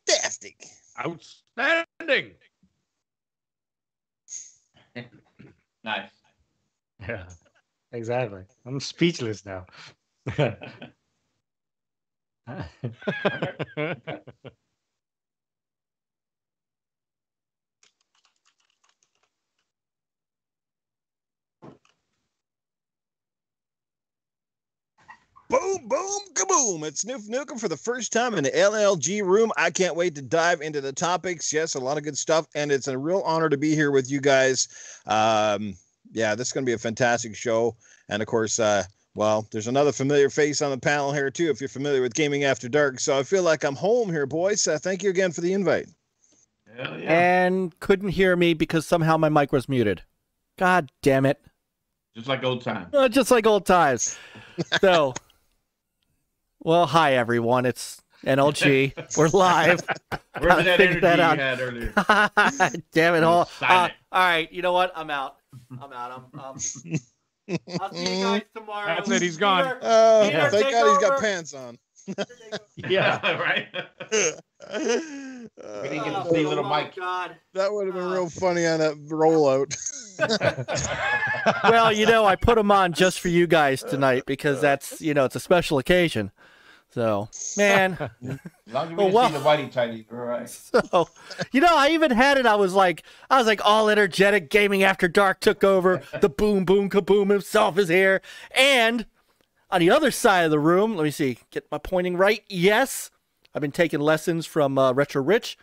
Fantastic. Outstanding. Nice. Yeah, exactly. I'm speechless now. Boom, boom, kaboom. It's Newf Nukem for the first time in the NLG room. I can't wait to dive into the topics. Yes, a lot of good stuff. And it's a real honor to be here with you guys. Yeah, this is going to be a fantastic show. And of course, well, there's another familiar face on the panel here too, if you're familiar with Gaming After Dark. So I feel like I'm home here, boys. Thank you again for the invite. Hell yeah. And couldn't hear me because somehow my mic was muted. God damn it. Just like old times. Just like old times. So, well, hi, everyone. It's NLG. We're live. Where's that energy that you out. had earlier? Damn it all. Silent. All right, you know what? I'm out. I'll see you guys tomorrow. That's it. He's gone. Peter, Thank take God he's got over. pants on. Yeah, right. We didn't get to see little Mike. God. That would have been real funny on that rollout. Well, you know, I put them on just for you guys tonight because that's, you know, it's a special occasion. So, man. As long as we didn't see the whitey tighty, all right. So, you know, I even had it. I was like all energetic. Gaming After Dark took over. The boom, boom, kaboom himself is here. And on the other side of the room, let me see, get my pointing right. Yes, I've been taking lessons from Retro Rich.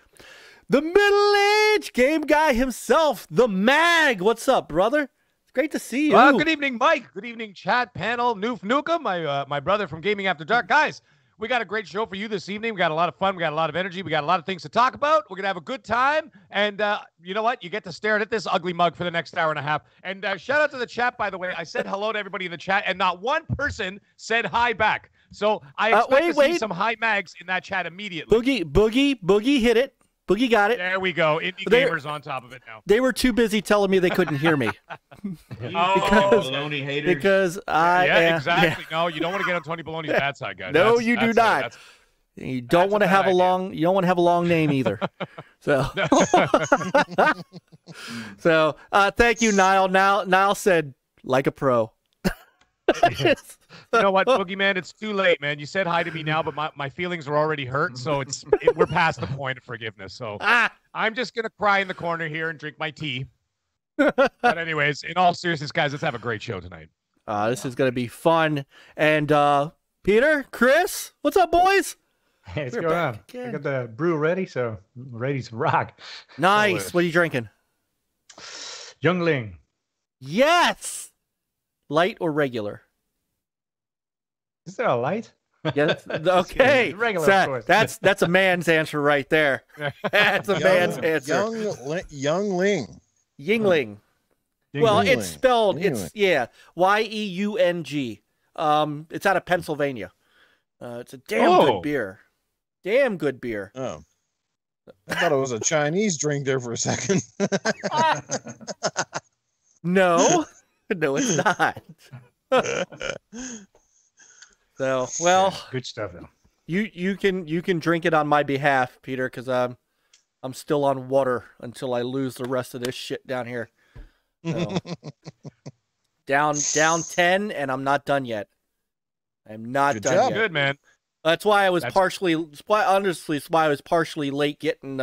The middle-aged game guy himself, the MAGG. What's up, brother? It's great to see you. Good evening, Mike. Good evening, chat panel. Newf Nukem, my brother from Gaming After Dark. Guys, we got a great show for you this evening. We got a lot of fun. We got a lot of energy. We got a lot of things to talk about. We're going to have a good time. And you know what? You get to stare at this ugly mug for the next hour and a half. And shout out to the chat, by the way. I said hello to everybody in the chat, and not one person said hi back. So I expect to see some hi mags in that chat immediately. Boogie hit it. Boogie got it. There we go. Indie gamers on top of it now. They were too busy telling me they couldn't hear me. Baloney haters. Because I am, exactly. Yeah. No, you don't want to get on Tony Baloney's bad side, guys. No, you do not. You don't want to have a long. You don't want to have a long name either. So, so thank you, Niall. Niall said like a pro. You know what, Boogeyman? It's too late, man. You said hi to me now, but my feelings are already hurt, so we're past the point of forgiveness. So I'm just gonna cry in the corner here and drink my tea. But anyways, in all seriousness, guys, let's have a great show tonight. This is gonna be fun. And Peter, Chris, what's up, boys? Hey, what's going on? I got the brew ready, so I'm ready to rock. Nice. What are you drinking? Youngling. Yes. Light or regular? Is there a light? Yes. Okay. Regular, of course. That's a man's answer right there. That's a man's answer. Youngling. Yingling. Well, it's spelled. It's Yeung. It's out of Pennsylvania. It's a damn good beer. Damn good beer. Oh. I thought it was a Chinese drink there for a second. No, it's not. So, well, good stuff though. You can drink it on my behalf, Peter, because I'm still on water until I lose the rest of this shit down here. So, down 10, and I'm not done yet. I'm not done yet. Good, man. That's why I was partially late getting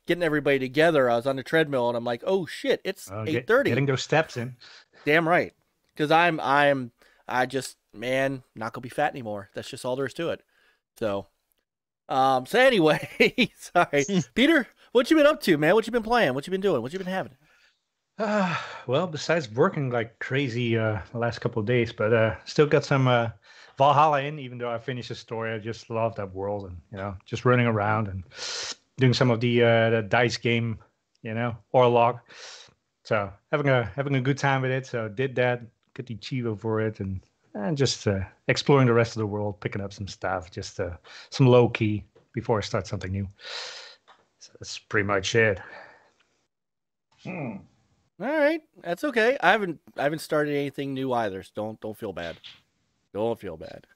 everybody together. I was on the treadmill, and I'm like, oh shit, it's 8:30. Getting those steps in. Damn right, because I just, man, not gonna be fat anymore. That's just all there is to it. So anyway, sorry, Peter, what you been up to, man? What you been playing? What you been doing? What you been having? Well, besides working like crazy the last couple of days, but still got some Valhalla in, even though I finished the story. I just love that world, and just running around and doing some of the dice game, Orlog. So having a good time with it. So did that, got the Chivo for it, and just exploring the rest of the world, picking up some stuff, just some low key before I start something new. So that's pretty much it. All right, that's okay. I haven't started anything new either. So don't feel bad. Don't feel bad.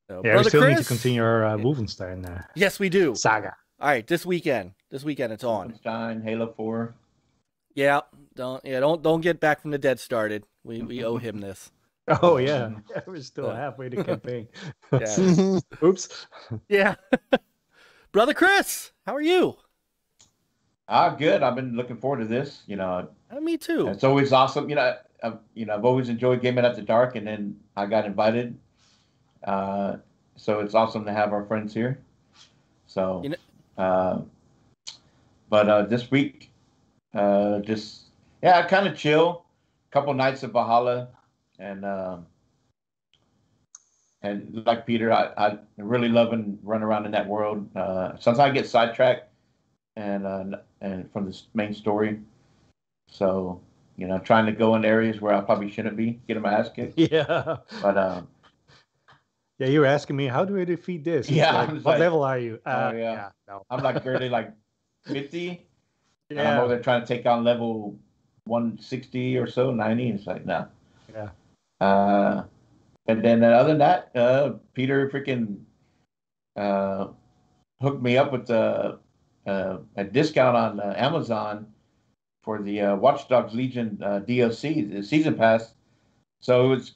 Yeah, we Brother still need to Chris? continue our Wolfenstein Yes, we do. saga. All right, this weekend it's on. Wolfenstein, Halo 4. Yeah, don't get back from the dead started. We owe him this. Oh yeah, we're still halfway to campaign. Yeah. Oops. Yeah. Brother Chris, how are you? Good. I've been looking forward to this. Me too. It's always awesome. I've always enjoyed Gaming After Dark, and then I got invited. So it's awesome to have our friends here. So, but this week, kind of chill. Couple nights of Valhalla, and like Peter, I really love and run around in that world. Sometimes I get sidetracked, and from the main story. So, trying to go in areas where I probably shouldn't be, getting my ass kicked. Yeah. But yeah, you were asking me, how do I defeat this? Yeah. What level are you? Yeah. No. I'm barely 50. Yeah. And I'm over there trying to take on level 160 or so, 90. And it's like, no. Yeah. And then other than that, Peter freaking hooked me up with a discount on Amazon for the Watch Dogs Legion DLC, the season pass. So it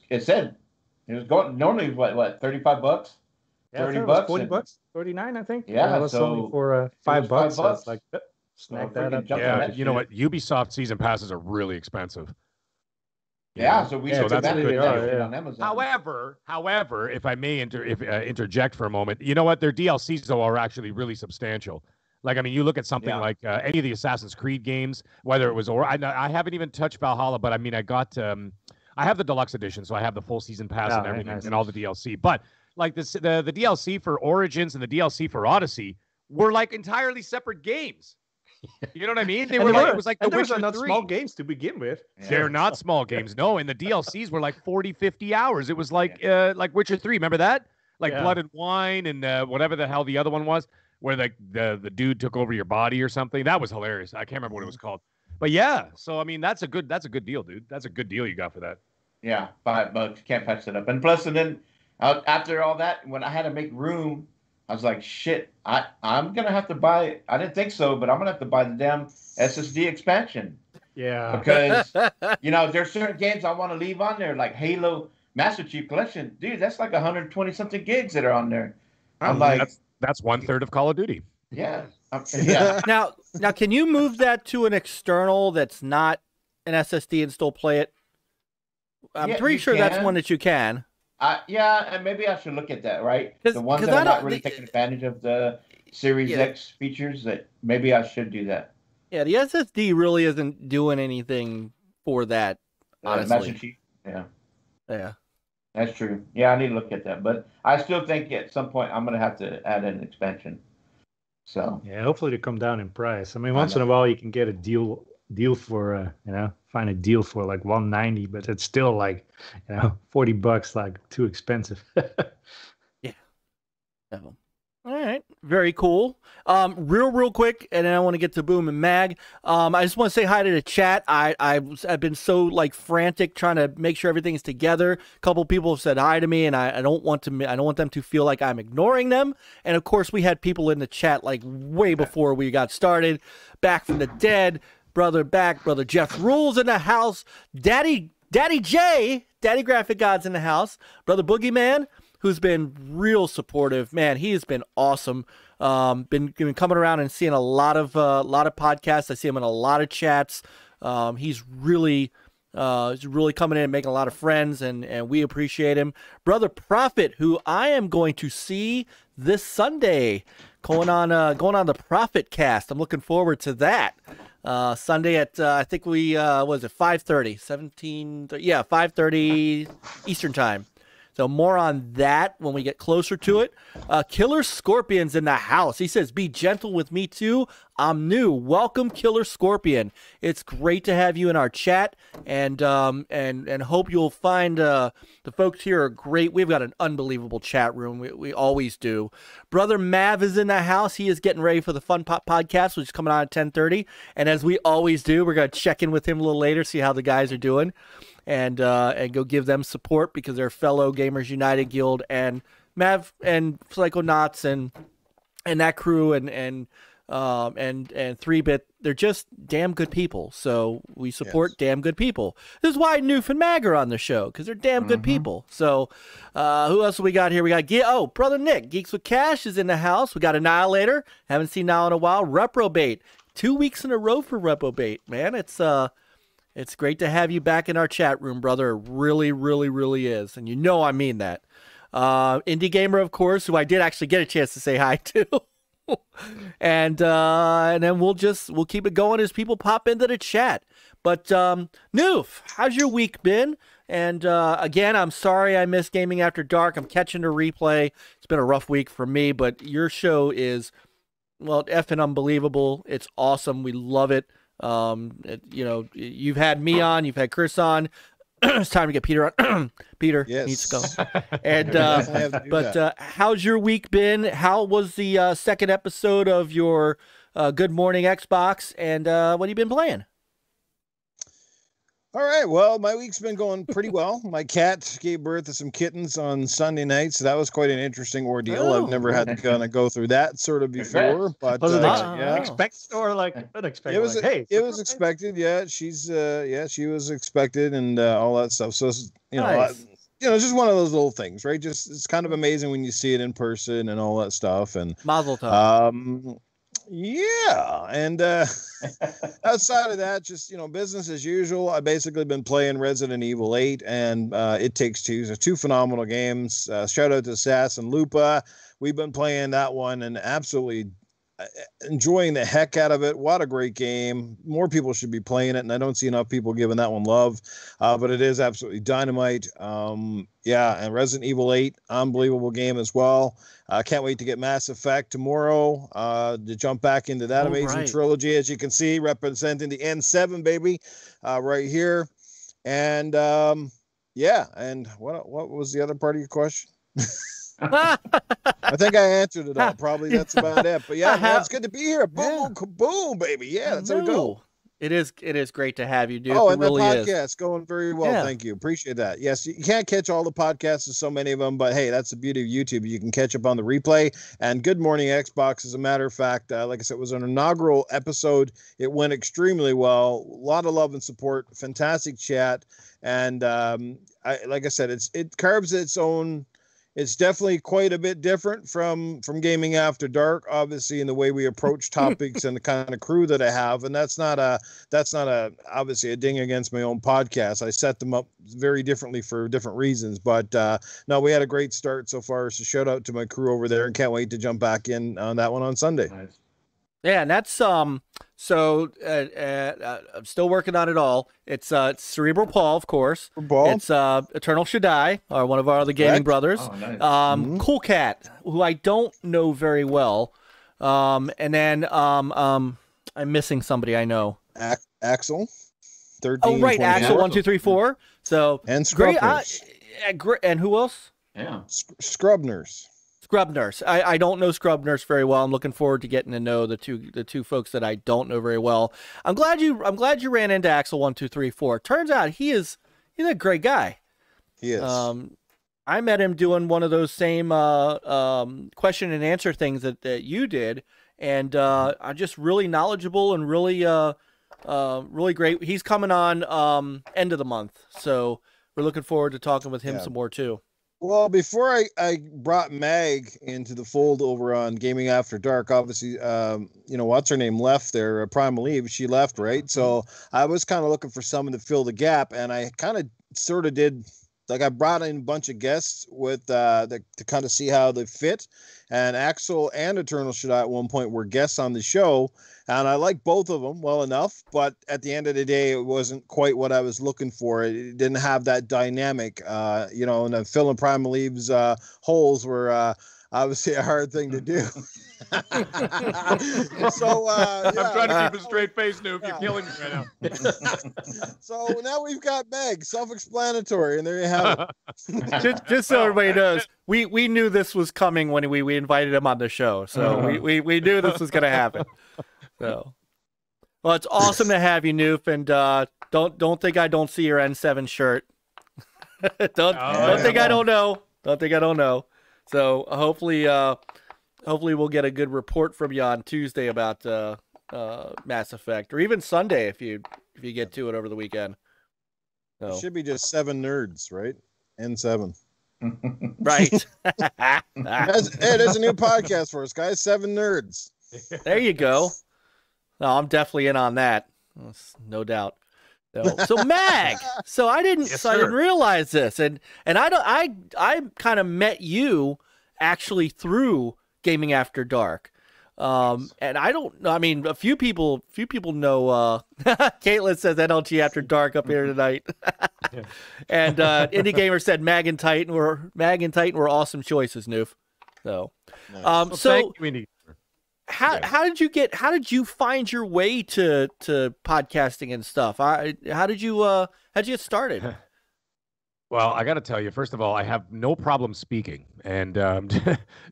was going normally what $35, Yeah, $30, $40, 39, I think. Yeah, it was so only for $5. $5. So it's like snag that up. Yeah, you know what? Ubisoft season passes are really expensive. Yeah, so we so took that's a advantage good of that deal, yeah. on Amazon. However, if I may interject for a moment, you know what? Their DLCs though are actually really substantial. Like, I mean, you look at something like any of the Assassin's Creed games, whether it was I haven't even touched Valhalla, but I mean, I got I have the deluxe edition, so I have the full season pass and everything and all the DLC. But like the DLC for Origins and the DLC for Odyssey were like entirely separate games. You know what I mean? They were like, it was like The those Witcher are not 3. small games to begin with. They're not small games. No, and the DLCs were like 40, 50 hours. It was like Witcher 3. Remember that? Like Blood and Wine and whatever the hell the other one was, where the dude took over your body or something. That was hilarious. I can't remember what it was called. But yeah, so I mean that's a good deal, dude. That's a good deal you got for that. Yeah, $5. Can't patch it up. And plus, and then after all that, when I had to make room, I was like, shit, I'm going to have to buy, I didn't think so, but I'm going to have to buy the damn SSD expansion. Yeah. Because, there's certain games I want to leave on there, like Halo Master Chief Collection. Dude, that's like 120-something gigs that are on there. I'm like... That's 1/3 of Call of Duty. Yeah. Yeah. Now, can you move that to an external that's not an SSD and still play it? I'm pretty sure that's one that you can. And maybe I should look at that, right? The ones that are not really taking advantage of the Series X features, that maybe I should do that. Yeah, the SSD really isn't doing anything for that, honestly. Yeah. Yeah. That's true. Yeah, I need to look at that. But I still think at some point I'm going to have to add an expansion. So yeah, hopefully to come down in price. I mean, once in a while you can get a deal for find a deal for like $190, but it's still like $40, like too expensive. Yeah. All right, very cool. Real quick, and then I want to get to Boom and Mag. I just want to say hi to the chat. I've been so like frantic trying to make sure everything's together. A couple people have said hi to me, and I don't want them to feel like I'm ignoring them. And of course, we had people in the chat like way before we got started. Back from the dead, brother Jeff Rules in the house. Daddy J, Daddy Graphic God's in the house. Brother Boogeyman, who's been real supportive. Man, he has been awesome. Been coming around and seeing a lot of podcasts. I see him in a lot of chats. He's really coming in and making a lot of friends, and we appreciate him. Brother Prophet, who I am going to see this Sunday, going on the Prophet Cast. I'm looking forward to that. Sunday at I think we was it 5:30, 5:30 Eastern time. So more on that when we get closer to it. Killer Scorpion's in the house. He says, be gentle with me too. I'm new. Welcome, Killer Scorpion. It's great to have you in our chat, and hope you'll find the folks here are great. We've got an unbelievable chat room. We always do. Brother Mav is in the house. He is getting ready for the Fun Pop podcast, which is coming on at 10:30. And as we always do, we're going to check in with him a little later, see how the guys are doing. And go give them support because they're fellow Gamers United Guild and Mav and Psychonauts and that crew and 3-bit, they're just damn good people. So we support damn good people. This is why Newf and MAGG are on the show, because they're damn good people. So who else we got here? We got Brother Nick, Geeks with Cash is in the house. We got Annihilator. Haven't seen Now in a while. Reprobate. 2 weeks in a row for Reprobate, man. It's great to have you back in our chat room, brother. It really, really, really is. And you know I mean that. Indie Gamer, of course, who I did actually get a chance to say hi to. and then we'll keep it going as people pop into the chat. But Newf, how's your week been? And again, I'm sorry I missed Gaming After Dark. I'm catching a replay. It's been a rough week for me, but your show is, well, effing unbelievable. It's awesome. We love it. You've had me on, you've had Chris on. It's time to get Peter on. Peter needs to go. And how's your week been? How was the second episode of your Good Morning Xbox? And what have you been playing? All right. Well, my week's been going pretty well. My cat gave birth to some kittens on Sunday night, so that was quite an interesting ordeal. I've never had to kind of go through that sort of before. But was it expected or like unexpected? It was expected. Yeah, she was expected and all that stuff. So nice. It's just one of those little things, right? Just it's kind of amazing when you see it in person and all that stuff. And Mazel tov. Yeah, and outside of that, just business as usual. I've basically been playing Resident Evil 8 and It Takes Two. So two phenomenal games. Shout out to AssassinLupa. We've been playing that one and absolutely enjoying the heck out of it. What a great game. More people should be playing it, and I don't see enough people giving that one love. But it is absolutely dynamite. And Resident Evil 8, unbelievable game as well. Can't wait to get Mass Effect tomorrow to jump back into that amazing trilogy. As you can see, representing the N7, baby, right here. And and what was the other part of your question? I think I answered it all. Probably that's about it. But yeah, man, it's good to be here. Boom, kaboom, baby. Yeah, that's how we go. It is great to have you, dude. Oh, and the podcast going very well. Yeah. Thank you. Appreciate that. Yes, you can't catch all the podcasts, there's so many of them, but hey, that's the beauty of YouTube. You can catch up on the replay. And Good Morning Xbox, as a matter of fact, like I said, it was an inaugural episode. It went extremely well. A lot of love and support. Fantastic chat. And like I said, it carves its own. It's definitely quite a bit different from Gaming After Dark, obviously, in the way we approach topics and the kind of crew that I have. And that's not obviously a ding against my own podcast. I set them up very differently for different reasons. But no, we had a great start so far. So shout out to my crew over there and can't wait to jump back in on that one on Sunday. Nice. Yeah, and that's I'm still working on it all. It's Cerebral Paul, of course. It's Eternal Shaddai, or one of our other gaming brothers. Oh, nice. Cool Cat, who I don't know very well. And then I'm missing somebody I know. Axel. 13. Oh, right, Axel 1, 2, 3, 4. So and Scrubners. And who else? Yeah, Scrubners. Scrub Nurse. I don't know Scrub Nurse very well. I'm looking forward to getting to know the two folks that I don't know very well. I'm glad you ran into Axel 1, 2, 3, 4. Turns out he's a great guy. He is. I met him doing one of those same question and answer things that you did, and I'm just really knowledgeable and really great. He's coming on end of the month, so we're looking forward to talking with him some more too. Well, before I brought MAGG into the fold over on Gaming After Dark, obviously, what's her name left there, Primal Eve, she left, right? So I was kind of looking for someone to fill the gap, and I kind of sort of did, like I brought in a bunch of guests with to kind of see how they fit, and Axel and Eternal Shaddai at one point were guests on the show, and I like both of them well enough, but at the end of the day, it wasn't quite what I was looking for. It didn't have that dynamic, and then filling Primal Eve's holes were obviously a hard thing to do. So I'm trying to keep a straight face, Newf. You're killing me right now. So now we've got MAGG, self-explanatory, and there you have it. just so everybody knows, we knew this was coming when we invited him on the show, so we knew this was going to happen. So, well, it's awesome to have you, Newf, and don't think I don't see your N7 shirt. don't think I don't know. Don't think I don't know. So hopefully we'll get a good report from you on Tuesday about Mass Effect, or even Sunday if you get to it over the weekend. So. It should be just 7 nerds, right? N7. Right. There's a new podcast for us, guys. 7 nerds. There you go. No, I'm definitely in on that. No doubt. So MAGG. So I didn't realize this, and I kind of met you actually through Gaming After Dark. And I don't know. I mean, a few people know. Caitlin says NLG After Dark up here tonight, and Indie Gamer said MAGG and Titan were awesome choices, Newf. So, nice. Thank you, Indie. How did you find your way to podcasting and stuff? How did you get started? Well, I got to tell you, first of all, I have no problem speaking and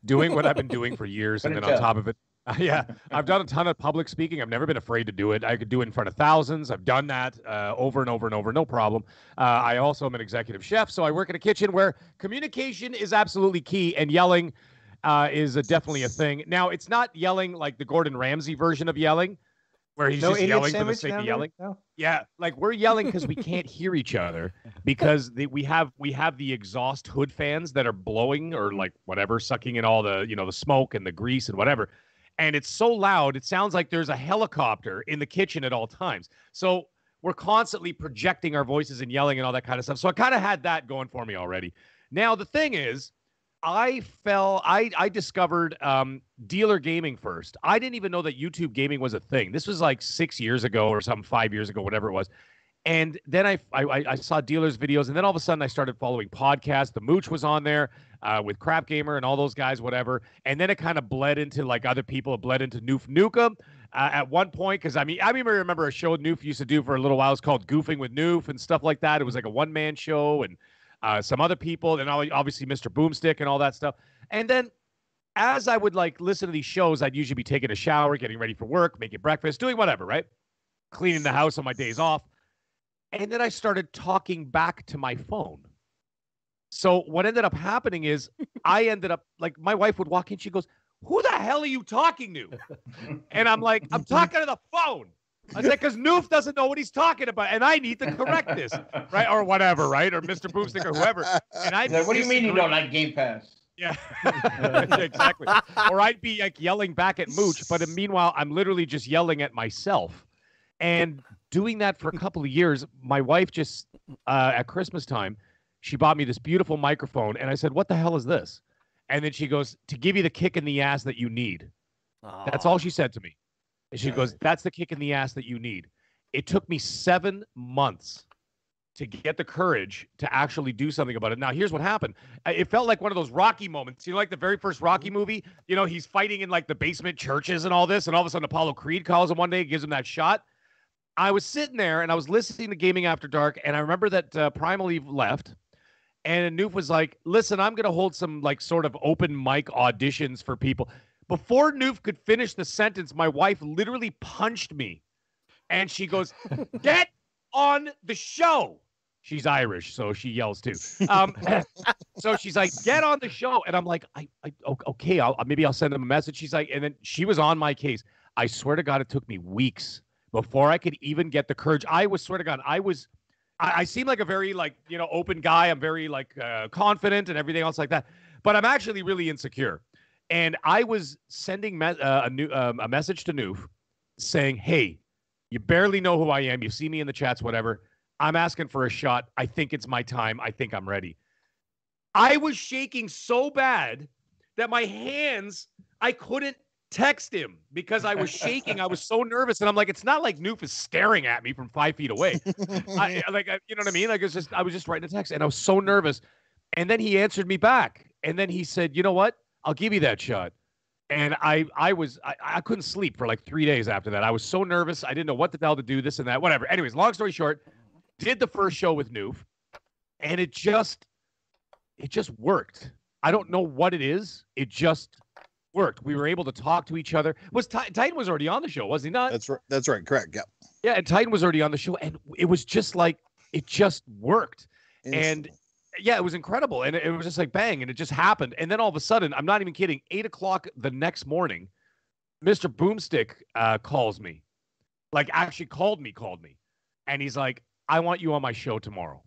doing what I've been doing for years, and then on top of it, I've done a ton of public speaking. I've never been afraid to do it. I could do it in front of thousands. I've done that over and over and over, no problem. I also am an executive chef, so I work in a kitchen where communication is absolutely key, and yelling is definitely a thing. Now, it's not yelling like the Gordon Ramsay version of yelling, where he's just yelling for the sake of yelling. No? Yeah, like we're yelling because we can't hear each other because we have the exhaust hood fans that are blowing or like whatever, sucking in all the the smoke and the grease and whatever. And it's so loud, it sounds like there's a helicopter in the kitchen at all times. So we're constantly projecting our voices and yelling and all that kind of stuff. So I kind of had that going for me already. Now, the thing is, I discovered dealer gaming first. I didn't even know that YouTube gaming was a thing. This was like 6 years ago or 5 years ago, whatever it was. And then I saw dealers videos, and then all of a sudden I started following podcasts. The Mooch was on there with Crap Gamer and all those guys, whatever. And then it kind of bled into like other people. It bled into Newf Nukem at one point, because I remember a show Newf used to do for a little while. It was called Goofing with Newf and stuff like that. It was like a one-man show, and some other people, and obviously Mr. Boomstick and all that stuff. And then as I would like listen to these shows, I'd usually be taking a shower, getting ready for work, making breakfast, doing whatever, right? Cleaning the house on my days off. And then I started talking back to my phone. So what ended up happening is I ended up, like, my wife would walk in, she goes, "Who the hell are you talking to?" And I'm like, "I'm talking to the phone." I said, because Newf doesn't know what he's talking about, and I need to correct this, right? Or whatever, right? Or Mr. Boomstick or whoever. And I what do you mean you don't like Game Pass? Yeah, exactly. Or I'd be like yelling back at Mooch, but meanwhile, I'm literally just yelling at myself. And doing that for a couple of years, my wife just, at Christmas time, she bought me this beautiful microphone, and I said, "What the hell is this?" And then she goes, "To give you the kick in the ass that you need." That's all she said to me. And she goes, "That's the kick in the ass that you need." It took me 7 months to get the courage to actually do something about it. Now, here's what happened. It felt like one of those Rocky moments. You know, like the very first Rocky movie? You know, he's fighting in like the basement churches and all this, and all of a sudden Apollo Creed calls him one day, gives him that shot. I was sitting there, and I was listening to Gaming After Dark, and I remember that Primal Eve left, and Newf was like, "Listen, I'm going to hold some like sort of open mic auditions for people." Before Newf could finish the sentence, my wife literally punched me. And she goes, "Get on the show." She's Irish, so she yells too. So she's like, "Get on the show." And I'm like, okay, maybe I'll send them a message. She's like, and then she was on my case. I swear to God, it took me weeks before I could even get the courage. Swear to God, I seem like a very like, open guy. I'm very like confident and everything else like that. But I'm actually really insecure. And I was sending a message to Newf saying, "Hey, you barely know who I am. You see me in the chats, whatever. I'm asking for a shot. I think it's my time. I think I'm ready." I was shaking so bad that my hands, I couldn't text him because I was shaking. I was so nervous. And I'm like, it's not like Newf is staring at me from 5 feet away. You know what I mean? Like, I was just writing a text, and I was so nervous. And then he answered me back. And then he said, "You know what? I'll give you that shot." And I couldn't sleep for like 3 days after that. I was so nervous. I didn't know what the hell to do, this and that, whatever. Anyways, long story short, did the first show with Newf, and it just worked. I don't know what it is. It just worked. We were able to talk to each other. Titan was already on the show, was he not? That's right. Correct. Yeah. Yeah, and Titan was already on the show, and it was just like, it just worked. Instantly. And yeah, it was incredible. And it was just like bang, and it just happened. And then all of a sudden, I'm not even kidding, 8 o'clock the next morning, Mr. Boomstick calls me. Like, actually called me. And he's like, I want you on my show tomorrow.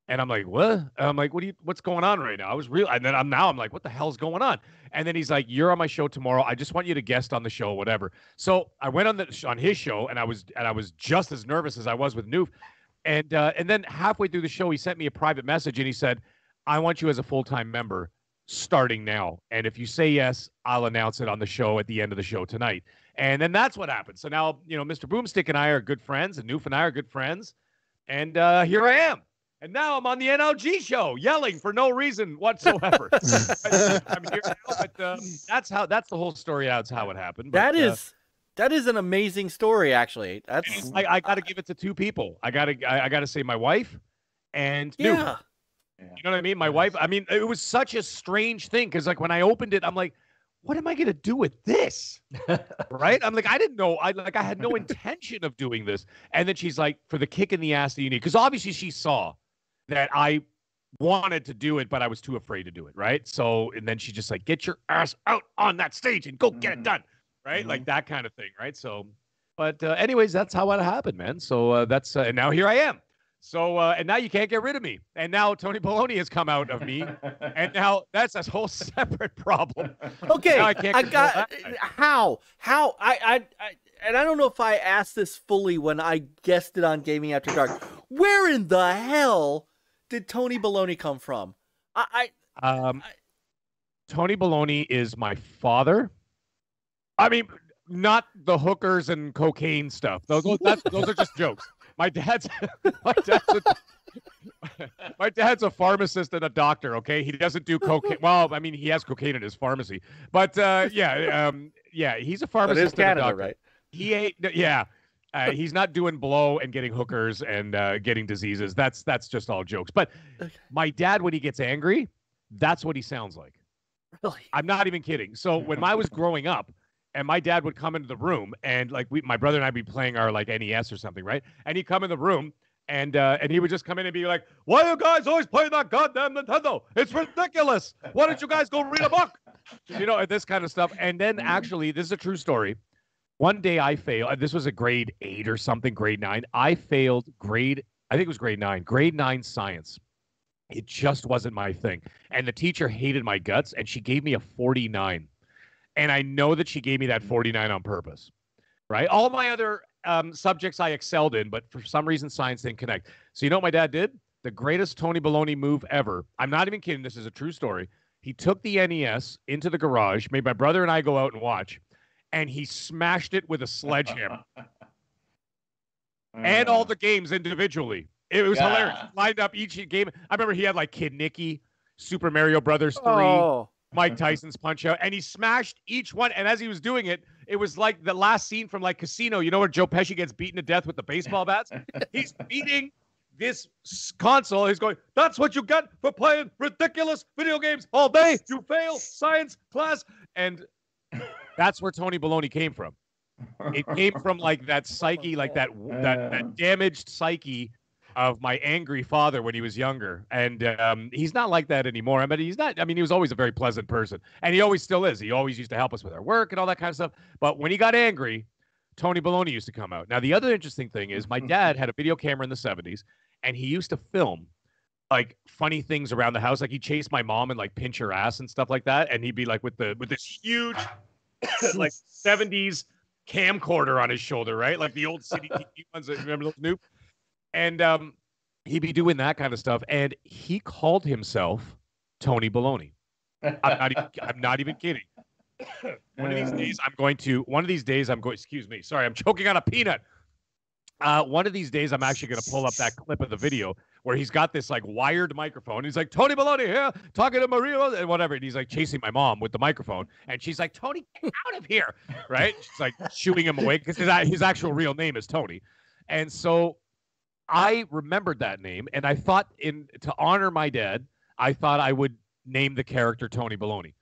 And I'm like, what? And I'm like, what's going on right now? I was real. And then I'm like, what the hell's going on? And then he's like, you're on my show tomorrow. I just want you to guest on the show, whatever. So I went on his show, and I was just as nervous as I was with Newf. And then halfway through the show, he sent me a private message, and he said, I want you as a full-time member starting now. And if you say yes, I'll announce it on the show at the end of the show tonight. And then that's what happened. So now, Mr. Boomstick and I are good friends, and Newf and I are good friends. And here I am. And now I'm on the NLG show, yelling for no reason whatsoever. I'm here now, but that's the whole story. That's how it happened. But, that is an amazing story, actually. That's I got to give it to two people. I got to say my wife and Newf. yeah. You know what I mean? My wife. I mean, it was such a strange thing because like when I opened it, I'm like, what am I gonna do with this? Right? I'm like, I didn't know. I had no intention of doing this. And then she's like, for the kick in the ass that you need, because obviously she saw that I wanted to do it, but I was too afraid to do it, right? So, and then she just like, get your ass out on that stage and go get it done, right? Like that kind of thing, right? So, but anyways, that's how it happened, man. So that's, and now here I am. So, and now you can't get rid of me. And now Tony Baloney has come out of me. And now that's a whole separate problem. Okay, I got, how, and I don't know if I asked this fully when I guessed it on Gaming After Dark. Where in the hell did Tony Baloney come from? Tony Baloney is my father. I mean, not the hookers and cocaine stuff. Those are just jokes. My dad's a pharmacist and a doctor. Okay, he doesn't do cocaine. Well, I mean, he has cocaine in his pharmacy, but yeah, he's a pharmacist and a doctor. Right? He's not doing blow and getting hookers and getting diseases. That's just all jokes. But my dad, when he gets angry, that's what he sounds like. Really? I'm not even kidding. So when I was growing up, and my dad would come into the room, and like my brother and I'd be playing our like NES or something, right? And he'd come in the room, and he would just come in and be like, "Why are you guys always playing that goddamn Nintendo? It's ridiculous. Why don't you guys go read a book?" And this kind of stuff. And then actually, this is a true story. One day I failed. This was a grade 8 or something, grade 9. I failed I think it was grade 9 science. It just wasn't my thing. And the teacher hated my guts, and she gave me a 49. And I know that she gave me that 49 on purpose, right? All my other subjects I excelled in, but for some reason, science didn't connect. So you know what my dad did? The greatest Tony Baloney move ever. I'm not even kidding. This is a true story. He took the NES into the garage, made my brother and I go out and watch, and he smashed it with a sledgehammer. And all the games individually. It was hilarious. Lined up each game. I remember he had like Kid Nicky, Super Mario Brothers 3. Mike Tyson's Punch-Out, and he smashed each one. And as he was doing it, it was like the last scene from like Casino. You know where Joe Pesci gets beaten to death with the baseball bats? He's beating this console. He's going, "That's what you get for playing ridiculous video games all day. You fail science class." And that's where Tony Baloney came from. It came from like that psyche, like that damaged psyche of my angry father when he was younger. And he's not like that anymore. I mean, he was always a very pleasant person. And he always still is. He always used to help us with our work and all that kind of stuff. But when he got angry, Tony Baloney used to come out. Now, the other interesting thing is my dad had a video camera in the 70s, and he used to film like funny things around the house. Like he'd chase my mom and like pinch her ass and stuff like that. And he'd be like with this huge like 70s camcorder on his shoulder, right? Like the old City TV ones. Remember those new? And he'd be doing that kind of stuff, and he called himself Tony Baloney. I'm not even kidding. One of these days I'm going. Excuse me. Sorry, I'm choking on a peanut. One of these days I'm actually going to pull up that clip of the video where he's got this like wired microphone. He's like, "Tony Baloney here, talking to Maria," and whatever. And he's like chasing my mom with the microphone, and she's like, "Tony, get out of here!" Right? She's like shooing him away because his actual real name is Tony, and so. I remembered that name, and I thought to honor my dad, I thought I would name the character Tony Baloney.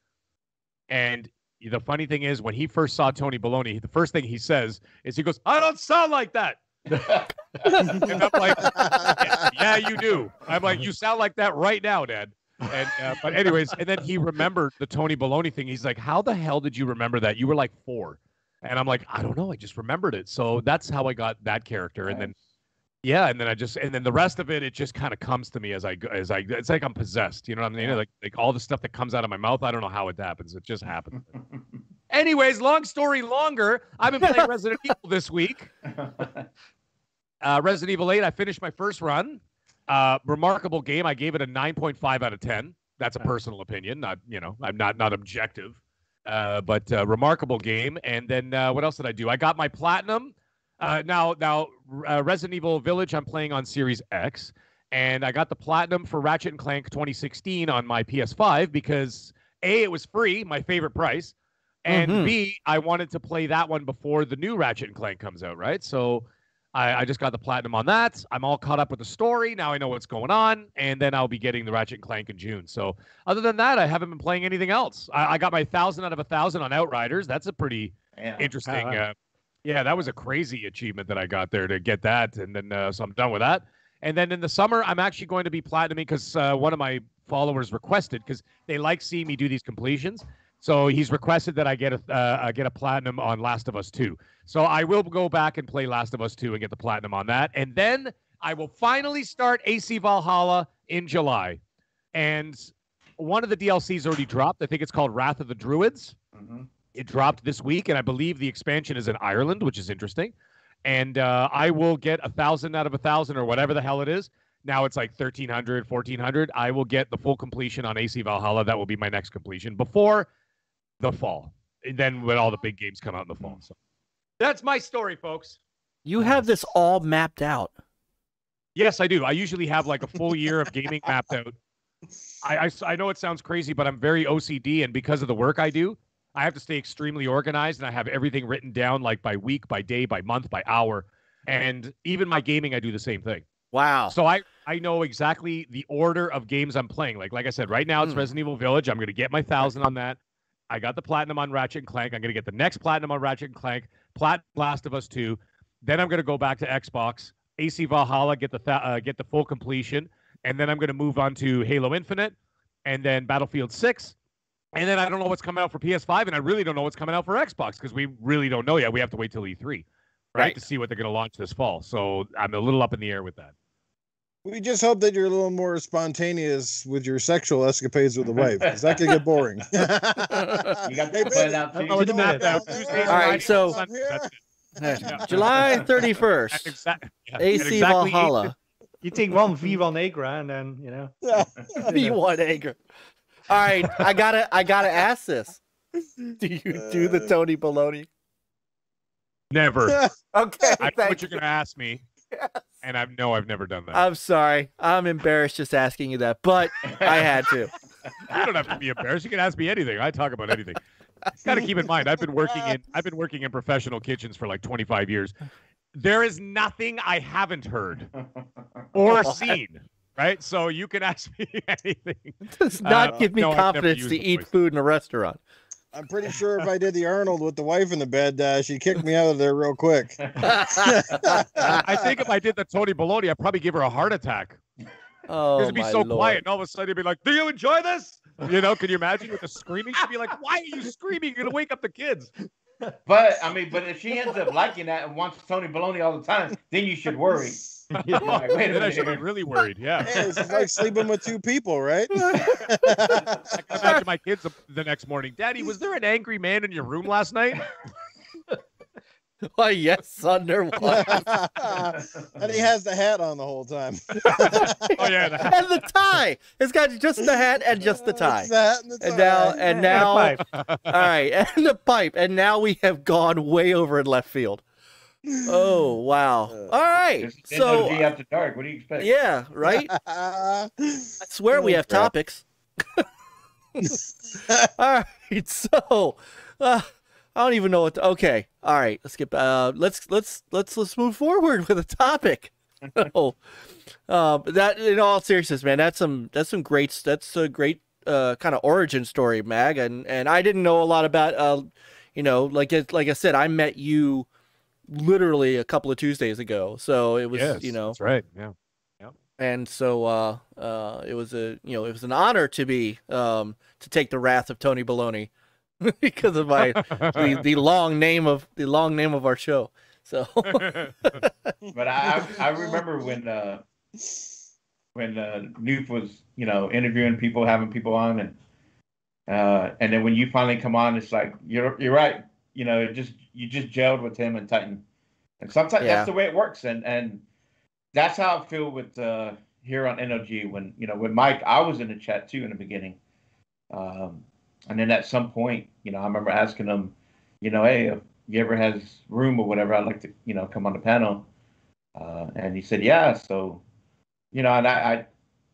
And the funny thing is, when he first saw Tony Baloney, the first thing he says is he goes, "I don't sound like that." And I'm like, yeah, you do. I'm like, you sound like that right now, Dad. And but anyways, and then he remembered the Tony Baloney thing. He's like, how the hell did you remember that? You were like 4. And I'm like, I don't know. I just remembered it. So that's how I got that character. And then, yeah. And then and then the rest of it, it just kind of comes to me as I, it's like I'm possessed. You know what I mean? Like all the stuff that comes out of my mouth. I don't know how it happens. It just happens. Anyways, long story longer. I've been playing Resident Evil this week. Resident Evil 8. I finished my first run. Remarkable game. I gave it a 9.5 out of 10. That's a personal opinion. Not, I'm not objective. But remarkable game. And then what else did I do? I got my platinum. Now, Resident Evil Village, I'm playing on Series X. And I got the platinum for Ratchet & Clank 2016 on my PS5 because, A, it was free, my favorite price. And B, I wanted to play that one before the new Ratchet & Clank comes out, right? So I just got the platinum on that. I'm all caught up with the story. Now I know what's going on. And then I'll be getting the Ratchet & Clank in June. So other than that, I haven't been playing anything else. I got my 1,000 out of 1,000 on Outriders. That's a pretty interesting. Yeah, that was a crazy achievement that I got there to get that. And then so I'm done with that. And then in the summer, I'm actually going to be platinuming because one of my followers requested, because they like seeing me do these completions. So he's requested that I get a platinum on Last of Us 2. So I will go back and play Last of Us 2 and get the platinum on that. And then I will finally start AC Valhalla in July. And one of the DLCs already dropped. I think it's called Wrath of the Druids. It dropped this week, and I believe the expansion is in Ireland, which is interesting. And I will get 1,000 out of 1,000 or whatever the hell it is. Now it's like 1,300, 1,400. I will get the full completion on AC Valhalla. That will be my next completion before the fall. And then when all the big games come out in the fall. So that's my story, folks. You have this all mapped out. Yes, I do. I usually have like a full year of gaming mapped out. I know it sounds crazy, but I'm very OCD, and because of the work I do, I have to stay extremely organized, and I have everything written down like by week, by day, by month, by hour. And even my gaming, I do the same thing. Wow. So I know exactly the order of games I'm playing. Like I said, right now it's Resident Evil Village. I'm going to get my 1,000 on that. I got the platinum on Ratchet & Clank. I'm going to get the next platinum on Ratchet & Clank, Last of Us 2. Then I'm going to go back to Xbox, AC Valhalla, get the full completion. And then I'm going to move on to Halo Infinite and then Battlefield 6. And then I don't know what's coming out for PS5, and I really don't know what's coming out for Xbox because we really don't know yet. We have to wait till E3, right? To see what they're going to launch this fall. So I'm a little up in the air with that. We just hope that you're a little more spontaneous with your sexual escapades with the wife, because that could get boring. You got to play it out too. All right, so July 31st, AC Valhalla. You take one V1 Agra and then, V1 Agra. All right, I gotta ask this. Do you do the Tony Baloney? Never. Okay. I know what you're going to ask me. Yes. And I've never done that. I'm sorry. I'm embarrassed just asking you that, but I had to. You don't have to be embarrassed. You can ask me anything. I talk about anything. Got to keep in mind, I've been working in professional kitchens for like 25 years. There is nothing I haven't heard or seen. Right? So you can ask me anything. It does not give me confidence to eat food in a restaurant. I'm pretty sure if I did the Arnold with the wife in the bed, she'd kick me out of there real quick. I think if I did the Tony Baloney, I'd probably give her a heart attack. Oh, it'd be so quiet, and all of a sudden, you'd be like, "Do you enjoy this?" Can you imagine with the screaming? She'd be like, "Why are you screaming? You're gonna wake up the kids." But if she ends up liking that and wants Tony Baloney all the time, then you should worry. Like, wait a minute, I should be really worried. Yeah, hey, it's like sleeping with 2 people, right? I can imagine my kids the next morning. Daddy, was there an angry man in your room last night? Why, yes, son, there was. And he has the hat on the whole time. Oh yeah, the hat. And the tie. It's got just the hat and just the tie. It's the hat and the tie. And now, all right, and the pipe. And now we have gone way over in left field. Oh wow! All right, so NLG after dark. What do you expect? Yeah, right. I swear we have topics. All right, so I don't even know what. Okay, all right, let's get. Let's move forward with a topic. That in all seriousness, man, that's a great kind of origin story, MAGG, and I didn't know a lot about like I said, I met you literally a couple of Tuesdays ago. So it was, Yes, you know, that's right. Yeah. and so it was it was an honor to be to take the wrath of Tony Baloney because of my the long name of our show. So, But I remember when Newf was, you know, interviewing people, having people on, and then when you finally come on, it's like you're right. You know, you just gelled with him and Titan, and sometimes that's the way it works, and that's how I feel with here on NLG. When, you know, with Mike, I was in the chat too in the beginning, and then at some point, you know, I remember asking him, you know, hey, if you ever has room or whatever, I'd like to, you know, come on the panel, and he said yeah. So, you know, and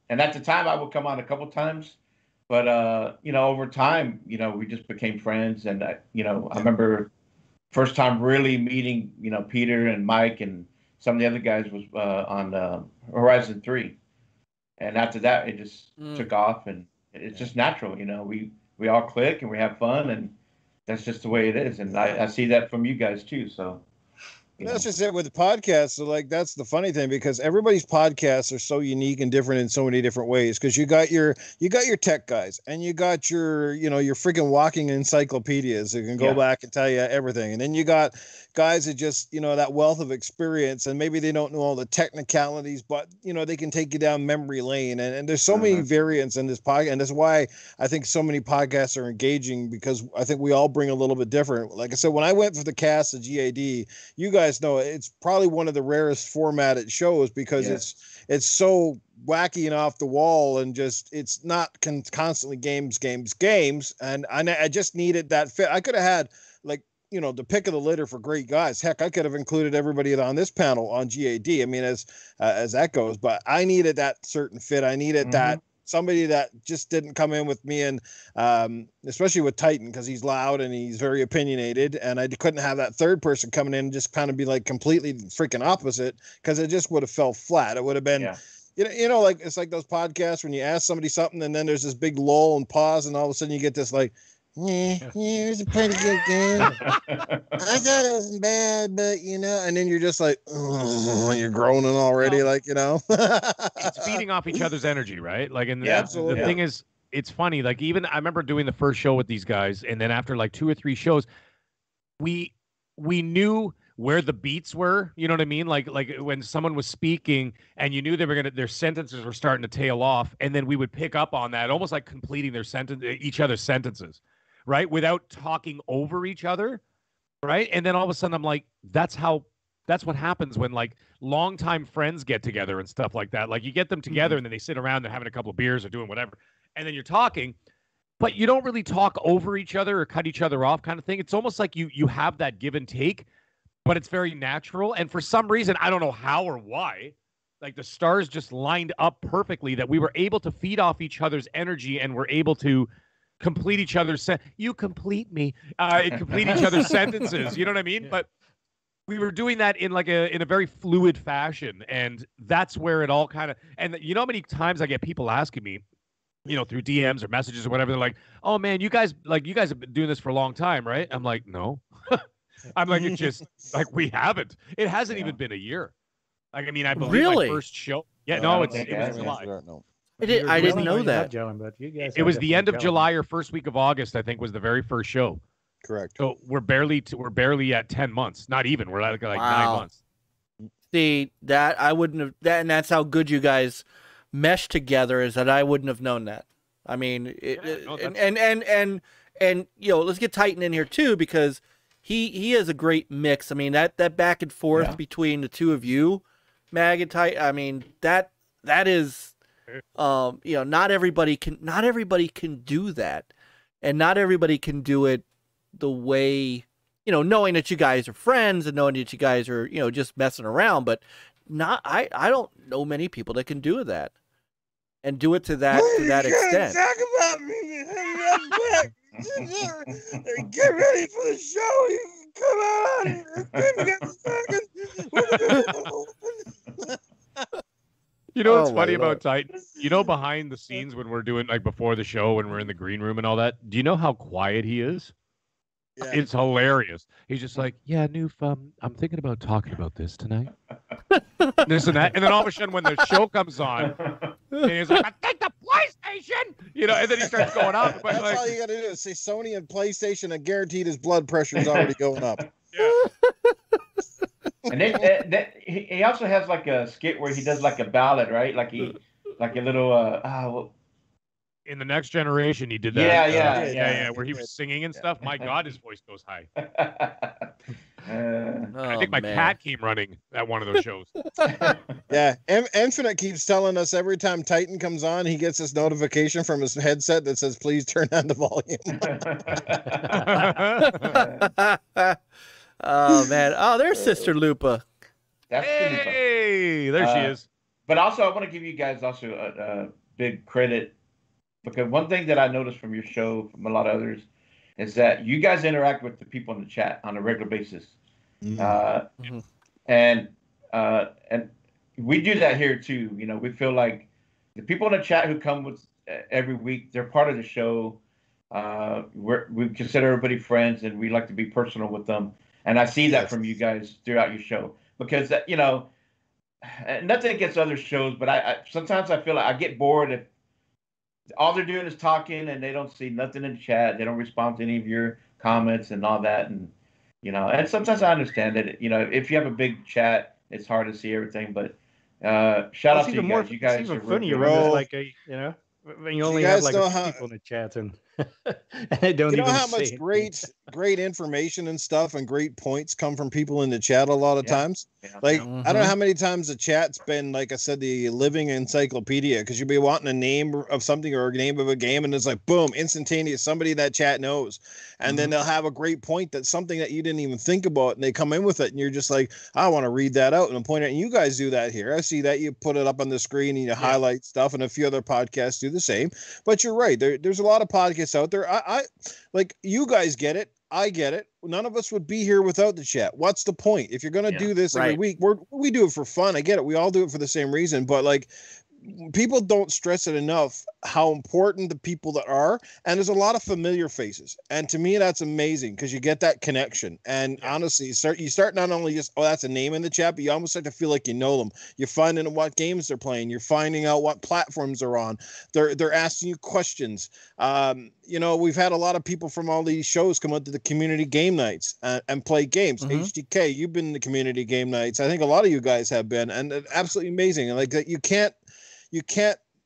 and at the time I would come on a couple times, but you know, over time, you know, we just became friends, and you know, I remember first time really meeting, you know, Peter and Mike and some of the other guys was on Horizon 3, and after that it just took off, and it's just natural, you know, we all click and we have fun, and that's just the way it is, and I see that from you guys too. So that's just it with the podcast. So like, that's the funny thing, because everybody's podcasts are so unique and different in so many different ways. Because you got your tech guys, and you got your, you know, your freaking walking encyclopedias that can go back and tell you everything. And then you got guys that just, you know, that wealth of experience, and maybe they don't know all the technicalities, but, you know, they can take you down memory lane. And there's so many variants in this podcast. And that's why I think so many podcasts are engaging, because I think we all bring a little bit different. Like I said, when I went for the cast of GAD, you guys know it's probably one of the rarest formatted shows, because it's so wacky and off the wall, and just it's not constantly games. And I just needed that fit. I could have had, like, you know, the pick of the litter for great guys. Heck, I could have included everybody on this panel on GAD. I mean, as that goes, but I needed that certain fit. I needed that somebody that just didn't come in with me, and especially with Titan, because he's loud and he's very opinionated, and I couldn't have that third person coming in and just kind of be like completely freaking opposite, because it just would have fell flat. It would have been, you know, like, it's like those podcasts when you ask somebody something and then there's this big lull and pause, and all of a sudden you get this like, yeah, it was a pretty good game. I thought it wasn't bad, but, you know, and then you're just like, oh, you're groaning already, like, you know. It's feeding off each other's energy, right? Like, and the thing is, it's funny. Like, even I remember doing the first show with these guys, and then after like 2 or 3 shows, we knew where the beats were. You know what I mean? Like when someone was speaking, and you knew their sentences were starting to tail off, and then we would pick up on that, almost like completing their each other's sentences, right? Without talking over each other, right? And then all of a sudden I'm like, that's what happens when, like, longtime friends get together and stuff like that. Like, you get them together and then they sit around, they're having a couple of beers or doing whatever, and then you're talking, but you don't really talk over each other or cut each other off, kind of thing. It's almost like you have that give and take, but it's very natural. And for some reason, I don't know how or why, like, the stars just lined up perfectly that we were able to feed off each other's energy, and we're able to complete each other's you complete me complete each other's sentences, you know what I mean? But we were doing that in a very fluid fashion, and that's where it all kind of, and you know how many times I get people asking me, you know, through DMs or messages or whatever, they're like, oh man, you guys have been doing this for a long time, right? I'm like, no. I'm like, it's just like, we haven't. It hasn't even been a year. Like, I mean, I believe my first show. Yeah, no, it was July. I didn't know that. It was the end of July or first week of August, I think, was the very first show. Correct. So we're barely at 10 months. Not even. We're like 9 months. See, that I wouldn't have that, and that's how good you guys mesh together, is that I wouldn't have known that. I mean, and you know, let's get Titan in here too, because he has a great mix. I mean, that back and forth between the two of you, MAGG and Titan. I mean, that is, you know, not everybody can do that, and not everybody can do it the way, you know, knowing that you guys are friends and knowing that you guys are, you know, just messing around, but I don't know many people that can do that and do it to that extent. Talk about me. Get ready for the show. You come on. You know what's funny about Titan? You know, behind the scenes when we're doing, like, before the show, when we're in the green room and all that, do you know how quiet he is? Yeah. It's hilarious. He's just like, yeah, Newf, I'm thinking about talking about this tonight. This and that. And then all of a sudden when the show comes on, and he's like, I take the PlayStation, and then he starts going up. But That's all you got to do is say Sony and PlayStation, and guaranteed his blood pressure is already going up. Yeah. And then he also has like a skit where he does like a ballad, right? Like a little In the Next Generation, he did that. Yeah, where he was singing and stuff. My God, his voice goes high. I Oh, think my man. cat came running at one of those shows. Yeah, Infinite keeps telling us every time Titan comes on, he gets this notification from his headset that says, "Please turn on the volume." Oh man. Oh, there's Sister Lupa. That's pretty fun. Hey, there she is. But also, I want to give you guys also a big credit, because one thing that I noticed from your show, from a lot of others, is that you guys interact with the people in the chat on a regular basis. And we do that here too. We feel like the people in the chat who come with every week, they're part of the show. We consider everybody friends, and we like to be personal with them. And I see that from you guys throughout your show, because nothing against other shows, but I sometimes I feel like I get bored if all they're doing is talking and they don't see nothing in the chat. They don't respond to any of your comments and all that. And, and sometimes I understand that, if you have a big chat, it's hard to see everything, but shout out to you guys. You guys it's are even funnier really when there's like when you only have like a few people in the chat and they don't You know even how say much anything. great information and stuff and great points come from people in the chat a lot of times. Yeah. Like, I don't know how many times the chat's been, like I said, the living encyclopedia, because you'll be wanting a name of something or a name of a game, and it's like, boom, instantaneous, somebody that chat knows. And then they'll have a great point that's something that you didn't even think about, and they come in with it, and you're just like, I want to read that out and point it. And you guys do that here. I see that you put it up on the screen and you highlight stuff, and a few other podcasts do the same. But you're right. There's a lot of podcasts out there. I like, you guys get it. I get it. None of us would be here without the chat. What's the point? If you're going to do this every week, we do it for fun. I get it. We all do it for the same reason. But like, people don't stress it enough how important the people that are, and there's a lot of familiar faces, and to me that's amazing, because you get that connection. And honestly, you start not only just, oh, that's a name in the chat, but you almost start to feel like you know them. You're finding out what games they're playing, you're finding out what platforms they're on, they're asking you questions. We've had a lot of people from all these shows come out to the community game nights and play games. HDK, you've been in the community game nights. I think a lot of you guys have been, and absolutely amazing. And like that, you can't,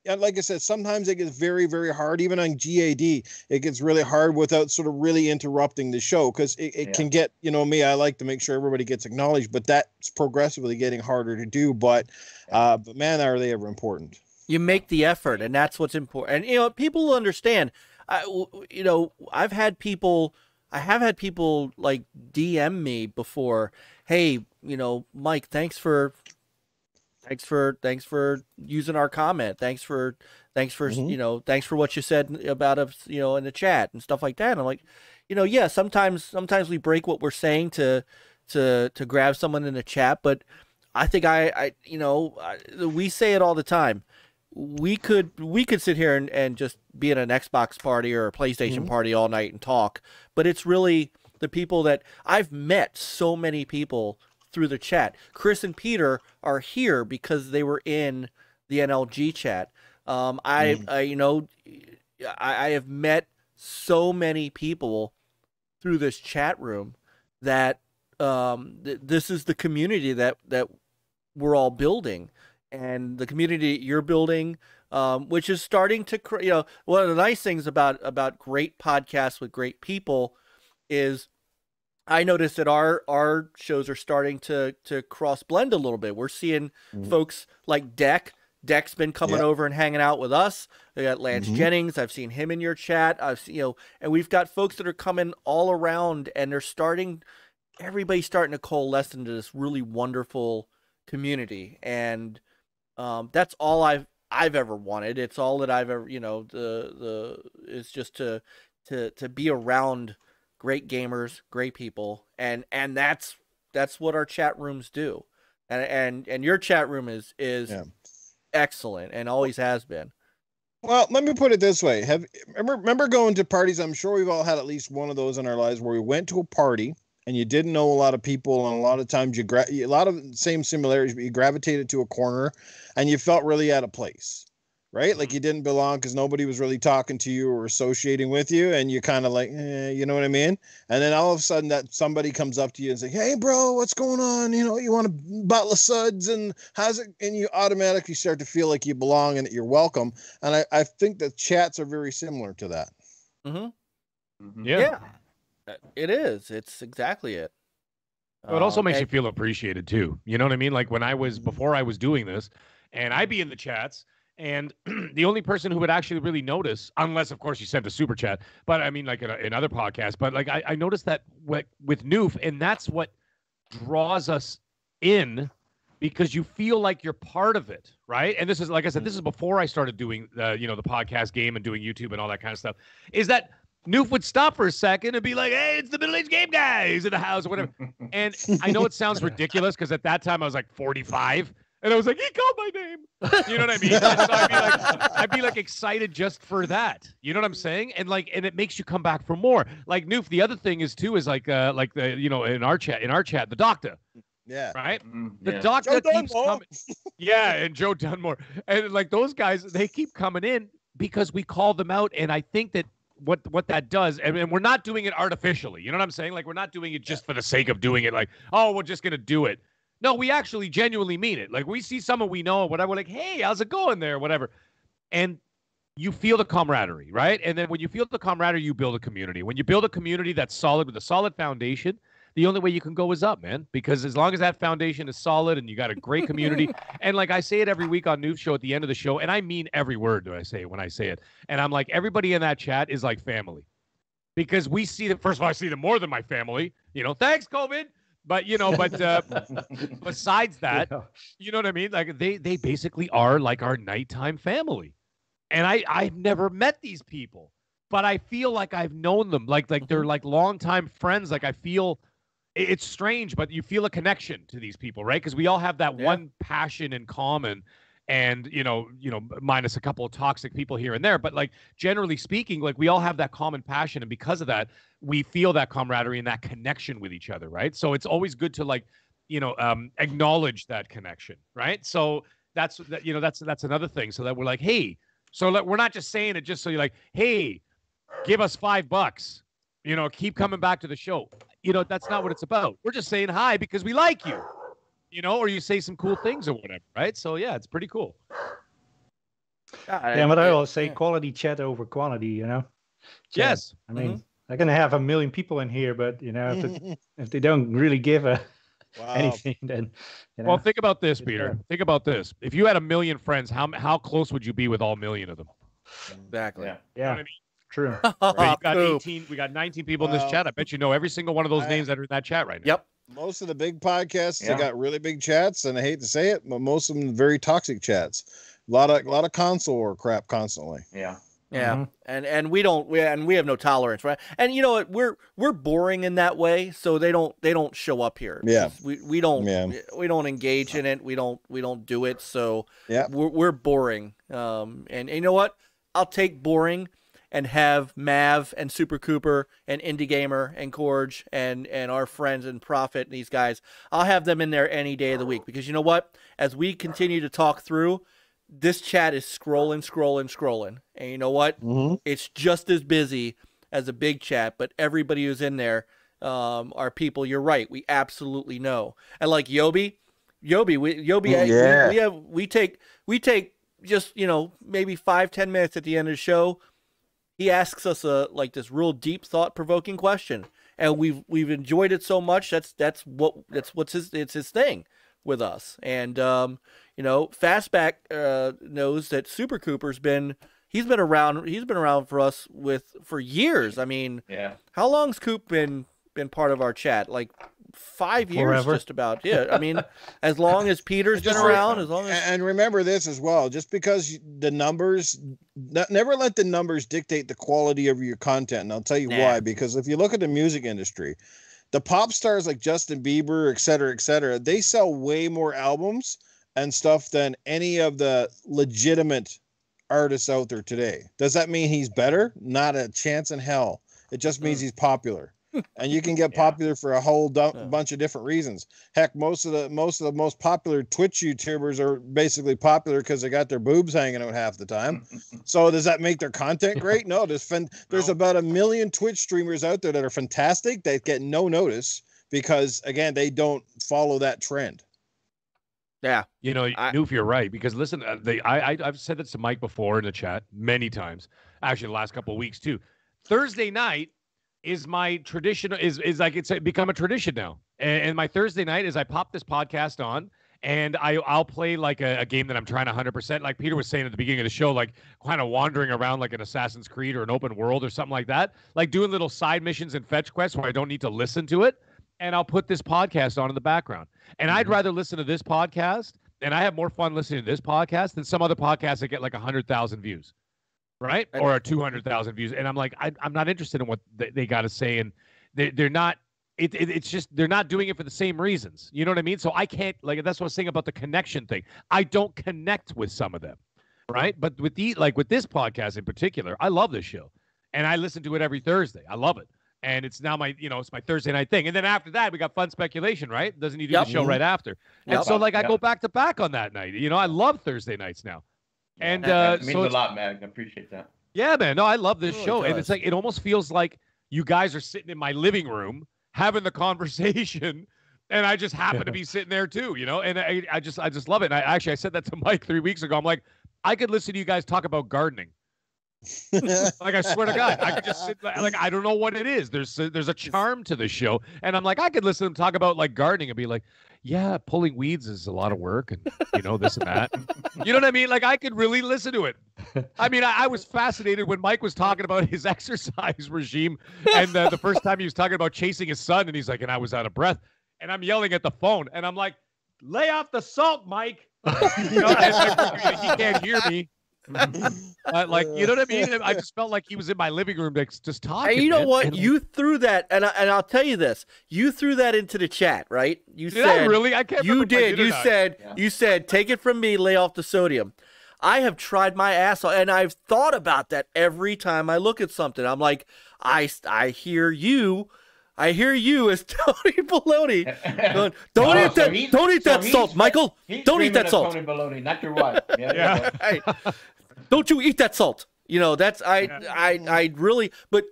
like I said, sometimes it gets very, very hard. Even on GAD, it gets really hard without sort of really interrupting the show, because it can get, me, I like to make sure everybody gets acknowledged, but that's progressively getting harder to do. But man, are they ever important. You make the effort, and that's what's important. And, people will understand. I have had people like DM me before, hey, Mike, thanks for using our comment. Thanks for thanks for what you said about us, in the chat and stuff like that. And I'm like, yeah, sometimes we break what we're saying to grab someone in the chat, but I think we say it all the time. We could sit here and just be at an Xbox party or a PlayStation party all night and talk, but it's really the people that I've met. So many people through the chat. Chris and Peter are here because they were in the NLG chat. I have met so many people through this chat room that this is the community that we're all building, and the community you're building, which is starting to one of the nice things about great podcasts with great people is I noticed that our shows are starting to cross blend a little bit. We're seeing folks like Deck's been coming over and hanging out with us. We got Lance Jennings. I've seen him in your chat. And we've got folks that are coming all around, and everybody's starting to coalesce into this really wonderful community. And that's all I've ever wanted. It's all that I've ever, is just to be around great gamers, great people, and that's what our chat rooms do, and your chat room is excellent and always has been. Well, let me put it this way. Remember going to parties? I'm sure we've all had at least one of those in our lives where we went to a party and you didn't know a lot of people, and a lot of times a lot of the same similarities, but you gravitated to a corner and you felt really out of place, right? Like you didn't belong because nobody was really talking to you or associating with you, and you kind of like, you know what I mean? And then all of a sudden that somebody comes up to you and say, "Hey, bro, what's going on? You know, you want a bottle of suds, and how's it?" And you automatically start to feel like you belong and that you're welcome. And I think the chats are very similar to that. Yeah. It is. It's exactly it. Well, it also makes you feel appreciated too. You know what I mean? Like before I was doing this, and I'd be in the chats, and the only person who would actually really notice, unless of course you sent a super chat, but I mean like in other podcasts, but like I noticed that with Newf, and that's what draws us in, because you feel like you're part of it, right? And this is, like I said, this is before I started doing the podcast game and doing YouTube and all that kind of stuff, is that Newf would stop for a second and be like, "Hey, it's the middle-aged game guy. He's in the house," or whatever. And I know it sounds ridiculous because at that time I was like 45, and I was like, "He called my name." You know what I mean? And so I'd be like excited just for that. You know what I'm saying? And it makes you come back for more. Like Newf, the other thing is too is like the in our chat, the doctor. Yeah. Right. The doctor keeps coming. Yeah, and Joe Dunmore, and like those guys, they keep coming in because we call them out, and I think that. What that does, and we're not doing it artificially. You know what I'm saying? Like, we're not doing it just for the sake of doing it. Like, oh, we're just gonna do it. No, we actually genuinely mean it. Like, we see someone we know, or whatever, we're like, "Hey, how's it going there?" Whatever, and you feel the camaraderie, right? And then when you feel the camaraderie, you build a community. When you build a community that's solid with a solid foundation, the only way you can go is up, man. Because as long as that foundation is solid and you got a great community, and like I say it every week on Newf Show at the end of the show, and I mean every word that I say when I say it. And I'm like, everybody in that chat is like family, because we see them. First of all, I see them more than my family. Thanks, COVID. But besides that, you know what I mean? Like they basically are like our nighttime family, and I've never met these people, but I feel like I've known them. Like they're like longtime friends. Like I feel. It's strange, but you feel a connection to these people, right? Because we all have that one passion in common, and minus a couple of toxic people here and there. But like generally speaking, like we all have that common passion, and because of that, we feel that camaraderie and that connection with each other, right? So it's always good to acknowledge that connection, right? So that's another thing. So that we're like, hey, we're not just saying it just so you're like, hey, give us $5. Keep coming back to the show. That's not what it's about. We're just saying hi because we like you, or you say some cool things or whatever, right? So, yeah, it's pretty cool. Yeah, but I always say quality chat over quantity, Chat. Yes. I mean, I'm going to have 1 million people in here, but, if they don't really give anything, then, Well, think about this, Peter. Think about this. If you had 1 million friends, how close would you be with all 1 million of them? Exactly. Yeah. You know what I mean? True. Right, we got 19 people in this chat. I bet you know every single one of those names that are in that chat right now. Yep. Most of the big podcasts, they got really big chats, and I hate to say it, but most of them very toxic chats. A lot of console or crap constantly. Yeah. Yeah, and we have no tolerance, right? And you know what, we're boring in that way, so they don't show up here. Yeah, we don't engage in it. We don't do it. So yeah, we're boring. And you know what? I'll take boring and have Mav and SuPRCooPR and Indie Gamer and Qeorge and our friends and Prophet and these guys. I'll have them in there any day of the week, because you know what? As we continue to talk through, this chat is scrolling. And you know what? It's just as busy as a big chat, but everybody who's in there are people. You're right. We absolutely know. And like YOBY, we take just, maybe 5-10 minutes at the end of the show. He asks us this real deep, thought-provoking question, and we've enjoyed it so much. It's his thing with us. And Fastback knows that SuPRCooPR's been around for us for years. I mean, how long's Coop been part of our chat? Like 5 years, forever. Just about. Yeah, I mean, as long as Peter's been around, as long as. And remember this as well: just because the numbers, never let the numbers dictate the quality of your content. And I'll tell you why. Because if you look at the music industry, the pop stars like Justin Bieber, et cetera, they sell way more albums and stuff than any of the legitimate artists out there today. Does that mean he's better? Not a chance in hell. It just means he's popular. And you can get popular for a whole bunch of different reasons. Heck, most of the most popular Twitch YouTubers are basically popular because they got their boobs hanging out half the time. So does that make their content great? No. There's about 1 million Twitch streamers out there that are fantastic that get no notice because, again, they don't follow that trend. Yeah. You know, Newf, you're right. Because listen, I've said this to Mike before in the chat many times. Actually, the last couple of weeks too. Thursday night is my tradition, is like it's become a tradition now. And my Thursday night is I pop this podcast on and I'll play like a game that I'm trying to 100%. Like Peter was saying at the beginning of the show, like kind of wandering around like an Assassin's Creed or an open world or something like that. Like doing little side missions and fetch quests where I don't need to listen to it. And I'll put this podcast on in the background. And I'd rather listen to this podcast, and I have more fun listening to this podcast than some other podcasts that get like 100,000 views. Right? Or 200,000 views. And I'm like, I'm not interested in what they got to say. And they're not, it's just, they're not doing it for the same reasons. You know what I mean? So I can't, like, that's what I was saying about the connection thing. I don't connect with some of them. Right? But with with this podcast in particular, I love this show. And I listen to it every Thursday. I love it. And it's now it's my Thursday night thing. And then after that, we got Fun Speculation, right? Doesn't he do the show right after? And so I go back to back on that night. You know, I love Thursday nights now. And that means a lot, Mag. I appreciate that. Yeah, man. No, I love this show. And it's like, it almost feels like you guys are sitting in my living room having the conversation. And I just happen to be sitting there too, you know? And I just love it. And I said that to Mike 3 weeks ago. I'm like, I could listen to you guys talk about gardening. Like, I swear to God, I could just sit like, I don't know what it is. There's a charm to the show. And I'm like, I could listen to them talk about like gardening and be like, yeah, pulling weeds is a lot of work and, you know, this and that. You know what I mean? Like, I could really listen to it. I mean, I was fascinated when Mike was talking about his exercise regime. And the first time he was talking about chasing his son, and he's like, and I was out of breath. And I'm yelling at the phone. And I'm like, lay off the salt, Mike. You know, and he can't hear me. Like, you know what I mean? I just felt like he was in my living room just talking. Hey, you know what? You threw that, and I'll tell you this. You threw that into the chat, right? You did said, I really? I can't. You did. You said, take it from me, lay off the sodium. I have tried my ass off, and I've thought about that every time I look at something. I'm like, I hear you. I hear you as Tony Baloney. Don't eat that salt, Michael. Don't eat that salt. Tony Baloney, not your wife. Yeah. Hey, don't you eat that salt. You know, that's I really, but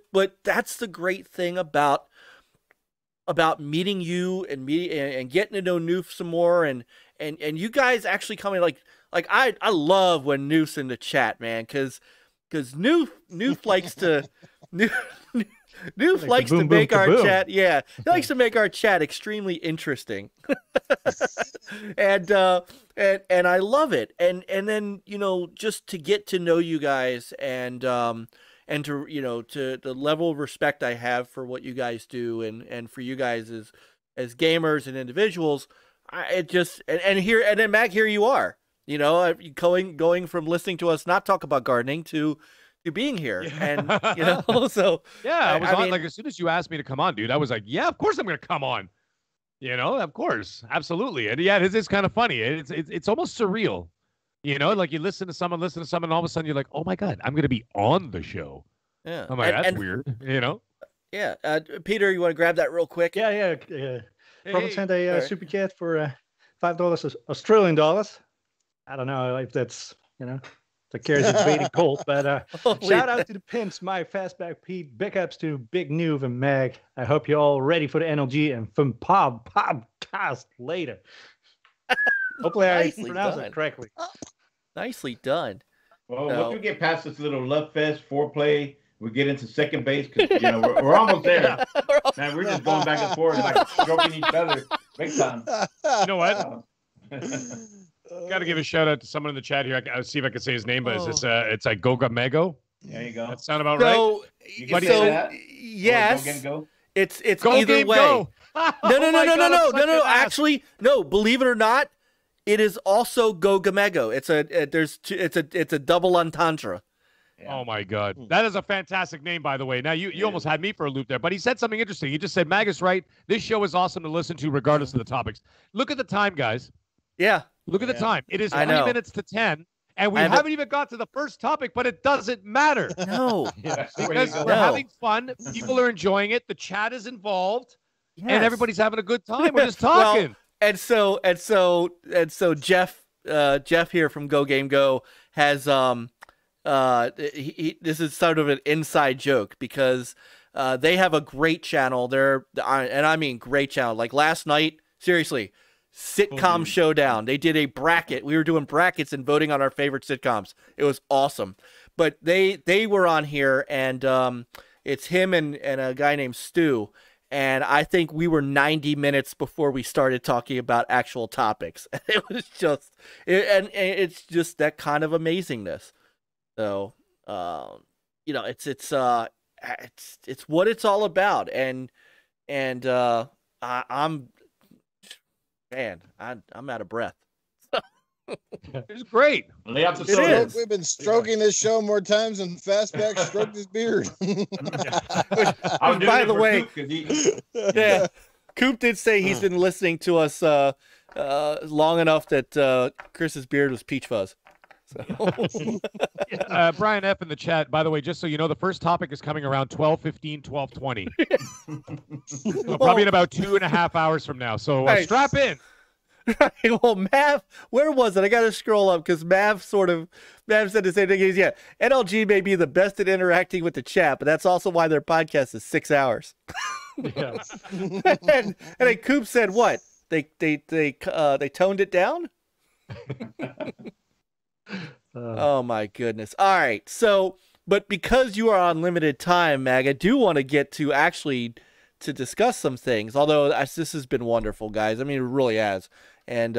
that's the great thing about meeting you and getting to know Newf some more and you guys actually coming like I love when Newf's in the chat, man, because Newf likes to Newf likes to make our chat, he likes to make our chat extremely interesting, and I love it. And then, you know, just to get to know you guys and to, you know, to the level of respect I have for what you guys do and for you guys as gamers and individuals, and then Mag, here you are, you know, going from listening to us not talk about gardening to being here, and you know, so I mean, like, as soon as you asked me to come on, dude, I was like, yeah, of course I'm gonna come on, you know, of course, absolutely. And yeah, it is kind of funny. It's almost surreal, you know, like you listen to someone, and all of a sudden you're like, oh my God, I'm gonna be on the show. Yeah, I'm like, that's weird, you know. Yeah, Peter, you want to grab that real quick? Yeah. Robert sent a super chat for $5 Australian dollars. I don't know if that's, you know, the cares it's waiting cold, but shout out to the pimps, my Fastback Pete, big ups to Big Newf and Mag. I hope you're all ready for the NLG and from podcast later. Hopefully I pronounced it correctly. Nicely done. Well, once we get past this little love fest foreplay, we get into second base because, you know, we're almost there. Man, we're just going back and forth, like stroking each other big time. You know what? Got to give a shout out to someone in the chat here. I'll see if I can say his name, but it's like gogamego. There you go. That sound about right? Yes. Go. It's go either game, way. go. No. Actually, no. Believe it or not, it is also gogamego. It's a double entendre. Yeah. Oh my God, that is a fantastic name, by the way. Now you almost had me for a loop there, but he said something interesting. He just said, "Mag is right. This show is awesome to listen to, regardless of the topics." Look at the time, guys. Yeah. Look at the time. It is 3 minutes to 10, And we haven't even got to the first topic, but it doesn't matter. No. Because we're having fun. People are enjoying it. The chat is involved. Yes. And everybody's having a good time. We're just talking. And so Jeff here from Go Game Go has this is sort of an inside joke because they have a great channel. And I mean great channel. Like last night, seriously, sitcom showdown. They did a bracket. We were doing brackets and voting on our favorite sitcoms. It was awesome. But they were on here, and it's him and a guy named Stu. And I think we were 90 minutes before we started talking about actual topics. It was just, and it's just that kind of amazingness. So, you know, it's what it's all about. And I'm out of breath. It's great. Lay out the It soda. is. We've been stroking this show more times than Fastback stroked his beard. By the way, yeah, Coop did say he's been listening to us long enough that Chris's beard was peach fuzz. So. Brian F. in the chat, by the way, just so you know, the first topic is coming around 12:15, 12:20. So probably in about 2.5 hours from now. So strap in. Right. Well, Mav, where was it? I got to scroll up because Mav said the same thing. Yeah, NLG may be the best at interacting with the chat, but that's also why their podcast is 6 hours. Yes. and then Coop said what? They toned it down. Oh my goodness! All right, so but because you are on limited time, Mag, I do want to get to actually to discuss some things. Although this has been wonderful, guys. I mean, it really has. And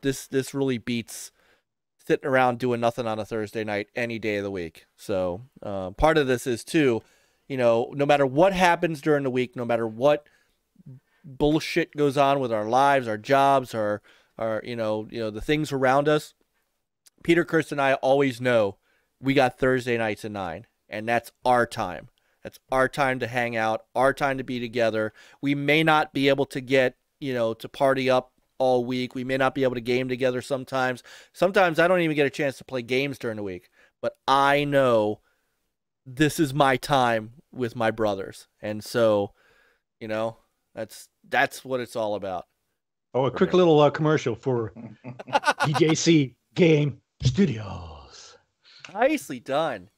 this really beats sitting around doing nothing on a Thursday night any day of the week. So part of this is too, you know, no matter what happens during the week, no matter what bullshit goes on with our lives, our jobs, our you know the things around us, Peter, Kirsten, and I always know we got Thursday nights at 9, and that's our time. That's our time to hang out, our time to be together. We may not be able to get, you know, to party up all week. We may not be able to game together sometimes. Sometimes I don't even get a chance to play games during the week. But I know this is my time with my brothers. And so, you know, that's what it's all about. Oh, a quick little commercial for DJC Game Studios. Nicely done.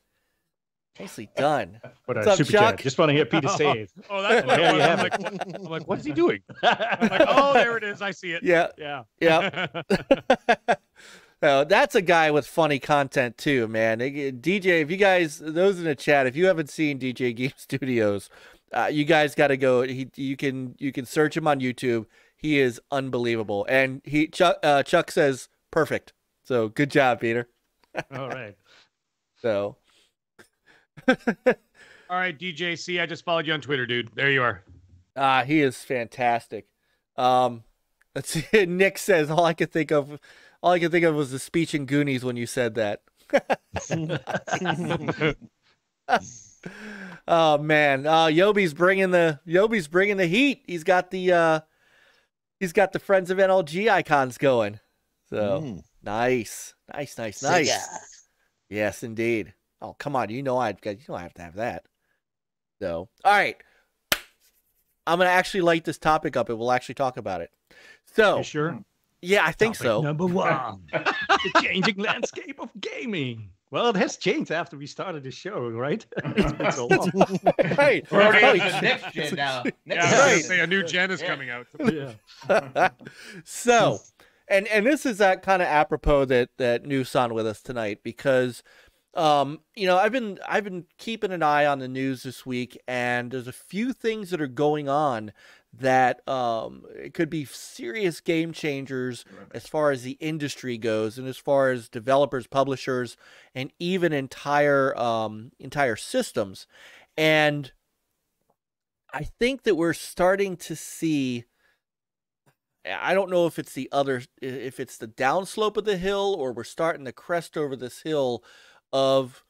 Nicely done. What What's a up, super Chuck? chat. Just want to hear Peter say it. Oh, that's what There it you was. have I'm like, what's he doing? I'm like, oh, there it is. I see it. Yeah. Yeah. Yeah. That's a guy with funny content too, man. DJ, if you guys, those in the chat, if you haven't seen DJ Game Studios, you guys got to go. You can search him on YouTube. He is unbelievable. And Chuck says perfect. So good job, Peter. All right. So. All right, DJC, I just followed you on Twitter, dude. There you are. He is fantastic. Let's see. Nick says all I could think of was the speech in Goonies when you said that. Oh man, YOBY's bringing the heat. He's got the Friends of NLG icons going. So nice. Yes, indeed. Oh, come on. You don't have to have that. So, all right. I'm going to actually light this topic up and we'll actually talk about it. So, You sure? Yeah, I think so. Number 1, the changing landscape of gaming. Well, it has changed after we started the show, right? It's been so long. Right. We're already on the next gen now. Yeah, I was Right. gonna say a new gen is coming out. Yeah. So, and this is that kind of apropos that Newf's on with us tonight because, you know, I've been keeping an eye on the news this week, and there's a few things that are going on that it could be serious game changers as far as the industry goes, and as far as developers, publishers, and even entire systems. And I think that we're starting to see. I don't know if it's the downslope of the hill, or we're starting to crest over this hill of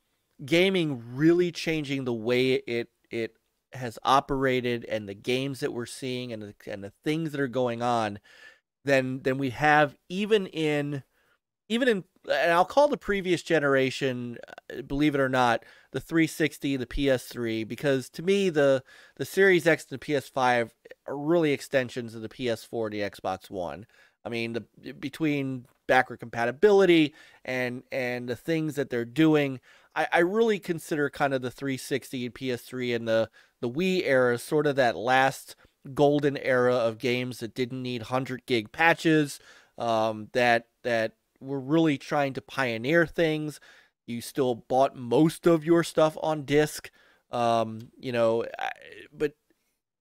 gaming really changing the way it has operated, and the games that we're seeing, and the things that are going on than we have even in even in, and I'll call the previous generation, believe it or not, the 360, the PS3, because to me the Series X and the PS5 are really extensions of the PS4 and the Xbox One. I mean, between backward compatibility and the things that they're doing, I really consider kind of the 360 and PS3 and the Wii era sort of that last golden era of games that didn't need 100 gig patches, that were really trying to pioneer things. You still bought most of your stuff on disc, you know, but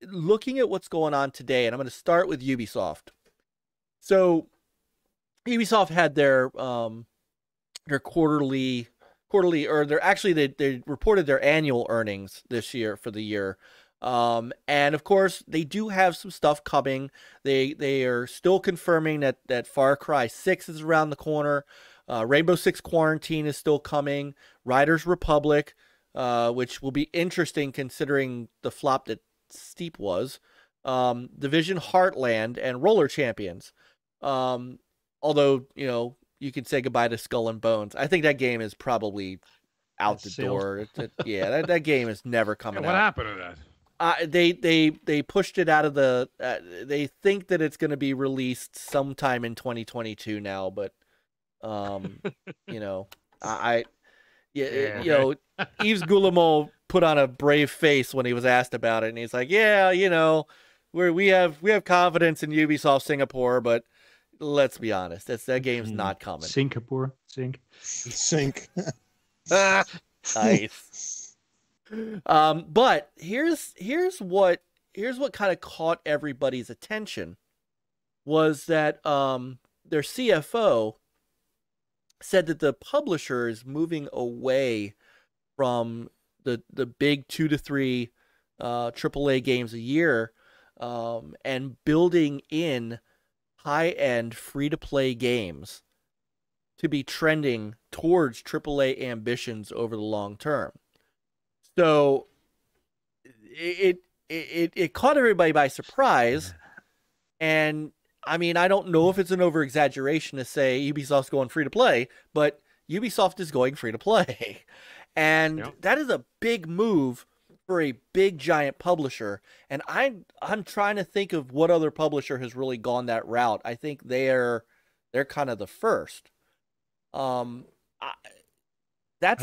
looking at what's going on today, and I'm going to start with Ubisoft. So Ubisoft had their quarterly, or they reported their annual earnings this year for the year. And of course they do have some stuff coming. They are still confirming that Far Cry 6 is around the corner. Rainbow Six Quarantine is still coming. Riders Republic, which will be interesting considering the flop that Steep was. Division Heartland and Roller Champions. Although, you know, you can say goodbye to Skull and Bones. I think that game is probably out the door. Yeah, that game is never coming out. What happened to that? They pushed it out of the. They think that it's going to be released sometime in 2022 now, but you know, you know, Yves Guillemot put on a brave face when he was asked about it, and he's like, yeah, you know, we have confidence in Ubisoft Singapore, but let's be honest, that game's not coming. Singapore, Sink. Nice. But here's what kind of caught everybody's attention was that their CFO said that the publisher is moving away from the big 2 to 3 AAA games a year, and building in high-end free-to-play games to be trending towards AAA ambitions over the long term. So it caught everybody by surprise, and I mean, I don't know if it's an over-exaggeration to say Ubisoft's going free-to-play, but Ubisoft is going free-to-play, and that is a big move for a big giant publisher. And I'm trying to think of what other publisher has really gone that route. I think they're kind of the first. That's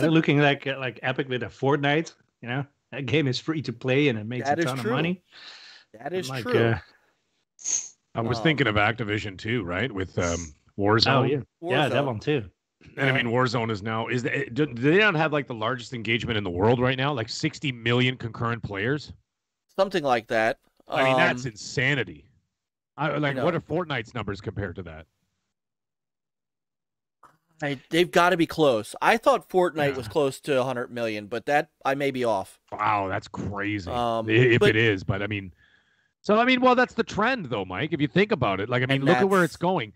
looking like Epic with a Fortnite. You know, that game is free to play and it makes a ton of money. That is true. I was thinking of Activision too, right? With Warzone. Oh yeah, yeah, that one too. And I mean, Warzone is now do they not have like the largest engagement in the world right now? Like 60 million concurrent players, something like that. I mean, that's insanity. What are Fortnite's numbers compared to that? They've got to be close. I thought Fortnite was close to 100 million, but that I may be off. Wow, that's crazy. If it is, but I mean, well, that's the trend though, Mike. If you think about it, like, I mean, look at where it's going.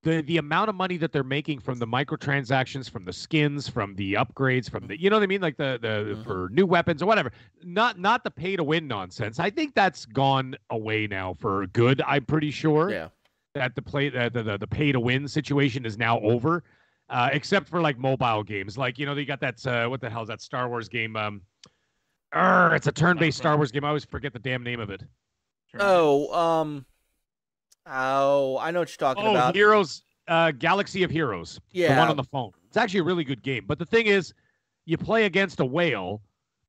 The amount of money that they're making from the microtransactions, from the skins, from the upgrades, from the, you know what I mean, like the for new weapons or whatever. Not the pay to win nonsense. I think that's gone away now for good. I'm pretty sure. Yeah. That the pay to win situation is now over, except for like mobile games. Like, you know, they got that what the hell is that Star Wars game? It's a turn-based Star Wars game. I always forget the damn name of it. I know what you're talking about. Heroes, Galaxy of Heroes. Yeah. The one on the phone. It's actually a really good game. But the thing is, you play against a whale,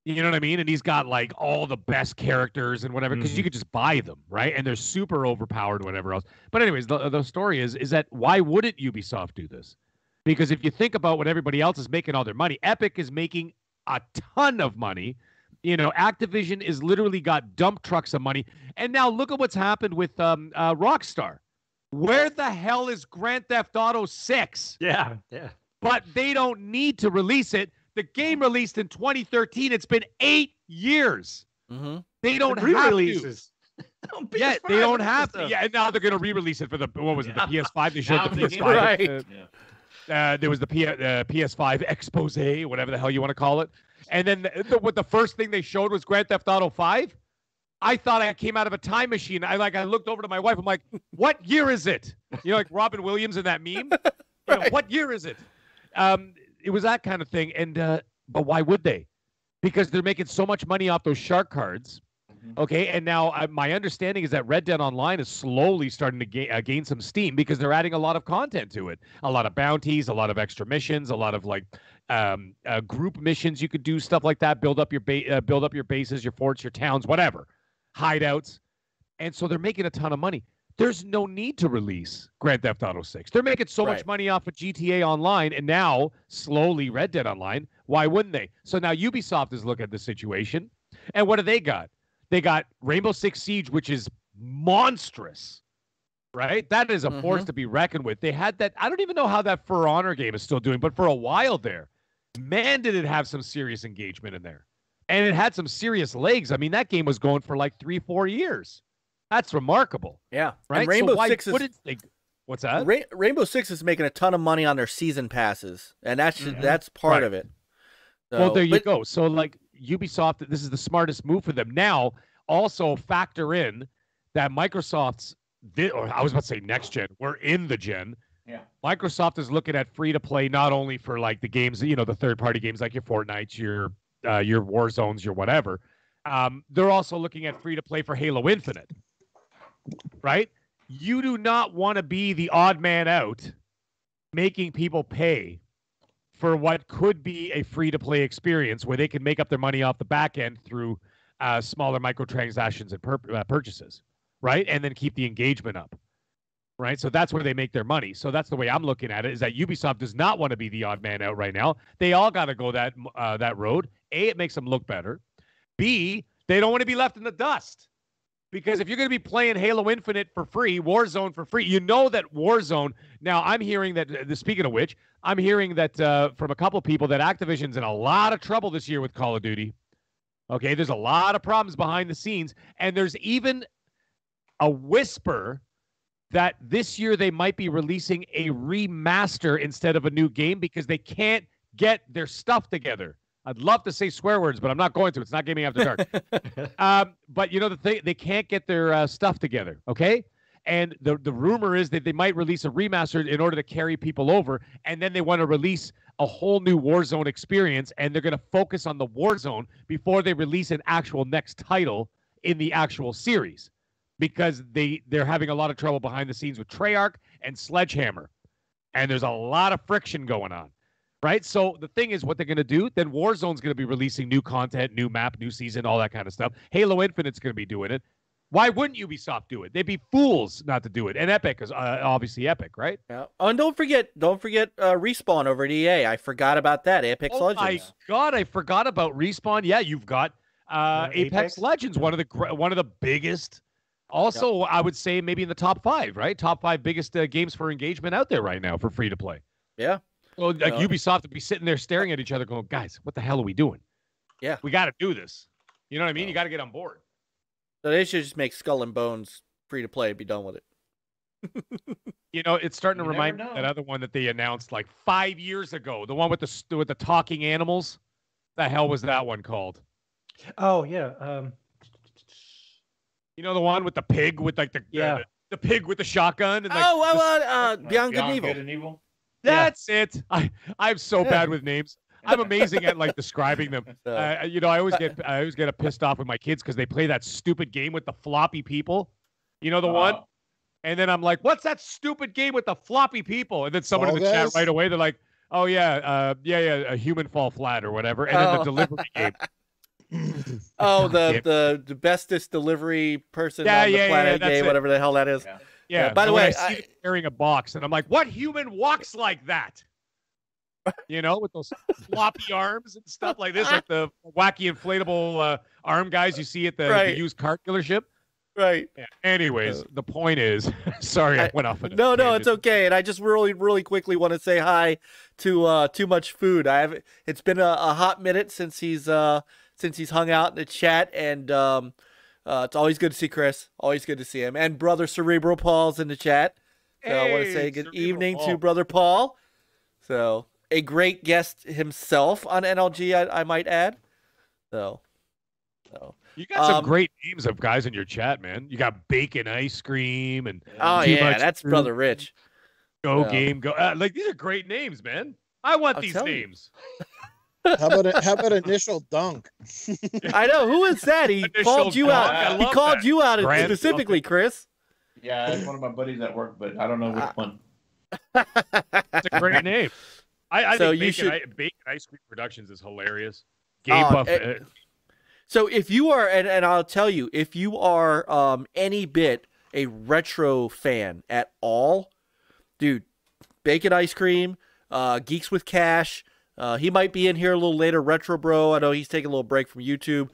you know what I mean? And he's got like all the best characters and whatever, because you could just buy them, right? And they're super overpowered, whatever else. But anyways, the story is that why wouldn't Ubisoft do this? Because if you think about what everybody else is making all their money, Epic is making a ton of money. You know, Activision is literally got dump trucks of money. And now look at what's happened with Rockstar. Where the hell is Grand Theft Auto 6? Yeah. But they don't need to release it. The game released in 2013. It's been 8 years. Mm-hmm. They don't have to. Yeah, they don't have to. Yeah, and now they're going to re-release it for the, what was it, the PS5? They showed the PS5. Right. There was the PS5 expose, whatever the hell you want to call it. And then the first thing they showed was Grand Theft Auto 5. I thought I came out of a time machine. I looked over to my wife. I'm like, what year is it? You know, like Robin Williams in that meme. You know, what year is it? It was that kind of thing. And but why would they? Because they're making so much money off those shark cards. Okay, and now my understanding is that Red Dead Online is slowly starting to gain some steam because they're adding a lot of content to it, a lot of bounties, a lot of extra missions, a lot of like group missions you could do, stuff like that. Build up your bases, your forts, your towns, whatever, hideouts, and so they're making a ton of money. There's no need to release Grand Theft Auto 6. They're making so much money off of GTA Online and now slowly Red Dead Online. Why wouldn't they? So now Ubisoft is looking at the situation, and what do they got? They got Rainbow Six Siege, which is monstrous, right? That is a force to be reckoned with. They had that. I don't even know how that For Honor game is still doing, but for a while there, man, did it have some serious engagement in there. And it had some serious legs. I mean, that game was going for like 3-4 years. That's remarkable. Yeah. Right? And Rainbow Six what's that? Rainbow Six is making a ton of money on their season passes, and that's part of it. So, well, there you go. So, like, Ubisoft, this is the smartest move for them. Now, also factor in that Microsoft's, or I was about to say next gen, we're in the gen. Yeah. Microsoft is looking at free to play not only for like the games, you know, the third party games like your Fortnites, your War Zones, your whatever. They're also looking at free to play for Halo Infinite, right? You do not want to be the odd man out making people pay for what could be a free-to-play experience where they can make up their money off the back end through smaller microtransactions and purchases, right? And then keep the engagement up, right? So that's where they make their money. So that's the way I'm looking at it, is that Ubisoft does not want to be the odd man out right now. They all got to go that road. A, it makes them look better. B, they don't want to be left in the dust. Because if you're going to be playing Halo Infinite for free, Warzone for free, you know that Warzone. Now, I'm hearing that, speaking of which, I'm hearing that from a couple of people that Activision's in a lot of trouble this year with Call of Duty. Okay, there's a lot of problems behind the scenes. And there's even a whisper that this year they might be releasing a remaster instead of a new game because they can't get their stuff together. I'd love to say swear words, but I'm not going to. It's not Gaming After Dark. But you know the thing, they can't get their stuff together, okay? And the rumor is that they might release a remaster in order to carry people over, and then they want to release a whole new Warzone experience, and they're going to focus on the Warzone before they release an actual next title in the actual series, because they're having a lot of trouble behind the scenes with Treyarch and Sledgehammer, and there's a lot of friction going on. Right? So the thing is, what they're going to do, then Warzone's going to be releasing new content, new map, new season, all that kind of stuff. Halo Infinite's going to be doing it. Why wouldn't Ubisoft do it? They'd be fools not to do it. And Epic is obviously Epic, right? Yeah. Oh, and don't forget Respawn over at EA. I forgot about that. Apex Legends. Oh my God, I forgot about Respawn. Yeah, you've got Apex Legends, one of the biggest. Also, I would say maybe in the top 5, right? Top 5 biggest games for engagement out there right now for free to play. Yeah. Well, like Ubisoft would be sitting there staring at each other going, guys, what the hell are we doing? Yeah. We got to do this. You know what I mean? You got to get on board. So they should just make Skull and Bones free to play and be done with it. You know, it's starting to remind me of that other one that they announced like 5 years ago. The one with the talking animals. The hell was that one called? Oh, yeah. You know, the one with the pig with like the pig with the shotgun? And like, Beyond Good and Evil. That's it. I'm so bad with names. I'm amazing at like describing them. You know, I always get pissed off with my kids because they play that stupid game with the floppy people. You know the one? And then I'm like, what's that stupid game with the floppy people? And then someone in the chat right away, they're like, oh yeah, a human fall flat or whatever. And then the delivery game. The bestest delivery person on the planet game, whatever the hell that is. Yeah. By the way, I see them carrying a box, and I'm like, what human walks like that? You know, with those floppy arms and stuff like this, like the wacky inflatable arm guys you see at the used car dealership. Right. Yeah. Anyways, the point is, sorry, I went off. No, it's okay. And I just really quickly want to say hi to Too Much Food. It's been a hot minute since he's hung out in the chat, and it's always good to see Chris. Always good to see him. And brother Cerebral Paul's in the chat. So I want to say good evening to brother Paul. So a great guest himself on NLG, I might add. So you got some great names of guys in your chat, man. You got Bacon Ice Cream and that's brother Rich. Go Game Go. Like these are great names, man. I want these names. How about Initial Dunk? I know. Who is that? He called you out. He called you out specifically, Chris. Yeah, it's one of my buddies at work, but I don't know which one. It's a great name. I think Bacon Ice Cream Productions is hilarious. So if you are, and I'll tell you, if you are any bit a retro fan at all, dude, Bacon Ice Cream, Geeks with Cash, he might be in here a little later, Retro Bro. I know he's taking a little break from YouTube.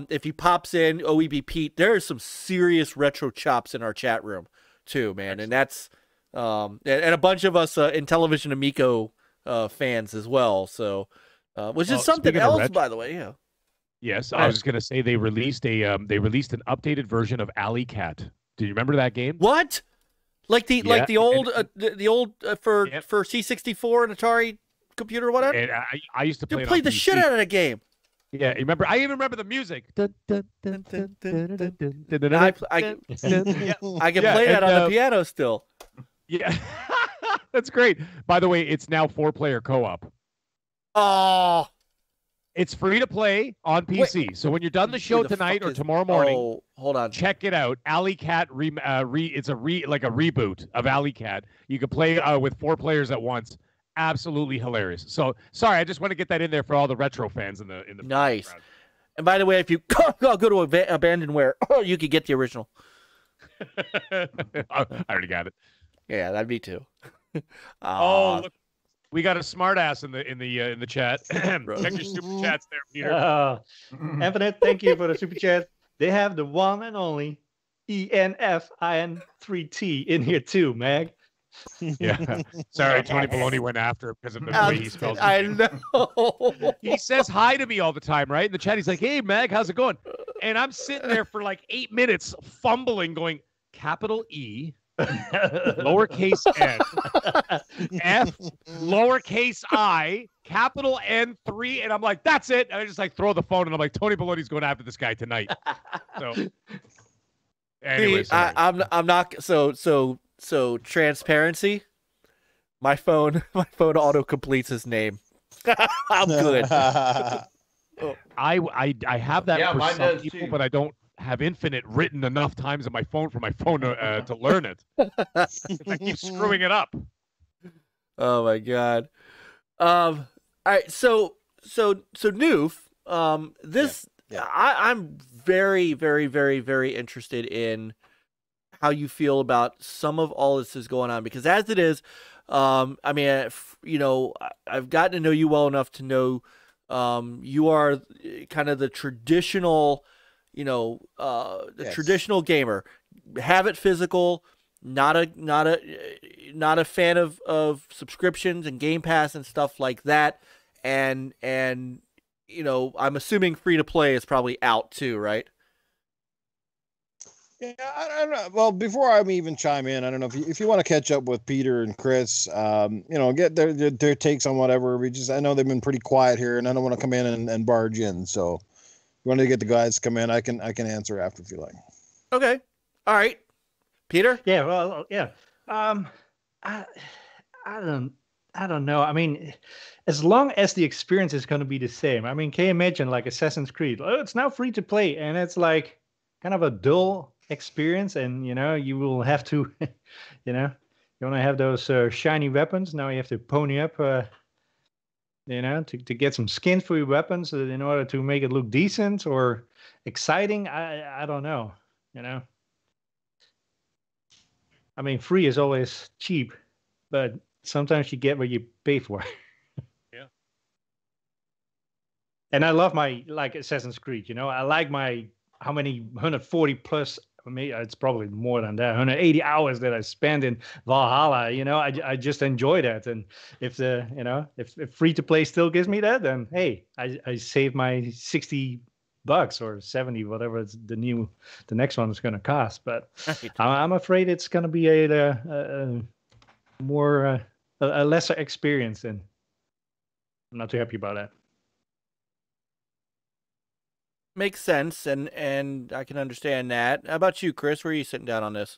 If he pops in, OEB Pete, there is some serious retro chops in our chat room too, man. And that's and a bunch of us in Television Amico fans as well. So which is something else, by the way. Yeah. Yes, I was just gonna say they released an updated version of Alley Cat. Do you remember that game? What? Like the old for C64 and Atari computer or whatever. And I used to play. You played the shit out of the game. Yeah, remember? I even remember the music. I can play that on the piano still. Yeah, that's great. By the way, it's now 4-player co-op. Oh, it's free to play on PC. Wait, so when you're done the show tonight or tomorrow morning, hold on, check it out. Alley Cat it's a reboot of Alley Cat. You can play with 4 players at once. Absolutely hilarious. So sorry, I just want to get that in there for all the retro fans in the nice. Crowd. And by the way, if you go to Abandonware, you could get the original. I already got it. Yeah, that'd be too. Look, we got a smartass in the chat. Check your super chats there, Peter. Infinite, thank you for the super chat. They have the one and only ENFIN3T in here too, Mag. Yeah, sorry, Tony Baloney went after because of the way he spells his name. Know. He says hi to me all the time, right? In the chat, he's like, "Hey, Mag, how's it going?" And I'm sitting there for like 8 minutes, fumbling, going capital E, lowercase n, F, lowercase I, capital N3, and I'm like, "That's it." And I just like throw the phone, and I'm like, "Tony Baloney's going after this guy tonight." So, anyway, I'm not So transparency, my phone auto completes his name. I'm good. I have that for some people, but I don't have infinite written enough times on my phone for my phone to learn it. I keep screwing it up. Oh my god. All right, so Newf, I'm very, very, very, very interested in how you feel about some of all this is going on, because as it is, I mean, I've gotten to know you well enough to know you are kind of the traditional, traditional gamer. Have it physical, not a fan of subscriptions and Game Pass and stuff like that. And I'm assuming free to play is probably out too, right? Yeah, I don't know. Well, before I even chime in, I don't know if you want to catch up with Peter and Chris, get their takes on whatever. I know they've been pretty quiet here, and I don't want to come in and barge in. So, if you want to get the guys to come in, I can answer after if you like. Okay, all right, Peter. Yeah, well, yeah. I don't know. I mean, as long as the experience is going to be the same. I mean, can you imagine like Assassin's Creed? Oh, it's now free to play, and it's like kind of a dull experience, and you will have to you want to have those shiny weapons. Now you have to pony up to get some skins for your weapons in order to make it look decent or exciting. I don't know. I mean, free is always cheap, but sometimes you get what you pay for. Yeah. And I love my Assassin's Creed, I like my how many 140 plus, maybe it's probably more than that, 180 hours that I spent in Valhalla. I just enjoy that. And if if free to play still gives me that, then hey, I save my $60 or 70, whatever the next one is going to cost. But I'm afraid it's going to be a lesser experience, and I'm not too happy about that. Makes sense, and I can understand that. How about you, Chris? Where are you sitting down on this?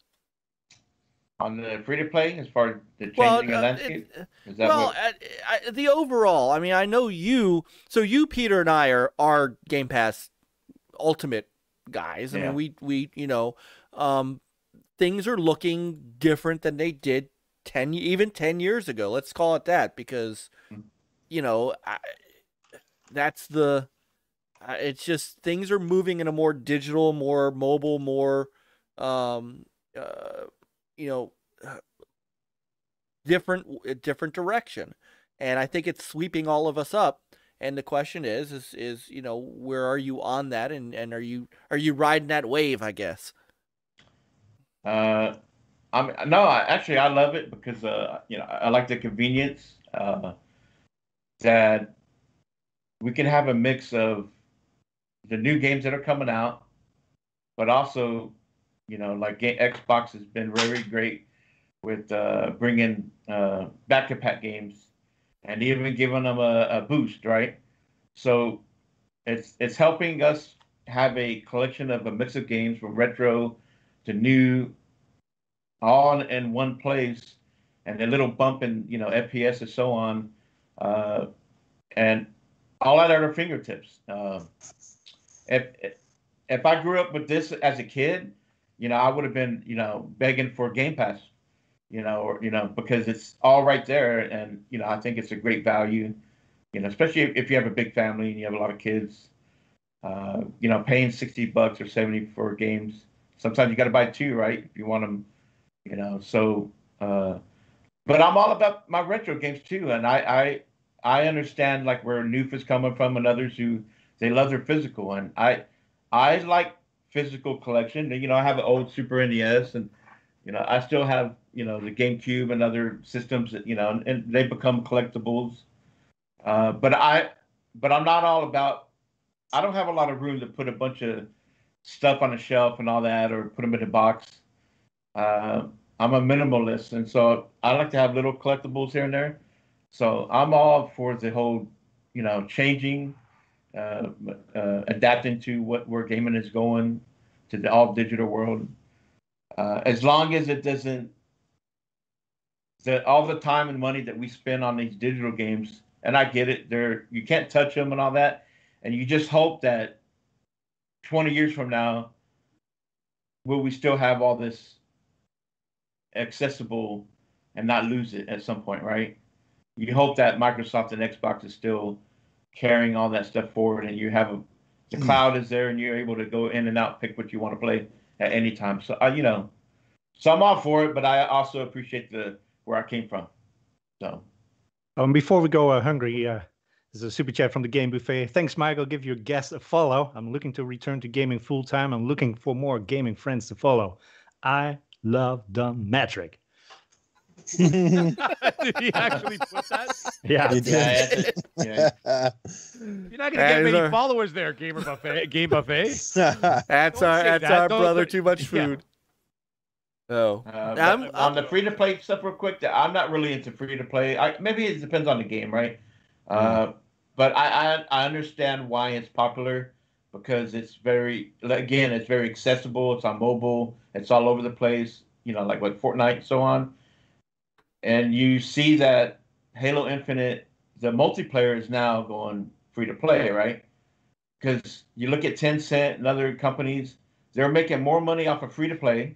On the free to play, as far as the changing of landscape? Is that well, the overall, I mean, I know you, so you, Peter, and I are Game Pass Ultimate guys. I mean, we things are looking different than they did 10 years ago. Let's call it that, because, that's the, it's just things are moving in a more digital, more mobile, more, different direction. And I think it's sweeping all of us up. And the question is, where are you on that? And are you riding that wave, I guess? I love it because, I like the convenience, that we can have a mix of the new games that are coming out, but also, Xbox has been very great with bringing back-to-back games and even giving them a boost, right? So it's helping us have a collection of a mix of games from retro to new, all in one place, and a little bump in FPS and so on, and all at our fingertips. If I grew up with this as a kid, I would have been begging for Game Pass, because it's all right there, and I think it's a great value, especially if you have a big family and you have a lot of kids. Paying $60 or $70 for games. Sometimes you got to buy two, right? If you want them, So, but I'm all about my retro games too, and I understand where Newf is coming from and others who they love their physical, and I like physical collection. I have an old Super NES, and I still have the GameCube and other systems that and they become collectibles. But I'm not all about. I don't have a lot of room to put a bunch of stuff on a shelf and all that, or put them in a box. I'm a minimalist, and so I like to have little collectibles here and there. So I'm all for the whole, changing, adapting to where gaming is going, to the all digital world. As long as it doesn't, all the time and money that we spend on these digital games, and I get it, you can't touch them and all that, and you just hope that 20 years from now, will we still have all this accessible and not lose it at some point, right? You hope that Microsoft and Xbox is still carrying all that stuff forward, and you have the cloud is there, and you're able to go in and out, pick what you want to play at any time. So so I'm all for it, but I also appreciate where I came from. So, before we go hungry, there's a super chat from the Game Buffet. Thanks, Mike. I'll give your guest a follow. I'm looking to return to gaming full time. I'm looking for more gaming friends to follow. I love the metric. Did he actually put that? Yeah. You're not gonna get many followers there, Game Buffet. That's our brother. Too much food. Oh, on the free to play stuff, real quick. I'm not really into free to play. Maybe it depends on the game, right? But I understand why it's popular, because it's very accessible. It's on mobile. It's all over the place. Like Fortnite and so on. And you see that Halo Infinite, the multiplayer is now going free to play, right? Because you look at Tencent and other companies, they're making more money off of free to play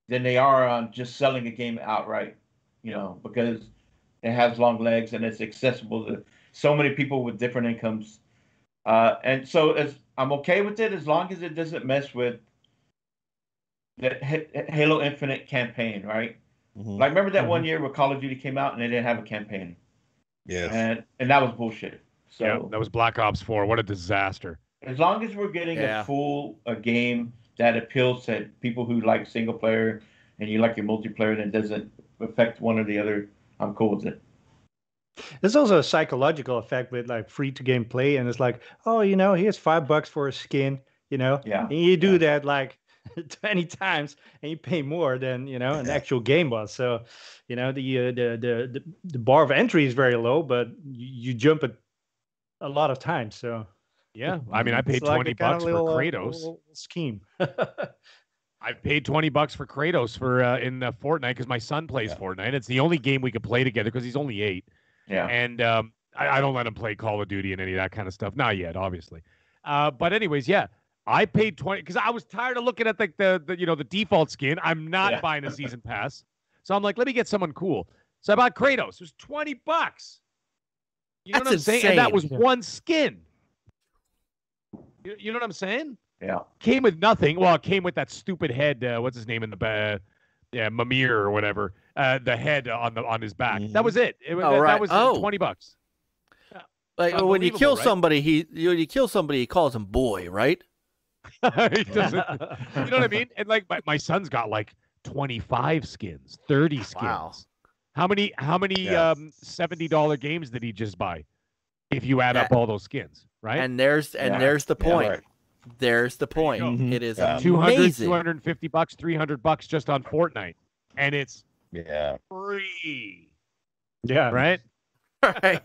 than they are on just selling a game outright, because it has long legs and it's accessible to so many people with different incomes. And so I'm okay with it as long as it doesn't mess with the Halo Infinite campaign, right? Mm-hmm. Remember that one year where Call of Duty came out and they didn't have a campaign? Yes. And that was bullshit. So yeah, that was Black Ops 4. What a disaster. As long as we're getting a game that appeals to people who like single player and you like your multiplayer that doesn't affect one or the other, I'm cool with it. There's also a psychological effect with free to game play, and it's here's $5 for a skin, Yeah. And you do that 20 times and you pay more than an actual game was. So the bar of entry is very low, but you jump it a lot of times. So yeah, I mean, I paid $20 for Kratos. Scheme. I've paid $20 for Kratos for in Fortnite because my son plays Fortnite. It's the only game we could play together because he's only 8. Yeah. And I don't let him play Call of Duty and any of that kind of stuff. Not yet, obviously. But anyways, yeah, I paid 20 because I was tired of looking at the default skin. I'm not buying a season pass, so I'm like, let me get someone cool. So I bought Kratos. It was $20. You know what I'm saying? And that was one skin. You know what I'm saying? Yeah. Came with nothing. Well, it came with that stupid head. What's his name in the Mimir or whatever. The head on his back. That was it. That was $20. Like when you kill somebody, he calls him boy, right? He doesn't. You know what I mean? And like my son's got like 25 skins, 30 skins. Wow. How many $70 games did he just buy? If you add up all those skins, right? And there's the point. Right. There's the point. It is amazing. $250, $300 just on Fortnite, and it's free. Yeah. Right. Right.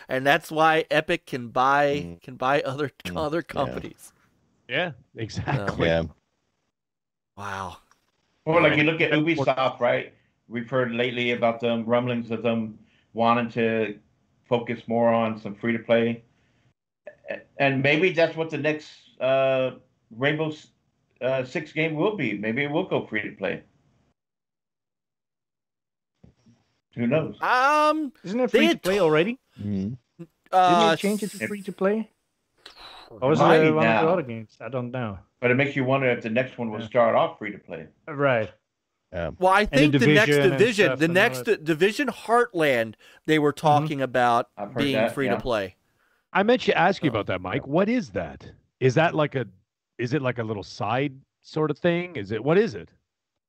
And that's why Epic can buy other companies. Yeah, exactly. Wow. Or like you look at Ubisoft, right? We've heard lately about them rumblings of them wanting to focus more on some free to play, and maybe that's what the next Rainbow Six game will be. Maybe it will go free to play. Who knows? Isn't it free to play already? Didn't it change it to free to play? Or was it one of the other games? I don't know. But it makes you wonder if the next one will start off free to play. Right. Well, I think the next Division Heartland, they were talking about being free to play. I meant to ask you about that, Mike. What is that? Is it like a little side sort of thing? What is it?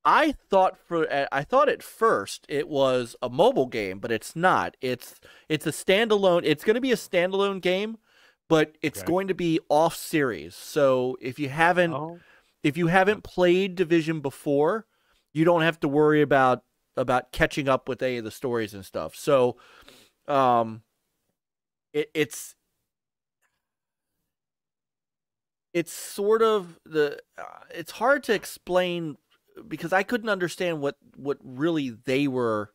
I thought at first it was a mobile game, but it's not. It's a standalone. It's going to be a standalone game, but it's going to be off series. So if you haven't played Division before, you don't have to worry about catching up with any of the stories and stuff. So, it's sort of it's hard to explain because I couldn't understand what really they were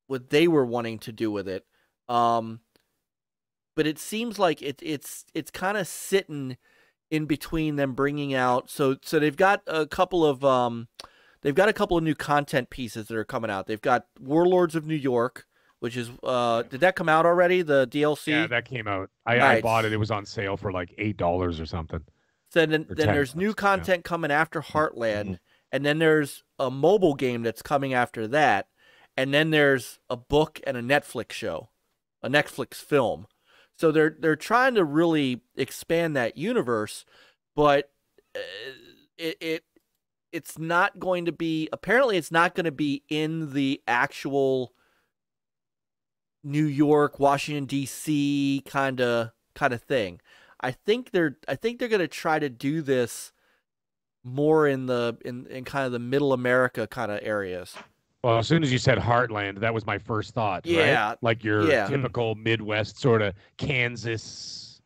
wanting to do with it. But it seems like it's kind of sitting in between them bringing out. So they've got a couple of new content pieces that are coming out. They've got Warlords of New York, which is did that come out already? The DLC? Yeah, that came out. I bought it. It was on sale for like $8 or something. So then there's new content coming after Heartland, and then there's a mobile game that's coming after that, and then there's a book and a Netflix show, a Netflix film. So they're trying to really expand that universe, but it's not going to be, apparently it's not going to be in the actual New York, Washington D.C. kind of thing. I think they're going to try to do this more in kind of the middle America kind of areas. Well, as soon as you said Heartland, that was my first thought. Yeah, right? Like your typical Midwest sort of Kansas.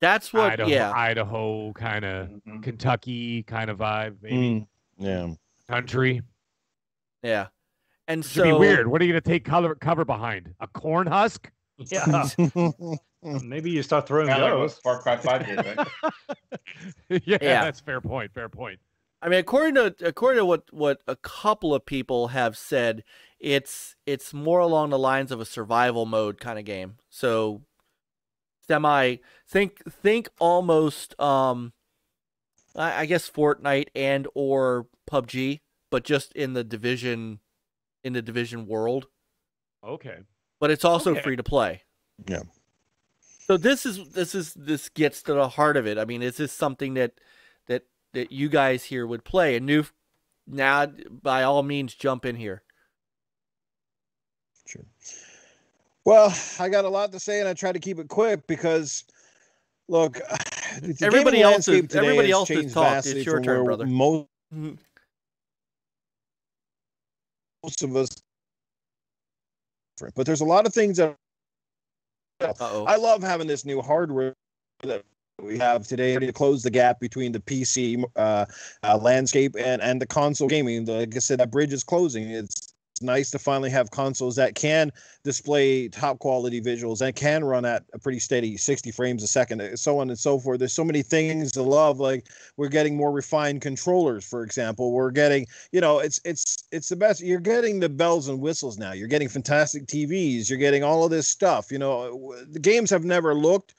That's what Idaho kind of Kentucky kind of vibe, maybe. Yeah. Country. Yeah. And it should be weird. What are you going to take cover behind? A corn husk? Yeah. Maybe you start throwing those. Far Cry 5 did, right? yeah, that's fair point. Fair point. I mean, according to what a couple of people have said, it's more along the lines of a survival mode kind of game. So think almost I guess Fortnite and or PUBG, but just in the Division world. Okay. But it's also free to play. Yeah. So this gets to the heart of it. I mean, is this something that you guys here would play? And Newf, now by all means jump in here. Sure. Well, I got a lot to say, and I try to keep it quick because, look, everybody else has talked. It's your turn, brother. Most of us, but there's a lot of things that I love having this new hardware that we have today to close the gap between the PC landscape and the console gaming. Like I said, that bridge is closing. It's nice to finally have consoles that can display top quality visuals and can run at a pretty steady 60 frames a second, so on and so forth. There's so many things to love. Like we're getting more refined controllers, for example. We're getting, it's the best. You're getting the bells and whistles now. You're getting fantastic TVs. You're getting all of this stuff. The games have never looked,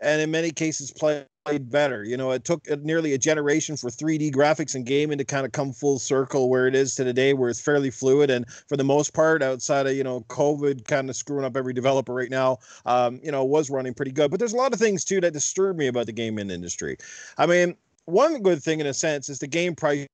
and in many cases played better. It took nearly a generation for 3D graphics and gaming to kind of come full circle where it is to today, where it's fairly fluid. And for the most part, outside of, COVID kind of screwing up every developer right now, was running pretty good. But there's a lot of things, too, that disturb me about the gaming industry. I mean, one good thing, in a sense, is the game prices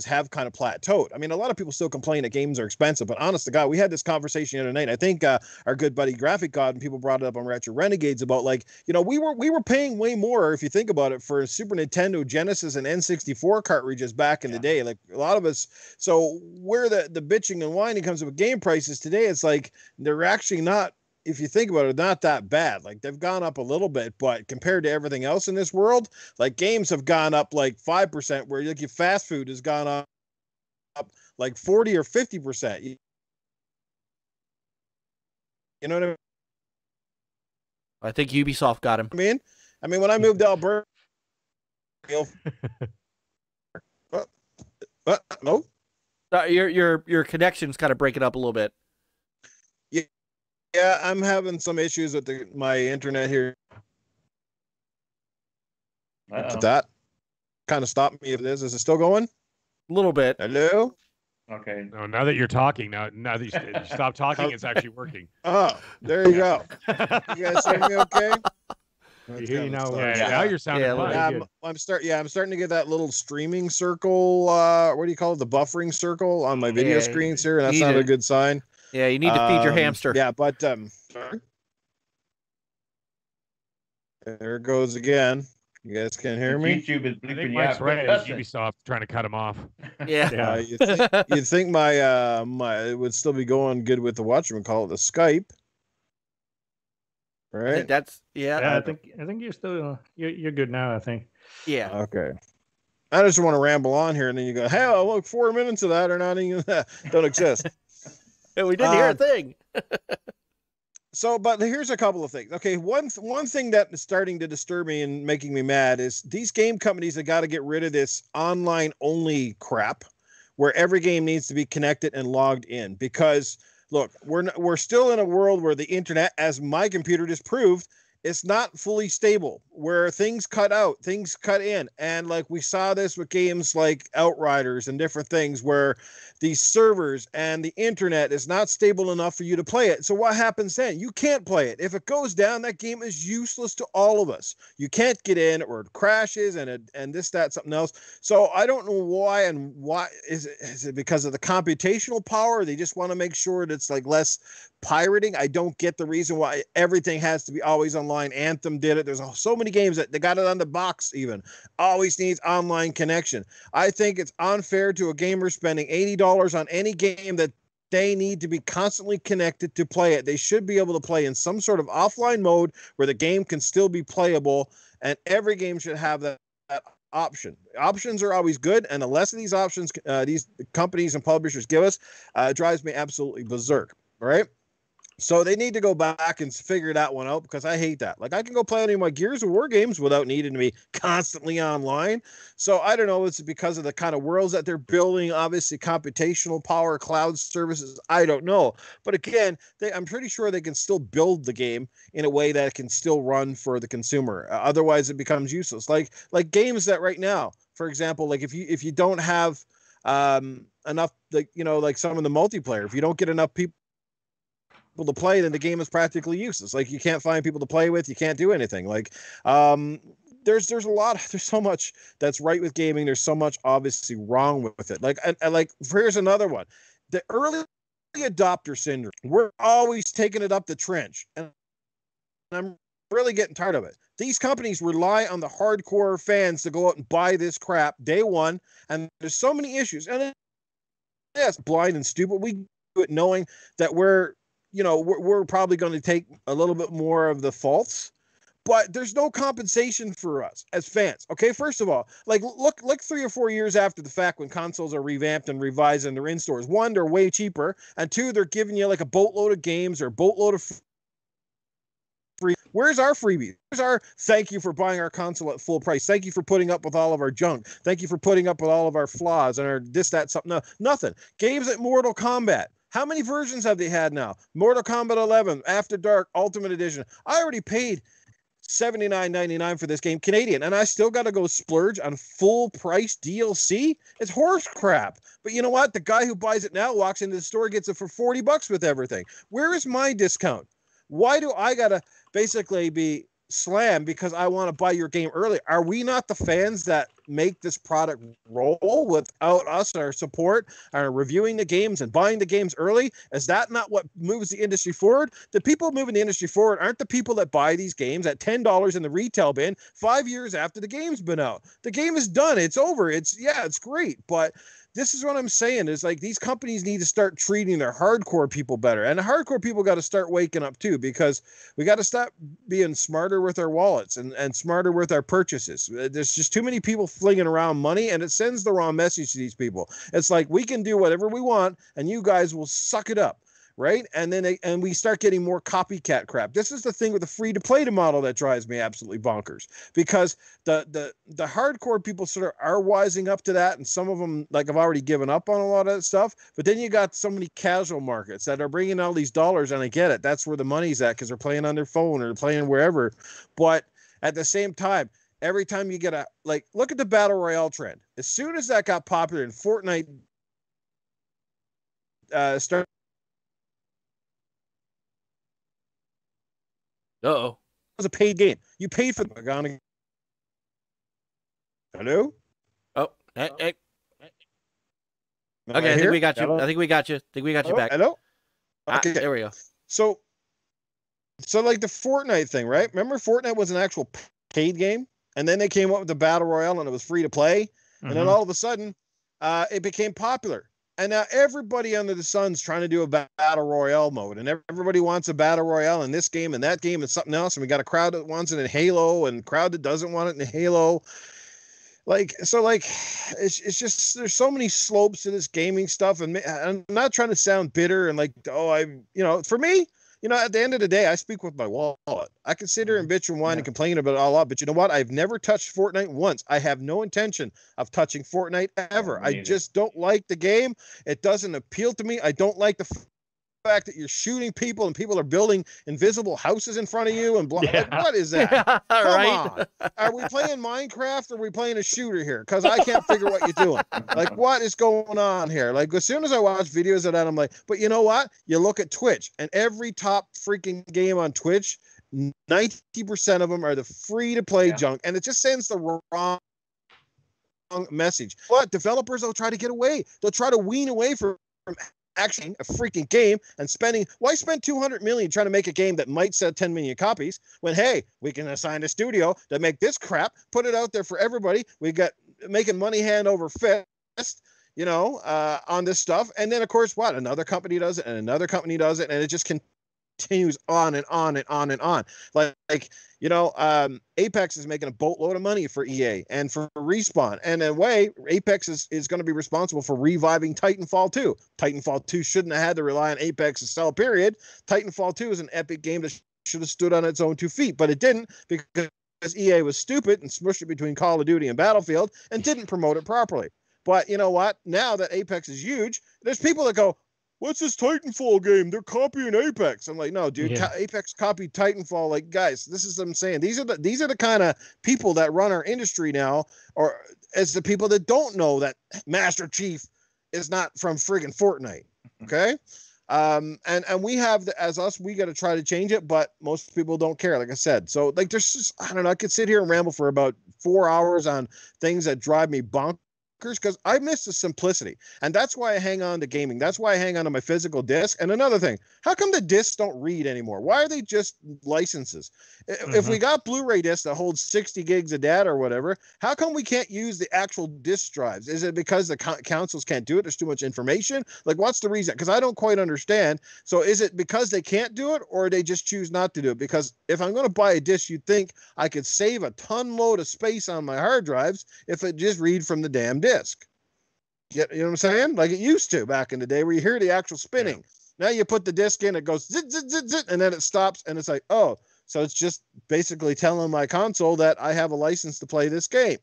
have kind of plateaued. I mean, a lot of people still complain that games are expensive, but honest to God, we had this conversation the other night. I think our good buddy Graphic God and people brought it up on Retro Renegades about, like, we were paying way more, if you think about it, for Super Nintendo, Genesis, and N64 cartridges back in the day. Like a lot of us. So where the bitching and whining comes with game prices today, it's like they're actually not, if you think about it, not that bad. Like they've gone up a little bit, but compared to everything else in this world, like games have gone up like 5%, where like your fast food has gone up like 40 or 50%. You know what I mean? I think Ubisoft got him. I mean, when I moved to Alberta, no, your connection's kind of breaking up a little bit. Yeah, I'm having some issues with my internet here. That kind of stopped me. If it is it still going? A little bit. Hello? Okay. No, now that you're talking, now that you stop talking, it's actually working. Oh, there you go. You guys hear me okay? You hear you now? Now you're sounding fine. I'm starting to get that little streaming circle. What do you call it? The buffering circle on my video screens here, and that's not a good sign. Yeah, you need to feed your hamster. Yeah, but sorry. There it goes again. You guys can't hear me? YouTube is bleeping you Mike's out. right. It's Ubisoft trying to cut him off. Yeah. You'd think my it would still be going good with the whatchamacallit, the Skype. Right? I think you're still you're good now, I think. Yeah. Okay. I just want to ramble on here, and then you go, hell, look, 4 minutes of that are not even don't exist. We didn't hear a thing. So, but here's a couple of things. Okay, one thing that is starting to disturb me and making me mad is these game companies have got to get rid of this online-only crap where every game needs to be connected and logged in. Because, look, we're still in a world where the internet, as my computer just proved, it's not fully stable, where things cut out, things cut in. And like we saw this with games like Outriders and different things where these servers and the internet is not stable enough for you to play it. So what happens then? You can't play it. If it goes down, that game is useless to all of us. You can't get in, or it crashes and this, that, something else. So I don't know why, and why is it because of the computational power? They just want to make sure that it's like less pirating. I don't get the reason why everything has to be always online. Anthem did it. There's so many games that they got it on the box even. Always needs online connection. I think it's unfair to a gamer spending $80 on any game that they need to be constantly connected to play it. They should be able to play in some sort of offline mode where the game can still be playable, and every game should have that option. Options are always good, and the less of these options these companies and publishers give us, drives me absolutely berserk. All right? So they need to go back and figure that one out, because I hate that. Like, I can go play any of my Gears of War games without needing to be constantly online. So I don't know. It's because of the kind of worlds that they're building, obviously computational power, cloud services. I don't know. But again, I'm pretty sure they can still build the game in a way that it can still run for the consumer. Otherwise, it becomes useless. Like games that right now, for example, like if you don't have enough, like some of the multiplayer, if you don't get enough people to play, then the game is practically useless. Like, you can't find people to play with, you can't do anything. Like, there's so much that's right with gaming. There's so much obviously wrong with it. Like, here's another one. The early adopter syndrome. We're always taking it up the trench, and I'm really getting tired of it. These companies rely on the hardcore fans to go out and buy this crap day one, and there's so many issues. And it's blind and stupid. We do it knowing that we're probably going to take a little bit more of the faults, but there's no compensation for us as fans. Okay, first of all, like look 3 or 4 years after the fact when consoles are revamped and revised and they're in stores. One, they're way cheaper, and two, they're giving you like a boatload of games or a boatload of free. Where's our freebie? Where's our thank you for buying our console at full price? Thank you for putting up with all of our junk. Thank you for putting up with all of our flaws and our this, that, something. No, nothing. Games like Mortal Kombat. How many versions have they had now? Mortal Kombat 11, After Dark, Ultimate Edition. I already paid $79.99 for this game, Canadian, and I still got to go splurge on full price DLC. It's horse crap. But you know what? The guy who buys it now walks into the store, gets it for $40 with everything. Where is my discount? Why do I gotta basically be slammed because I want to buy your game early? Are we not the fans that make this product roll without us, our support, our reviewing the games and buying the games early? Is that not what moves the industry forward? The people moving the industry forward aren't the people that buy these games at $10 in the retail bin 5 years after the game's been out. The game is done. It's over. It's great. But this is what I'm saying is like these companies need to start treating their hardcore people better. And the hardcore people got to start waking up too, because we got to stop being smarter with our wallets and smarter with our purchases. There's just too many people flinging around money, and it sends the wrong message to these people. It's like we can do whatever we want and you guys will suck it up. Right. And then we start getting more copycat crap. This is the thing with the free to play model that drives me absolutely bonkers, because the hardcore people sort of are wising up to that. And some of them like have already given up on a lot of that stuff. But then you got so many casual markets that are bringing all these dollars. And I get it. That's where the money's at, because they're playing on their phone or they're playing wherever. But at the same time, every time you get look at the battle royale trend. As soon as that got popular and Fortnite started. Uh-oh. It was a paid game. You paid for the Hello? Oh, hey. Okay, I think we got you. Hello? I think we got you. Back. Hello? Okay. There we go. So like the Fortnite thing, right? Remember Fortnite was an actual paid game? And then they came up with the Battle Royale and it was free to play. Mm-hmm. And then all of a sudden, it became popular. And now everybody under the sun's trying to do a battle royale mode, and everybody wants a battle royale in this game and that game and something else. And we got a crowd that wants it in Halo and a crowd that doesn't want it in Halo. It's just, there's so many slopes to this gaming stuff. And I'm not trying to sound bitter and for me, at the end of the day, I speak with my wallet. I can sit here and bitch and whine and complain about it all up. But you know what? I've never touched Fortnite once. I have no intention of touching Fortnite ever. I just don't like the game. It doesn't appeal to me. I don't like the fact that you're shooting people and people are building invisible houses in front of you and blah. Yeah. Like, what is that? Come on. Are we playing Minecraft or are we playing a shooter here? Because I can't figure what you're doing. Like, what is going on here? Like, as soon as I watch videos of that, I'm like, but you know what? You look at Twitch and every top freaking game on Twitch, 90% of them are the free to play junk, and it just sends the wrong message. But developers will try to get away. They'll try to wean away from actually a freaking game and why spend $200 million trying to make a game that might sell 10 million copies when, hey, we can assign a studio to make this crap, put it out there for everybody. We got making money hand over fist, on this stuff. And then of course, another company does it and another company does it. And it just continues on and on and on and on. Apex is making a boatload of money for EA and for Respawn. And in a way, Apex is going to be responsible for reviving Titanfall 2. Titanfall 2 shouldn't have had to rely on Apex to sell, period. Titanfall 2 is an epic game that should have stood on its own 2 feet, but it didn't because EA was stupid and smushed it between Call of Duty and Battlefield and didn't promote it properly. But you know what? Now that Apex is huge, there's people that go, what's this Titanfall game? They're copying Apex. I'm like, no, dude, Apex copied Titanfall. Like, guys, this is what I'm saying. These are the kind of people that run our industry now, or as the people that don't know that Master Chief is not from friggin' Fortnite. Okay. And we have we got to try to change it, but most people don't care. Like I said, so like, there's just, I don't know. I could sit here and ramble for about 4 hours on things that drive me bonkers. because I miss the simplicity. And that's why I hang on to gaming. That's why I hang on to my physical disc. And another thing, how come the discs don't read anymore? Why are they just licenses? If we got Blu-ray discs that hold 60 gigs of data or whatever, how come we can't use the actual disc drives? Is it because the councils can't do it? There's too much information? Like, what's the reason? Because I don't quite understand. So is it because they can't do it, or they just choose not to do it? Because if I'm going to buy a disc, you'd think I could save a ton load of space on my hard drives if it just read from the damn disc. You know what I'm saying? Like it used to back in the day where you hear the actual spinning. Yeah. Now you put the disc in, it goes zit, zit, zit, zit, and then it stops, and it's like, oh, so it's just basically telling my console that I have a license to play this game.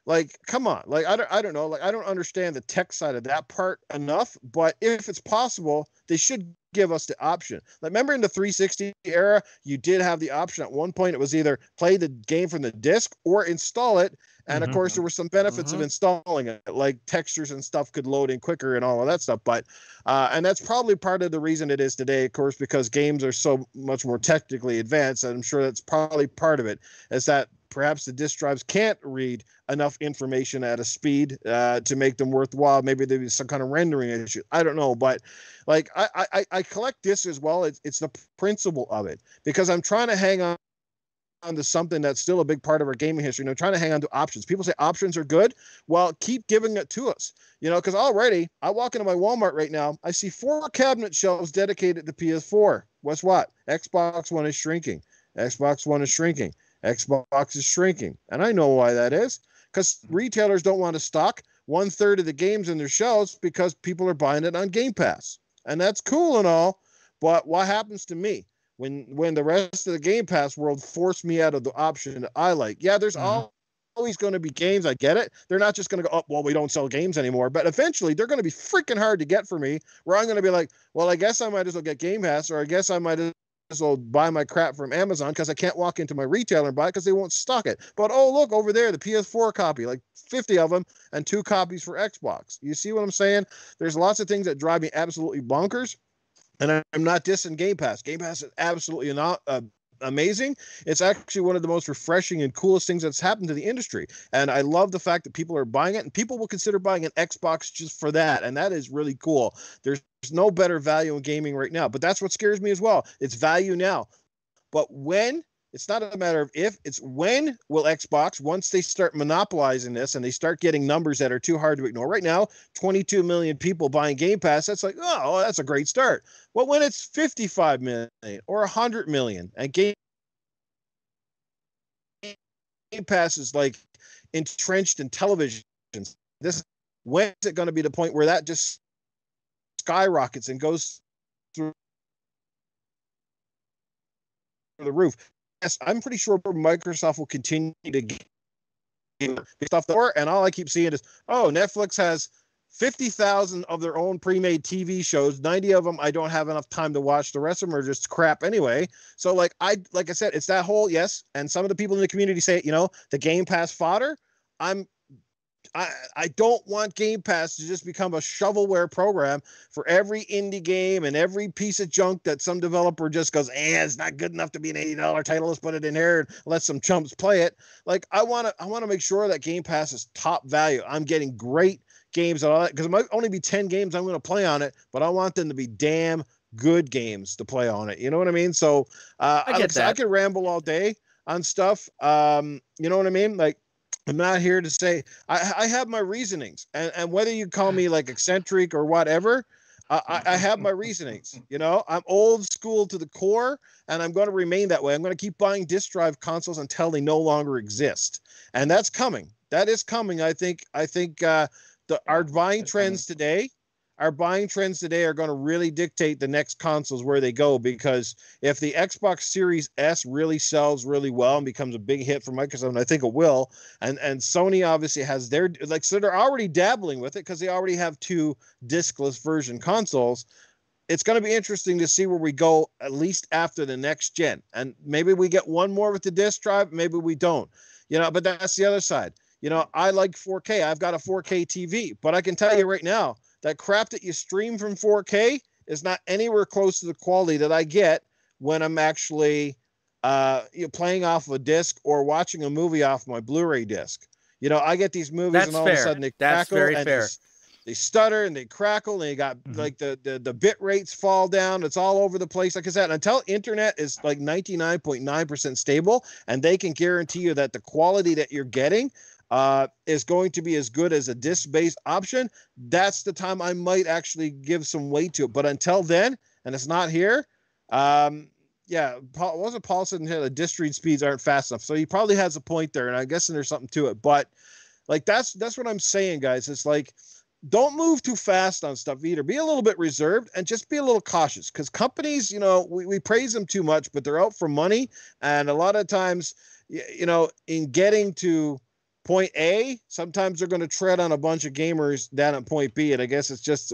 Like, come on. Like, I don't know. Like, I don't understand the tech side of that part enough, but if it's possible, they should give us the option. Like, remember in the 360 era, you did have the option at one point. It was either play the game from the disc or install it. And of course, there were some benefits of installing it, like textures and stuff could load in quicker and all of that stuff. But, and that's probably part of the reason it is today, of course, because games are so much more technically advanced. And I'm sure that's probably part of it, is that perhaps the disk drives can't read enough information at a speed to make them worthwhile. Maybe there's some kind of rendering issue. I don't know. But like, I collect discs as well. It's the principle of it, because I'm trying to hang on to something that's still a big part of our gaming history. You know, trying to hang on to options. People say options are good. Well, keep giving it to us. You know, because already I walk into my Walmart right now, I see 4 cabinet shelves dedicated to PS4. What's what? Xbox One is shrinking. Xbox One is shrinking. Xbox is shrinking. And I know why that is. Because retailers don't want to stock 1/3 of the games in their shelves because people are buying it on Game Pass. And that's cool and all. But what happens to me when the rest of the Game Pass world forced me out of the option that I like? Yeah, there's always going to be games. I get it. They're not just going to go, oh, well, we don't sell games anymore. But eventually they're going to be freaking hard to get for me, where I'm going to be like, well, I guess I might as well get Game Pass, or I guess I might as well buy my crap from Amazon because I can't walk into my retailer and buy it because they won't stock it. But, oh, look, over there, the PS4 copy, like 50 of them and 2 copies for Xbox. You see what I'm saying? There's lots of things that drive me absolutely bonkers. And I'm not dissing Game Pass. Game Pass is absolutely not amazing. It's actually one of the most refreshing and coolest things that's happened to the industry. And I love the fact that people are buying it, and people will consider buying an Xbox just for that. And that is really cool. There's no better value in gaming right now. But that's what scares me as well. It's value now. But when, it's not a matter of if, it's when will Xbox, once they start monopolizing this and they start getting numbers that are too hard to ignore. Right now, 22 million people buying Game Pass. That's like, oh, that's a great start. Well, when it's 55 million or 100 million and Game Pass is like entrenched in television, when is it going to be the point where that just skyrockets and goes through the roof? Yes, I'm pretty sure Microsoft will continue to get stuff there, and all I keep seeing is, oh, Netflix has 50,000 of their own pre-made TV shows. 90 of them I don't have enough time to watch. The rest of them are just crap anyway. So like I said, it's that whole, yes, and some of the people in the community say, you know, the Game Pass fodder. I don't want Game Pass to just become a shovelware program for every indie game and every piece of junk that some developer just goes, it's not good enough to be an $80 title. Let's put it in here and let some chumps play it. Like I want to make sure that Game Pass is top value. I'm getting great games and all that, because it might only be 10 games I'm going to play on it, but I want them to be damn good games to play on it. You know what I mean? So I get that. I could ramble all day on stuff. You know what I mean? Like, I'm not here to say I have my reasonings, and whether you call me like eccentric or whatever, I have my reasonings. You know, I'm old school to the core, and I'm going to remain that way. I'm going to keep buying disk drive consoles until they no longer exist, and that's coming. That is coming. I think our buying trends today. Our buying trends today are going to really dictate the next consoles where they go, because if the Xbox Series S really sells really well and becomes a big hit for Microsoft, and I think it will, and Sony obviously has their, like, so they're already dabbling with it because they already have 2 diskless version consoles. It's going to be interesting to see where we go, at least after the next gen. And maybe we get one more with the disk drive, maybe we don't. You know, but that's the other side. You know, I like 4K. I've got a 4K TV, but I can tell you right now, that crap that you stream from 4K is not anywhere close to the quality that I get when I'm actually playing off of a disc or watching a movie off my Blu-ray disc. You know, I get these movies That's and all fair. of a sudden they That's crackle very and fair. they stutter and they crackle and they got like the bit rates fall down. It's all over the place. Like I said, until internet is like 99.9% stable and they can guarantee you that the quality that you're getting is going to be as good as a disc-based option, that's the time I might actually give some weight to it. But until then, and it's not here, yeah, Paul said the disc read speeds aren't fast enough. So he probably has a point there, and I guess there's something to it. But like that's what I'm saying, guys. It's like, don't move too fast on stuff either. Be a little bit reserved and just be a little cautious, because companies, you know, we praise them too much, but they're out for money. And a lot of times, you know, in getting to point A, sometimes they're going to tread on a bunch of gamers down at point B. And I guess it's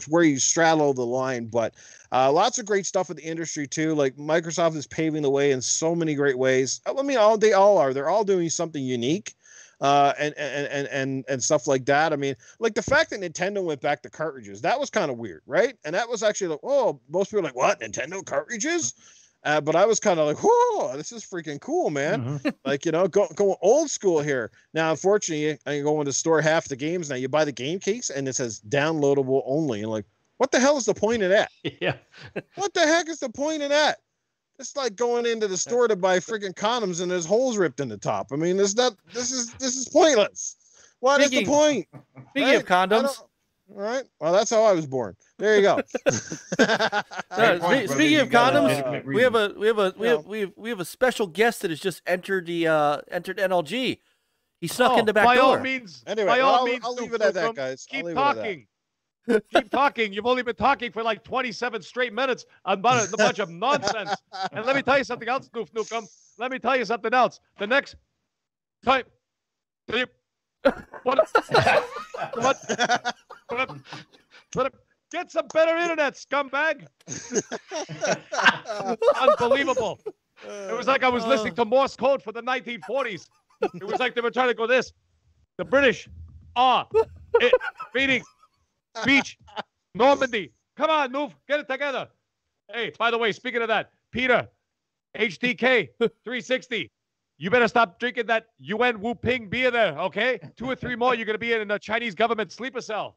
where you straddle the line. But lots of great stuff in the industry too. Like Microsoft is paving the way in so many great ways. I mean, they all are. They're all doing something unique. And stuff like that. I mean, like the fact that Nintendo went back to cartridges, that was kind of weird, right? And that was actually like, oh, most people are like, what, Nintendo cartridges? But I was kind of like, whoa, this is freaking cool, man. Like, you know, go old school here. Now, unfortunately, I can go into the store half the games now. You buy the game case and it says downloadable only. And like, what the hell is the point of that? Yeah. What the heck is the point of that? It's like going into the store to buy freaking condoms and there's holes ripped in the top. I mean, this is pointless. What is the point? Speaking of condoms. All right. Well, that's how I was born. There you go. Speaking of condoms, we have a special guest that has just entered NLG. He snuck in the back door. By all means, anyway, I'll leave it at that, guys. Keep talking. Keep talking. You've only been talking for like 27 straight minutes about a bunch of nonsense. And let me tell you something else, Newf Nukem. Let me tell you something else. The next time, get some better internet, scumbag. Unbelievable. It was like I was listening to Morse code for the 1940s. It was like they were trying to go this. The British feeding. Beach, Normandy. Come on, Newf, get it together. Hey, by the way, speaking of that, Peter, HTK 360, you better stop drinking that UN Wu Ping beer there, okay? 2 or 3 more, you're going to be in a Chinese government sleeper cell.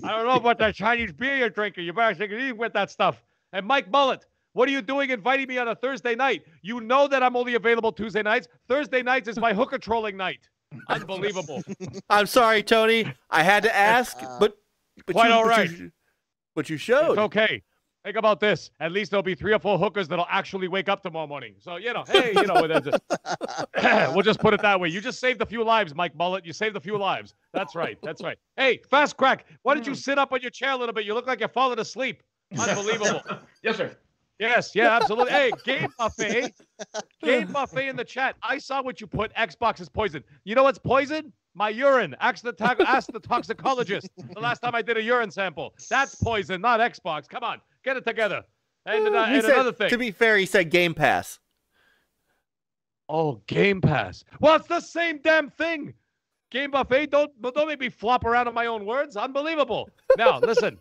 I don't know about that Chinese beer you're drinking. You better take it easy with that stuff. And Mike Mullis, what are you doing inviting me on a Thursday night? You know that I'm only available Tuesday nights. Thursday nights is my hooker trolling night. Unbelievable. I'm sorry, Tony. I had to ask, but quite all right. But you showed. It's okay. Think about this. At least there'll be 3 or 4 hookers that'll actually wake up tomorrow morning. So, you know, hey, you know, we'll just put it that way. You just saved a few lives, Mike Mullis. You saved a few lives. That's right. That's right. Hey, Fast Crack, why don't you sit up on your chair a little bit? You look like you're falling asleep. Unbelievable. Yes, sir. Yes, yeah, absolutely. Hey, Game Buffet. Game Buffet in the chat. I saw what you put. Xbox is poison. You know what's poison? My urine. Ask the toxicologist the last time I did a urine sample. That's poison, not Xbox. Come on, get it together. And another thing. To be fair, he said Game Pass. Oh, Game Pass. Well, it's the same damn thing. Game Buffet, don't make me flop around on my own words. Unbelievable. Now, listen.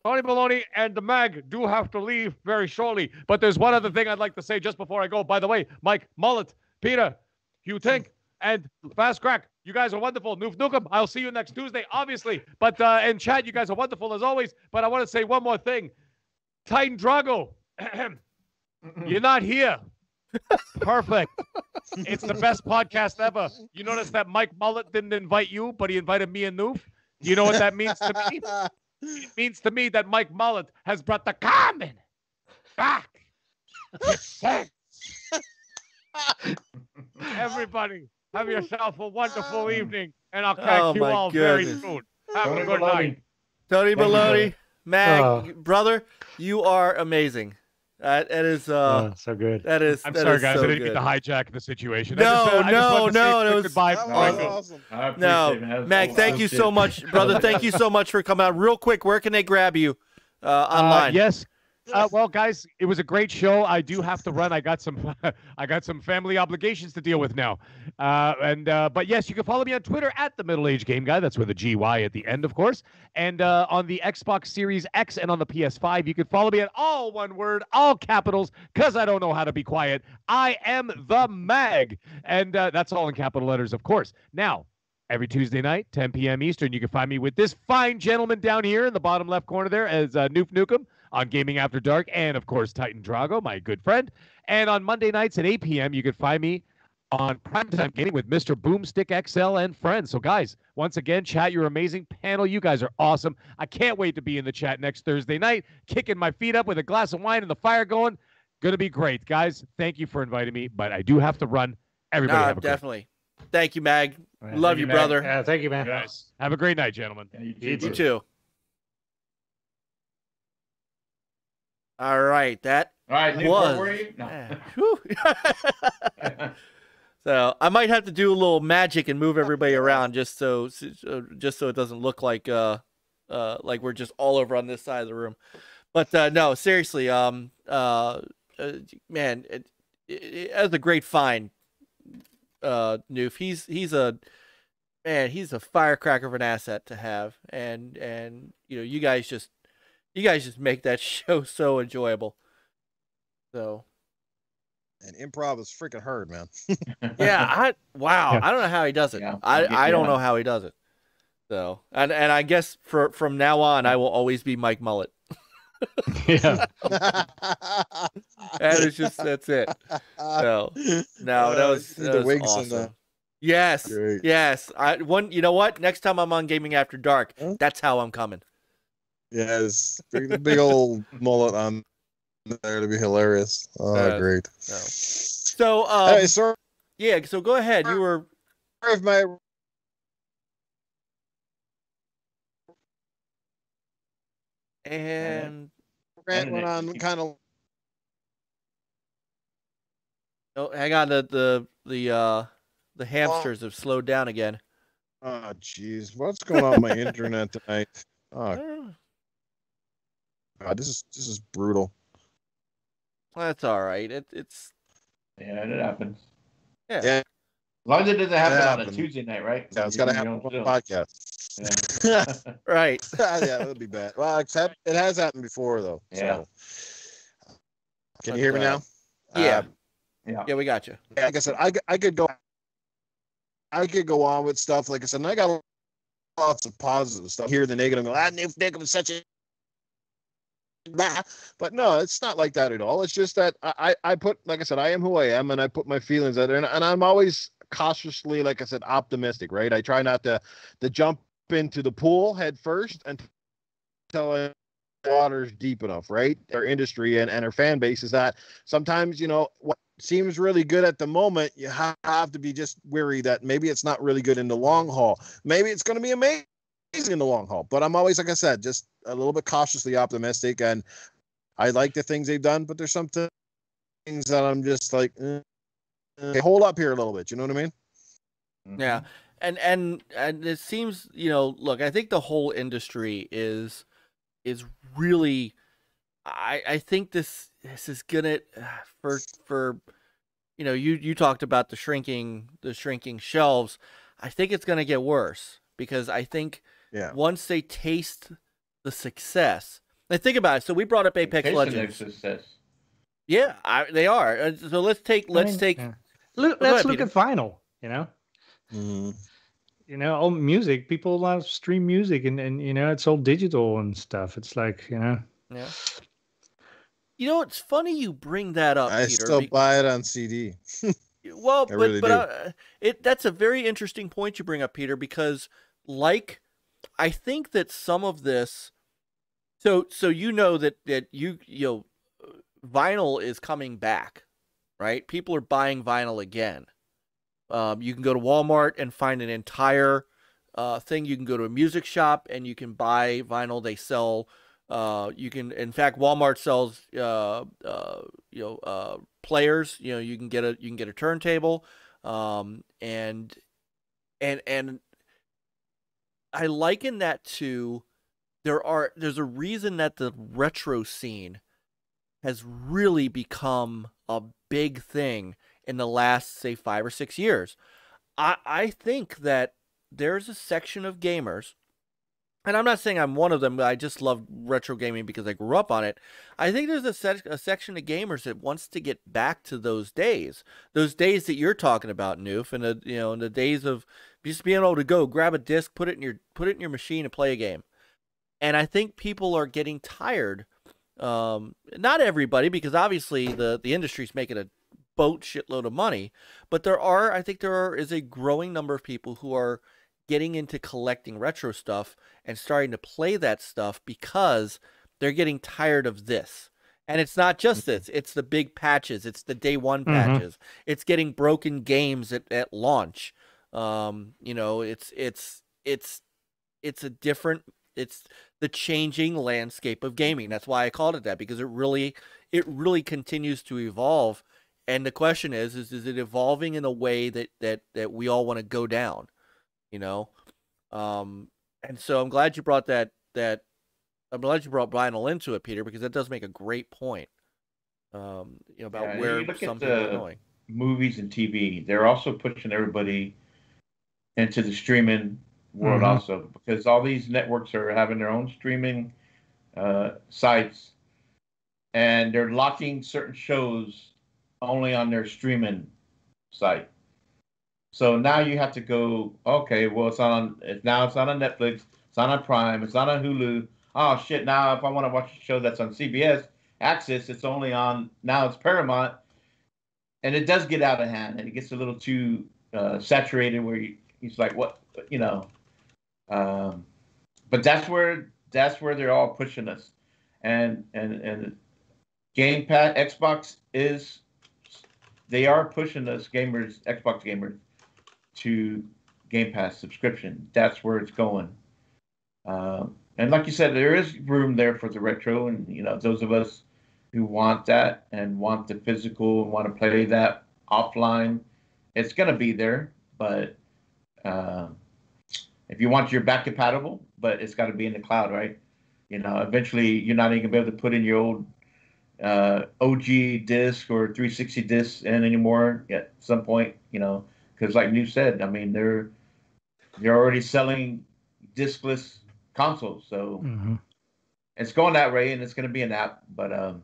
Tony Maloney and the MAGG do have to leave very shortly. But there's one other thing I'd like to say just before I go. By the way, Mike Mullis, Peter, Heutink, and Fast Crack, you guys are wonderful. Newf Nukem, I'll see you next Tuesday, obviously. But in chat, you guys are wonderful as always. But I want to say one more thing. Titan Drago, you're not here. Perfect. It's the best podcast ever. You notice that Mike Mullis didn't invite you, but he invited me and Newf? You know what that means to me? It means to me that Mike Mullis has brought the common back. Everybody, have yourself a wonderful evening, and I'll catch you all very soon. Have a good night. Tony Maloney, MAGG, brother, you are amazing. That is so good. That is. I'm that sorry, is guys. so I didn't good. mean to hijack the situation. No. Goodbye. That was awesome. No, MAGG, thank you so much, brother. Thank you so much for coming out. Real quick, where can they grab you online? Yes. Well, guys, it was a great show. I do have to run. I got some family obligations to deal with now. But yes, you can follow me on Twitter at the MiddleAgeGameGuy. That's with a GY at the end, of course. And on the Xbox Series X and on the PS5, you can follow me at all one word, all capitals, because I don't know how to be quiet. I am the MAGG. And that's all in capital letters, of course. Now, every Tuesday night, 10 p.m. Eastern. You can find me with this fine gentleman down here in the bottom left corner there as Newf Nukem on Gaming After Dark, and, of course, Titan Drago, my good friend. And on Monday nights at 8 p.m., you can find me on Primetime Gaming with Mr. Boomstick XL and friends. So, guys, once again, chat, you're amazing. Panel, you guys are awesome. I can't wait to be in the chat next Thursday night, kicking my feet up with a glass of wine and the fire going. Going to be great. Guys, thank you for inviting me, but I do have to run. Everybody have a definitely. Thank you, Mag. Yeah, Love you, brother. Yeah, thank you, man. Guys, have a great night, gentlemen. Yeah, You too. All right, that All right, Nick, was. where were you? No. Yeah. Whew. So I might have to do a little magic and move everybody around just so it doesn't look like we're just all over on this side of the room. But no, seriously, man, it was a great find, Newf. He's a firecracker of an asset to have, and you guys just make that show so enjoyable. So. And improv is freaking hard, man. Yeah, wow. Yeah. I don't know how he does it. Yeah. I don't know how he does it. So, and I guess from now on, I will always be Mike Mullis. Yeah. That's it. So, no, that was the wigs awesome. and the... Yes, Great. yes. You know what? Next time I'm on Gaming After Dark, that's how I'm coming. Yes, big old mullet on there to be hilarious. Oh, great. No. So, Hey, sorry yeah. So go ahead. You were. if my And rant went on kind of. oh, hang on. The hamsters have slowed down again. Oh, jeez, what's going on with my internet tonight? Oh, God, this is brutal. That's all right. It's Yeah, it happens. yeah. Yeah. As long as it doesn't happen on a happened. Tuesday night, right? Yeah, it's got to happen on the podcast. Yeah. Right. Yeah, that would be bad. Well, except it has happened before, though. Yeah. So. Can you hear me now? Yeah. Yeah. Yeah, we got you. Like I said, I could go on with stuff. Like I said, and I got lots of positive stuff. Hear the negative, go, Newf Nukem is such a blah. But no, it's not like that at all. It's just that I put, like I said, I am who I am, and I put my feelings out there, and I'm always cautiously, like I said, optimistic, right? I try not to jump into the pool head first until the water's deep enough, right? Our industry and our fan base is that sometimes, what seems really good at the moment, you have to be just wary that maybe it's not really good in the long haul. Maybe it's going to be amazing in the long haul, but I'm always, like I said, just a little bit cautiously optimistic, and I like the things they've done, but there's some things that I'm just like, okay, hold up here a little bit. You know what I mean? Yeah. And it seems, look, I think the whole industry is really, I think this is gonna for you talked about the shrinking shelves. I think it's gonna get worse because I think once they taste the success, like, think about it. So we brought up Apex Legends. Success. Yeah, they are. So let's take. Let's look Peter. at vinyl. All music. People love stream music, and it's all digital and stuff. It's like Yeah. It's funny you bring that up, I Peter. still buy it on CD. Well, I really do. That's a very interesting point you bring up, Peter, because I think that some of this, so that vinyl is coming back, right? People are buying vinyl again. You can go to Walmart and find an entire thing. You can go to a music shop and you can buy vinyl. They sell. In fact, Walmart sells players. You can get a turntable, and I liken that to there's a reason that the retro scene has really become a big thing in the last, say, 5 or 6 years. I think that there's a section of gamers, and I'm not saying I'm one of them, but I just love retro gaming because I grew up on it. I think there's a section of gamers that wants to get back to those days that you're talking about, Newf, and in the days of Just being able to go grab a disc, put it in your machine, and play a game. And I think people are getting tired. Not everybody, because obviously the industry's making a boat shitload of money, but I think there is a growing number of people who are getting into collecting retro stuff and starting to play that stuff because they're getting tired of this. And it's not just this, it's the big patches, it's the day one patches, it's getting broken games at launch. You know, it's the changing landscape of gaming. That's why I called it that, because it really continues to evolve. And the question is it evolving in a way that we all want to go down, you know? And so I'm glad you brought I'm glad you brought Vinyl into it, Peter, because that does make a great point. You know, about where some people are going. Movies and TV, they're also pushing everybody into the streaming world also, because all these networks are having their own streaming sites, and they're locking certain shows only on their streaming site. So now you have to go, okay, well, it's not on Netflix, it's not on Prime, it's not on Hulu. Oh shit, now if I want to watch a show that's on CBS Access, it's only on, now it's Paramount. And it does get out of hand, and it gets a little too saturated where he's like, what, you know. But that's where they're all pushing us. And Game Pass, Xbox they are pushing us gamers, Xbox gamers, to Game Pass subscription. That's where it's going. And like you said, there is room there for the retro, and you know, those of us who want that and want the physical and want to play that offline, it's going to be there. But if you want your back compatible, but it's got to be in the cloud, right? You know, eventually you're not even going to be able to put in your old OG disc or 360 disc in anymore at some point, you know, because like Newf said, I mean, they're already selling discless consoles, so it's going that way, and it's going to be an app. But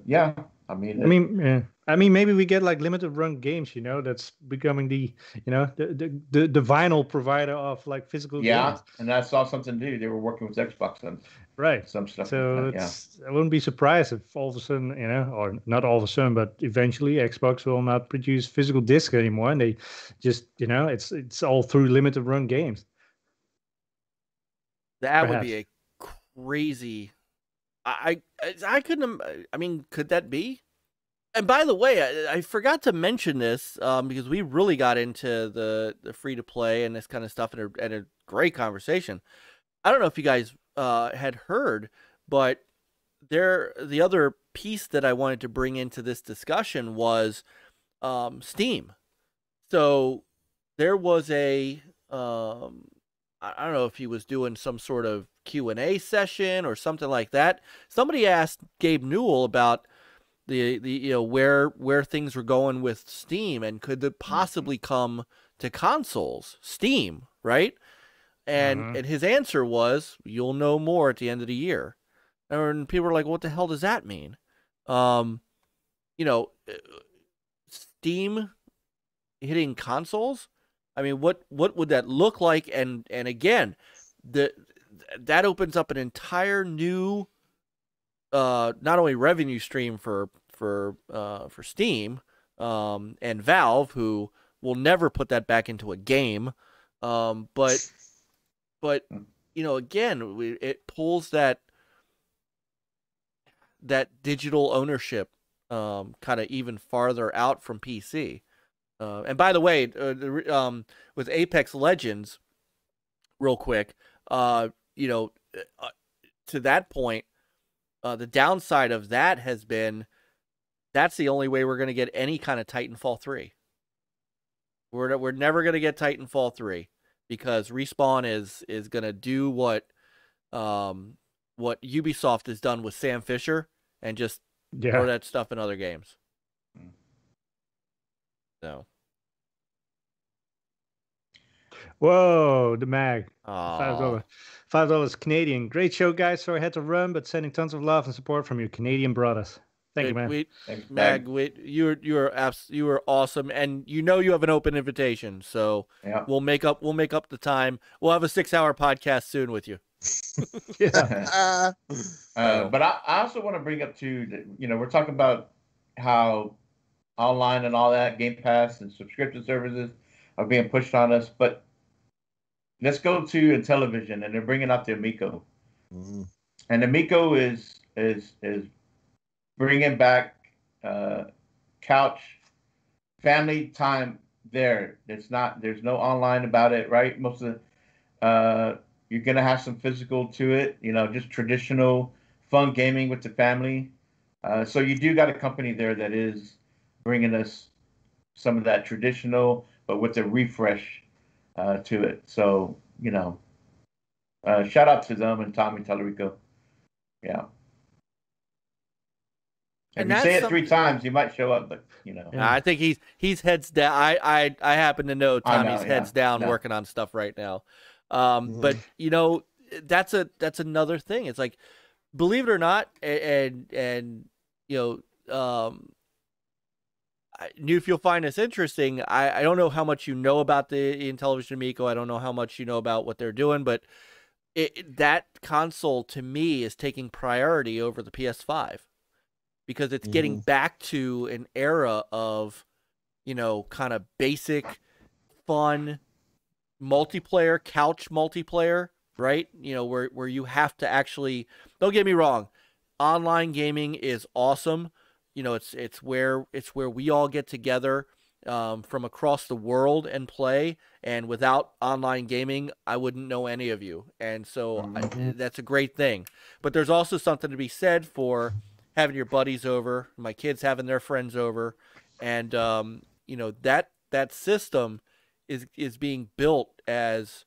yeah, I mean, maybe we get like limited run games, you know, that's becoming the vinyl provider of like physical games. And I saw something new. They were working with Xbox on some stuff. So I wouldn't be surprised if all of a sudden, you know, or not all of a sudden, but eventually Xbox will not produce physical disc anymore, and they just, you know, it's all through limited run games. That would be a crazy. I couldn't. I mean, could that be? And by the way, I forgot to mention this because we really got into the free to play and this kind of stuff in a great conversation. I don't know if you guys had heard, but the other piece that I wanted to bring into this discussion was Steam. So there was a I don't know if he was doing some sort of Q&A session or something like that. Somebody asked Gabe Newell about the you know, where things were going with Steam, and could it possibly come to consoles, Steam, right? And his answer was, you'll know more at the end of the year. And people were like, what the hell does that mean? You know, Steam hitting consoles? I mean, what would that look like? And again, that opens up an entire new not only revenue stream for Steam and Valve, who will never put that back into a game, but you know, again, it pulls that digital ownership kind of even farther out from PC. And by the way, with Apex Legends, real quick, you know, to that point, the downside of that has been that's the only way we're going to get any kind of Titanfall 3. We're never going to get Titanfall 3 because Respawn is going to do what Ubisoft has done with Sam Fisher and just throw that stuff in other games. So. Whoa, the MAGG. $5. $5 Canadian. Great show, guys. So I had to run, but sending tons of love and support from your Canadian brothers. Thank you, man. Thanks, Mag, you were awesome, and you have an open invitation, so we'll make up the time. We'll have a 6-hour podcast soon with you. Yeah. But I also want to bring up too that we're talking about how online and all that Game Pass and subscription services are being pushed on us, but let's go to television, and they're bringing out the Amico, and Amico is bringing back couch family time. There's no online about it, right? Most of the you're gonna have some physical to it, just traditional fun gaming with the family. So you do got a company there that is bringing us some of that traditional, but with a refresh to it. So shout out to them and Tommy Tallarico. Yeah. And if you say it 3 times, you might show up, but I think he's heads down. I happen to know Tommy's heads down working on stuff right now. But that's another thing. It's like, believe it or not, and Newf, you'll find this interesting. I don't know how much you know about the Intellivision Amico. I don't know how much you know about what they're doing, but that console to me is taking priority over the PS5 because it's getting back to an era of, kind of basic, fun multiplayer, couch multiplayer, right? Where you have to actually, don't get me wrong, online gaming is awesome. It's where we all get together from across the world and play. And without online gaming, I wouldn't know any of you. And so that's a great thing. But there's also something to be said for having your buddies over, my kids having their friends over, and that system is being built as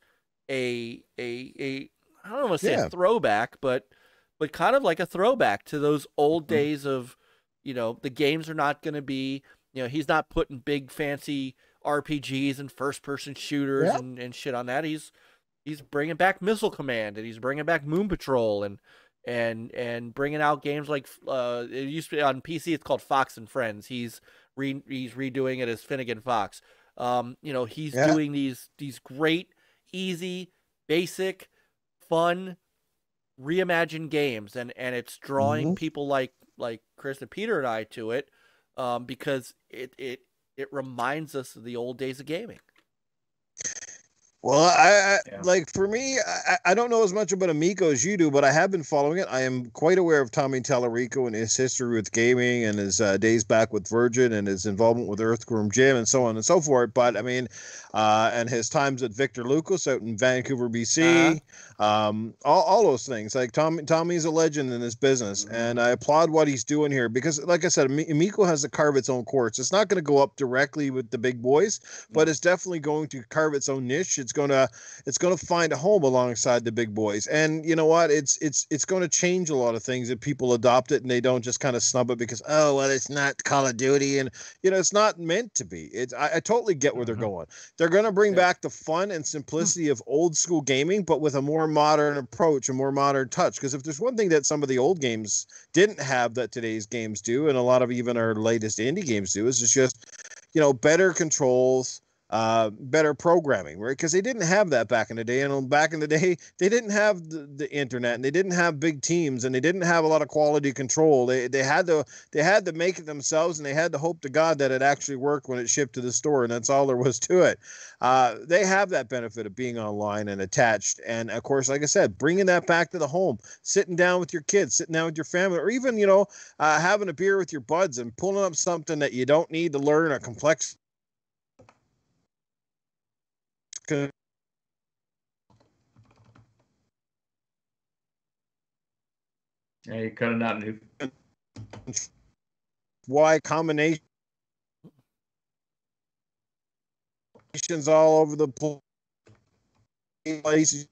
a I don't want to say a throwback, but kind of like a throwback to those old days of, the games are not going to be, he's not putting big fancy RPGs and first person shooters and shit on that. He's bringing back Missile Command, and he's bringing back Moon Patrol, and bringing out games like it used to be on PC. It's called Fox and Friends. He's redoing it as Finnegan Fox. He's doing these great, easy, basic, fun, reimagined games, and it's drawing people like Chris and Peter and I to it, because it reminds us of the old days of gaming. Well, like for me, I don't know as much about Amico as you do, but I have been following it. I am quite aware of Tommy Tallarico and his history with gaming and his days back with Virgin and his involvement with Earthworm Jim and so on and so forth. But I mean, and his times at Victor Lucas out in Vancouver, BC, all those things. Like Tommy's a legend in this business, and I applaud what he's doing here because, like I said, Amico has to carve its own course. It's not going to go up directly with the big boys, but it's definitely going to carve its own niche. It's going to find a home alongside the big boys, and you know what? It's going to change a lot of things if people adopt it and they don't just kind of snub it because it's not Call of Duty, and it's not meant to be. I totally get where they're going. They're going to bring back the fun and simplicity of old school gaming, but with a more modern approach, a more modern touch. Because if there's one thing that some of the old games didn't have that today's games do, and a lot of even our latest indie games do, is it's just better controls. Better programming, right? Because they didn't have that back in the day, and back in the day they didn't have the internet, and they didn't have big teams, and they didn't have a lot of quality control. They had to make it themselves, and they had to hope to God that it actually worked when it shipped to the store, and that's all there was to it. They have that benefit of being online and attached, and of course, like I said, bringing that back to the home, sitting down with your kids, sitting down with your family, or even having a beer with your buds and pulling up something that you don't need to learn a complex. Yeah, you're cutting out new. Why combinations all over the place,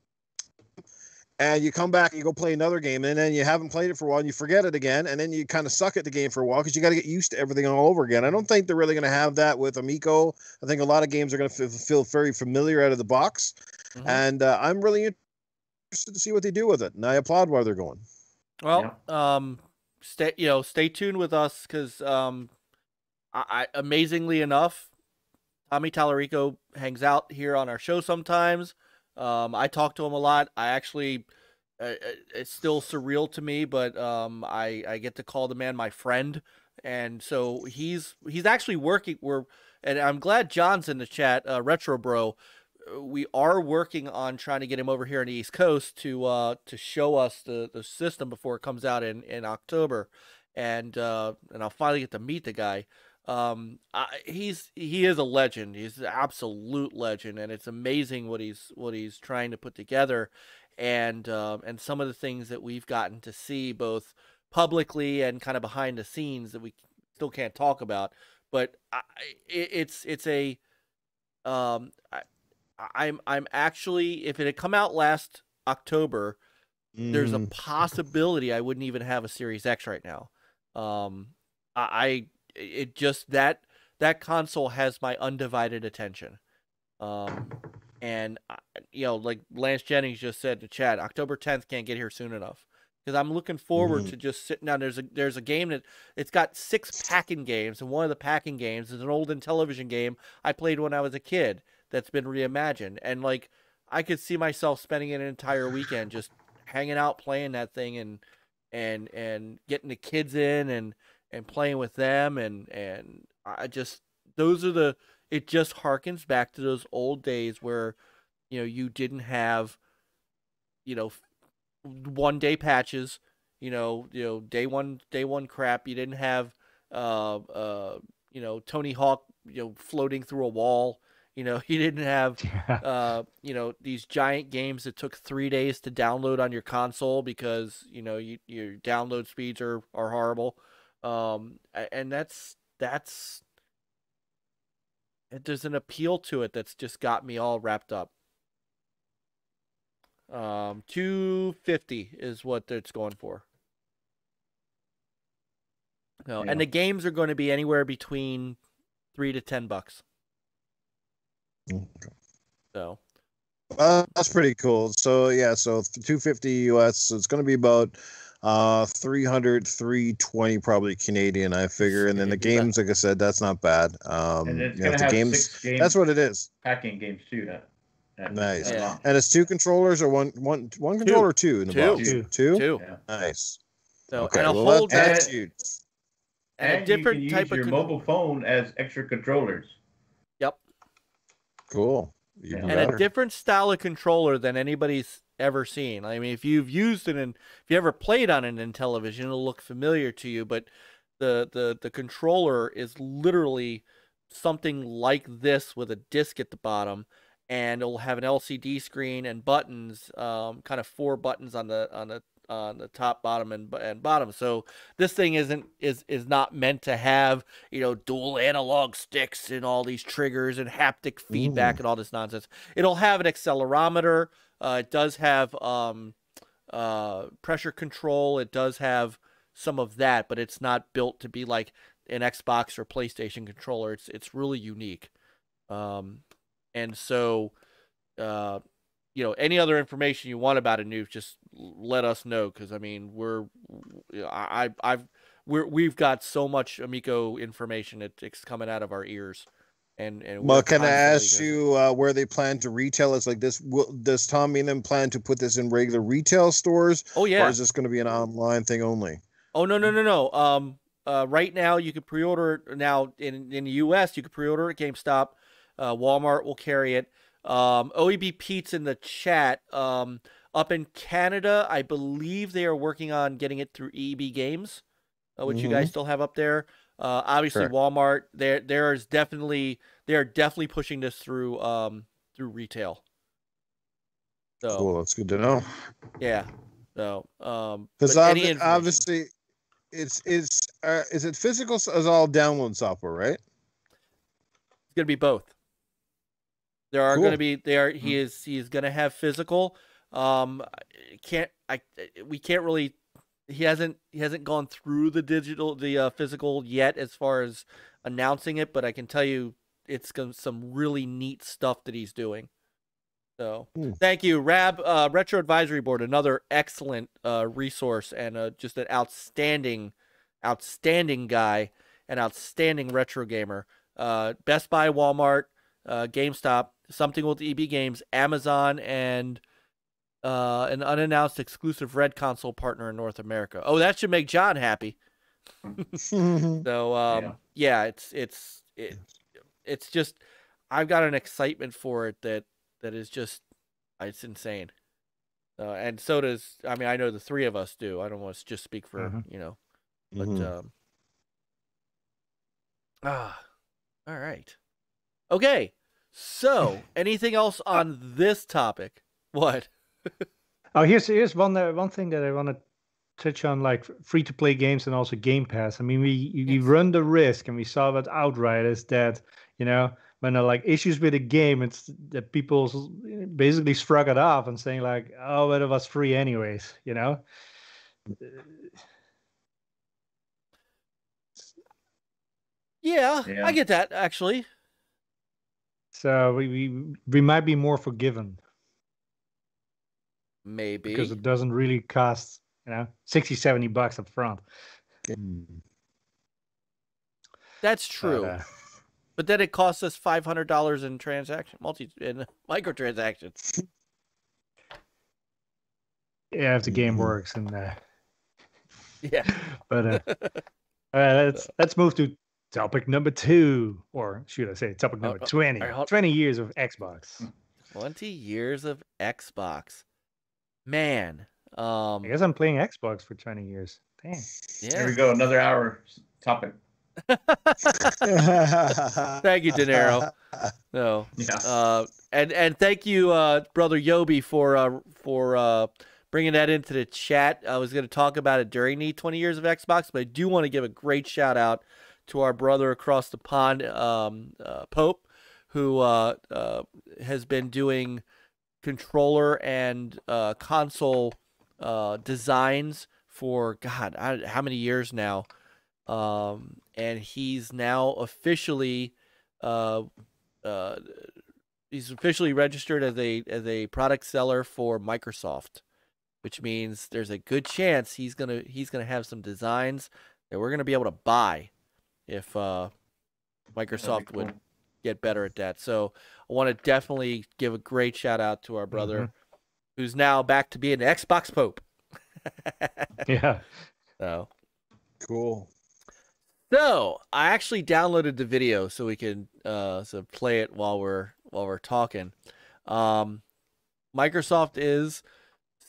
and you come back and you go play another game, and then you haven't played it for a while and you forget it again, and then you kind of suck at the game for a while because you got to get used to everything all over again. I don't think they're really going to have that with Amico. I think a lot of games are going to feel very familiar out of the box, and I'm really interested to see what they do with it, and I applaud where they're going. Well, stay tuned with us because I amazingly enough, Tommy Tallarico hangs out here on our show sometimes. I talk to him a lot. I actually, it's still surreal to me, but I get to call the man my friend, and so he's actually working. And I'm glad John's in the chat, Retro Bro. We are working on trying to get him over here on the East Coast to show us the system before it comes out in October, and I'll finally get to meet the guy. He is a legend. He's an absolute legend, and it's amazing what he's trying to put together, and some of the things that we've gotten to see both publicly and kind of behind the scenes that we still can't talk about. But I'm actually, if it had come out last October, there's a possibility I wouldn't even have a Series X right now. That console has my undivided attention. And like Lance Jennings just said in the chat, October 10th can't get here soon enough. Because I'm looking forward to just sitting down. There's a game that it's got 6 packing games, and one of the packing games is an old Intellivision game I played when I was a kid that's been reimagined. And like I could see myself spending an entire weekend just hanging out playing that thing and getting the kids in and playing with them and it just harkens back to those old days where you didn't have 1 day patches, day one crap. You didn't have Tony Hawk floating through a wall. You didn't have these giant games that took 3 days to download on your console because your download speeds are horrible. And there's an appeal to it that's just got me all wrapped up. $250 is what it's going for. And the games are going to be anywhere between $3 to $10. So that's pretty cool. So yeah, so $250 US. So it's going to be about 320 probably Canadian, I figure. And then the games, like I said, that's not bad. And it's gonna have games, 6 games. That's what it is. Packing games too. Nice. Yeah. And it's 2 controllers or one controller, 2 in the box. Two. Yeah. Nice. So, okay. And Well, that's huge. And a different you can type use of your mobile phone as extra controllers. Yep. Cool. And a different style of controller than anybody's ever seen. I mean, if you've used it and if you ever played on an Intellivision, it'll look familiar to you. But the controller is literally something like this with a disc at the bottom, and it'll have an LCD screen and buttons, kind of 4 buttons on the top, bottom, and bottom. So this thing is not meant to have dual analog sticks and all these triggers and haptic feedback and all this nonsense. It'll have an accelerometer. It does have pressure control. It does have some of that, but it's not built to be like an Xbox or PlayStation controller. It's really unique. And so, any other information you want about it, Newf, just let us know. Because I mean, we've got so much Amico information it's coming out of our ears. And well, can I ask you where they plan to retail? It's like this. Does Tommy and them plan to put this in regular retail stores? Oh yeah. Or is this going to be an online thing only? Oh no. Right now you can pre-order it. Now in the US you can pre-order at GameStop. Walmart will carry it. OEB Pete's in the chat. Up in Canada, I believe they are working on getting it through EB Games, which you guys still have up there. Obviously, correct. Walmart. They are definitely pushing this through retail. So cool. That's good to know. Yeah. So because obviously, is it physical? Is all download software, right? It's gonna be both. There are going to be he is going to have physical. We can't really. He hasn't gone through the physical yet as far as announcing it, but I can tell you it's some really neat stuff that he's doing. So thank you, Rab. Retro Advisory Board, another excellent resource and just an outstanding guy, an outstanding retro gamer. Best Buy, Walmart, GameStop, something with EB Games, Amazon, and an unannounced exclusive Red console partner in North America. Oh, that should make John happy. So yeah, it's just I've got an excitement for it that is just it's insane. And so does I mean I know the three of us do. I don't want to just speak for but all right. Okay. So, anything else on this topic? What? Oh, here's one thing that I want to touch on, like free-to-play games and also Game Pass. I mean, we run the risk, and we saw that outright, is that, when there are like issues with a game, it's that people basically shrug it off and saying like, oh, but it was free anyways, Yeah, I get that, actually. So we might be more forgiven. Maybe. Because it doesn't really cost, $60, $70 up front. That's true. But then it costs us $500 in microtransactions. Yeah, if the game works, and yeah. But let's move to topic number 2, or should I say topic number 20? 20 years of Xbox. 20 years of Xbox. Man. I guess I'm playing Xbox for 20 years. Dang. Yeah. Here we go, another hour topic. Thank you, De Niro. No. Yeah. And thank you, brother YOBY, for bringing that into the chat. I was going to talk about it during the 20 years of Xbox, but I do want to give a great shout out to our brother across the pond, Pope, who has been doing controller and console designs for how many years now, and he's now officially registered as a product seller for Microsoft, which means there's a good chance he's gonna have some designs that we're gonna be able to buy if Microsoft would get better at that. So I want to definitely give a great shout out to our brother, who's now back to being an Xbox Pope. Yeah. So cool. So I actually downloaded the video so we can play it while we're talking. Microsoft is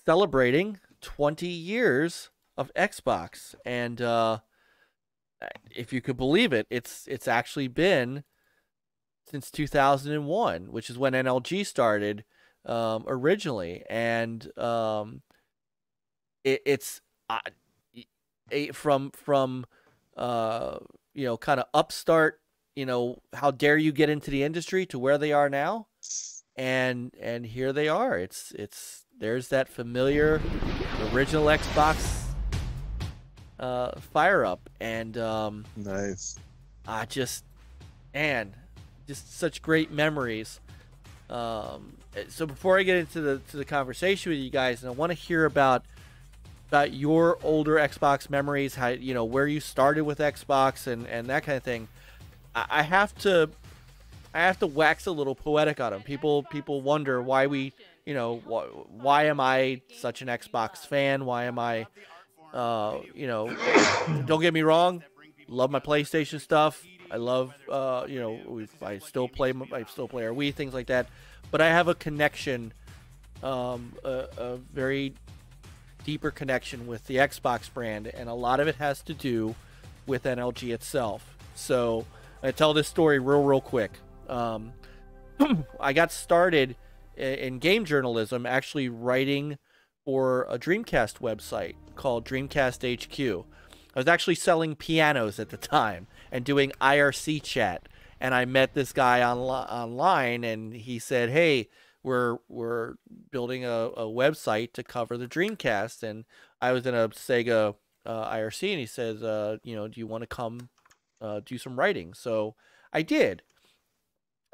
celebrating 20 years of Xbox, and if you could believe it, it's actually been since 2001, which is when NLG started originally, and it's from kind of upstart, how dare you get into the industry, to where they are now, and here they are. There's that familiar original Xbox fire up, and nice. Just such great memories. So before I get into the conversation with you guys, and I want to hear about your older Xbox memories, how where you started with Xbox and that kind of thing. I have to wax a little poetic on them. People wonder why we, why am I such an Xbox fan? Why am I, don't get me wrong, love my PlayStation stuff. I love, I still play our Wii, things like that. But I have a connection, a very deeper connection with the Xbox brand, and a lot of it has to do with NLG itself. So I tell this story real quick. I got started in game journalism, actually writing for a Dreamcast website called Dreamcast HQ. I was actually selling pianos at the time and doing IRC chat, and I met this guy online, and he said, "Hey, we're building a website to cover the Dreamcast," and I was in a Sega IRC, and he says, do you want to come do some writing? So I did,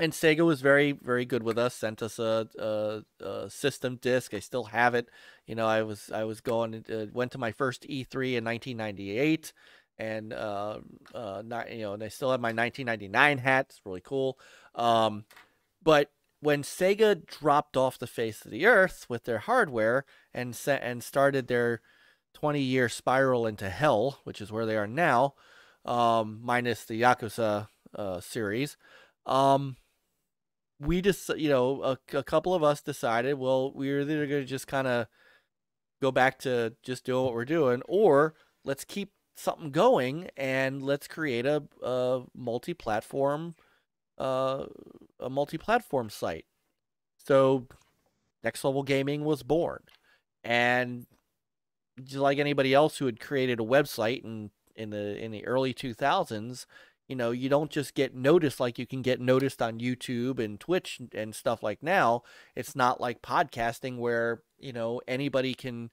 And Sega was very, very good with us. Sent us a system disc. I still have it. You know, I was going went to my first E3 in 1998, and not, you know, and I still have my 1999 hat. It's really cool. But when Sega dropped off the face of the earth with their hardware and started their 20-year spiral into hell, which is where they are now, minus the Yakuza series. We just, you know, a couple of us decided, well, we're either going to just kind of go back to just doing what we're doing, or let's keep something going and let's create a multi-platform site. So Next Level Gaming was born, and just like anybody else who had created a website in the early 2000s, you know, you don't just get noticed like you can get noticed on YouTube and Twitch and stuff like now. It's not like podcasting where, you know, anybody can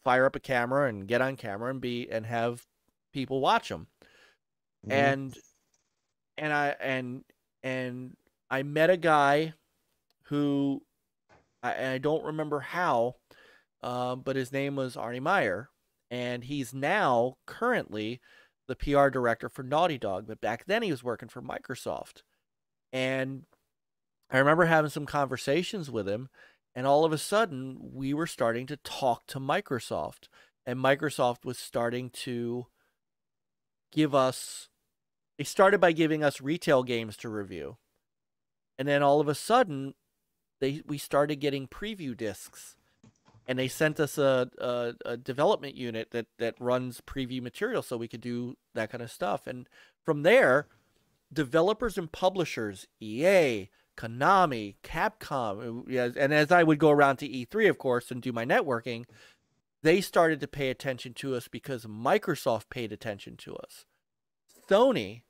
fire up a camera and get on camera and have people watch them. Mm-hmm. And I met a guy who I don't remember how, but his name was Arnie Meyer, and he's now currently the PR director for Naughty Dog, but back then he was working for Microsoft. And I remember having some conversations with him, and all of a sudden we were starting to talk to Microsoft, and Microsoft was starting to give us, they started by giving us retail games to review. And then all of a sudden we started getting preview discs. And they sent us a development unit that runs preview material so we could do that kind of stuff. And from there, developers and publishers, EA, Konami, Capcom, and as I would go around to E3, of course, and do my networking, they started to pay attention to us because Microsoft paid attention to us. Sony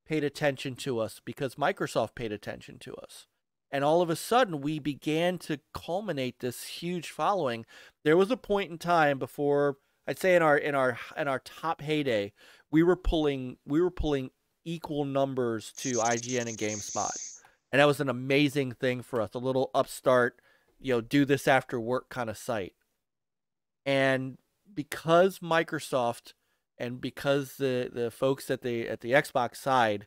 paid attention to us because Microsoft paid attention to us. And all of a sudden, we began to culminate this huge following. There was a point in time before, I'd say in our top heyday, we were pulling equal numbers to IGN and GameSpot, and that was an amazing thing for us. A little upstart, you know, do this after work kind of site. And because Microsoft and because the folks at the Xbox side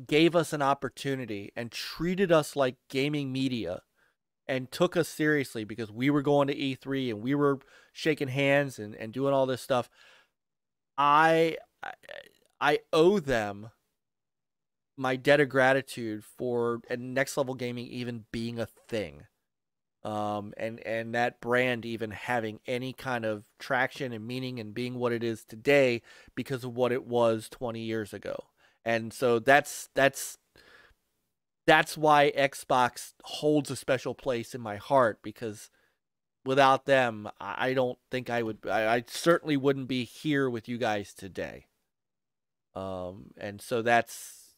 gave us an opportunity and treated us like gaming media and took us seriously because we were going to E3 and we were shaking hands and doing all this stuff, I owe them my debt of gratitude for Next Level Gaming even being a thing, and that brand even having any kind of traction and meaning and being what it is today because of what it was 20 years ago. And so that's why Xbox holds a special place in my heart, because without them, I don't think I certainly wouldn't be here with you guys today. And so this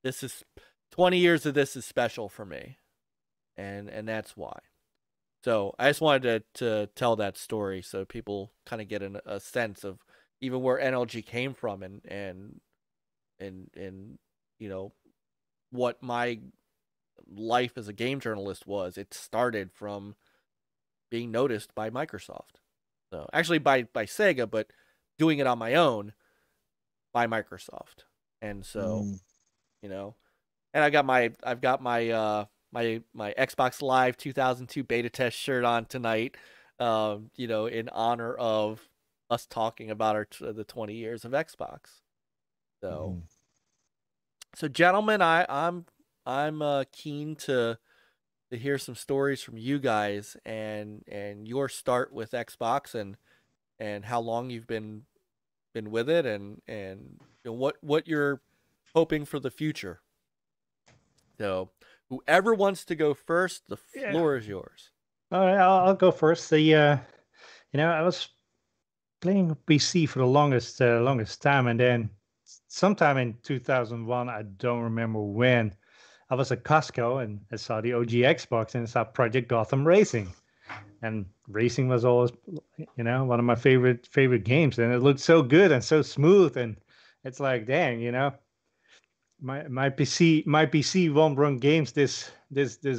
is 20 years of this is special for me, and that's why. So I just wanted to tell that story so people kind of get a sense of even where NLG came from and you know what my life as a game journalist was. It started from being noticed by Microsoft, so actually by Sega, but doing it on my own by Microsoft. And so you know, and I've got my Xbox Live 2002 beta test shirt on tonight, you know, in honor of us talking about the 20 years of Xbox. So, so gentlemen, I'm keen to hear some stories from you guys and your start with Xbox and how long you've been with it and you know, what you're hoping for the future. So, whoever wants to go first, the floor is yours. All right, I'll go first. You know, I was playing PC for the longest time, and then sometime in 2001, I don't remember when, I was at Costco and I saw the OG Xbox and I saw Project Gotham Racing, and racing was always, you know, one of my favorite games, and it looked so good and so smooth, and it's like, dang, you know. my PC won't run games this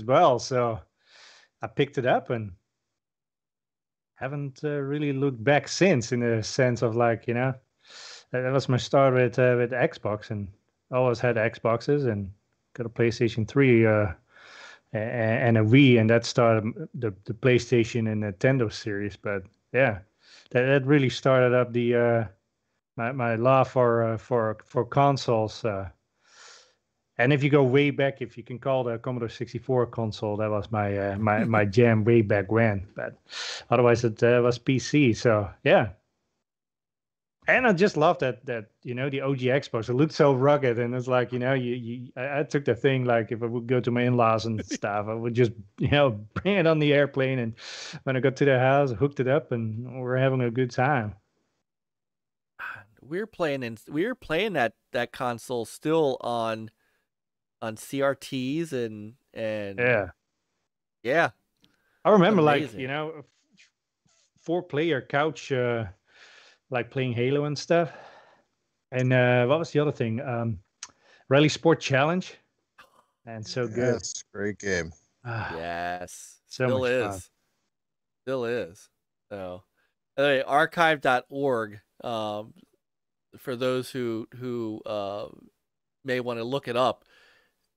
well, so I picked it up and haven't really looked back since, in a sense of like, that was my start with Xbox, and I always had Xboxes and got a PlayStation 3 and a Wii, and that started the PlayStation and Nintendo series. But yeah, that really started up the my love for consoles. And if you go way back, if you can call the Commodore 64 console, that was my my jam way back when. But otherwise, it was PC. So yeah. And I just love that the OG Xbox. It looked so rugged, and it's like I took the thing, like if I would go to my in-laws and stuff, I would just bring it on the airplane, and when I got to their house, I hooked it up, and we're having a good time. We were playing that console still on CRTs and yeah. I remember amazing. Like 4-player couch. Like playing Halo and stuff. And what was the other thing? Rally Sport Challenge. And so good. Yes, great game. Yes. So Still much is. fun. Still is. So anyway, archive.org, for those who may want to look it up,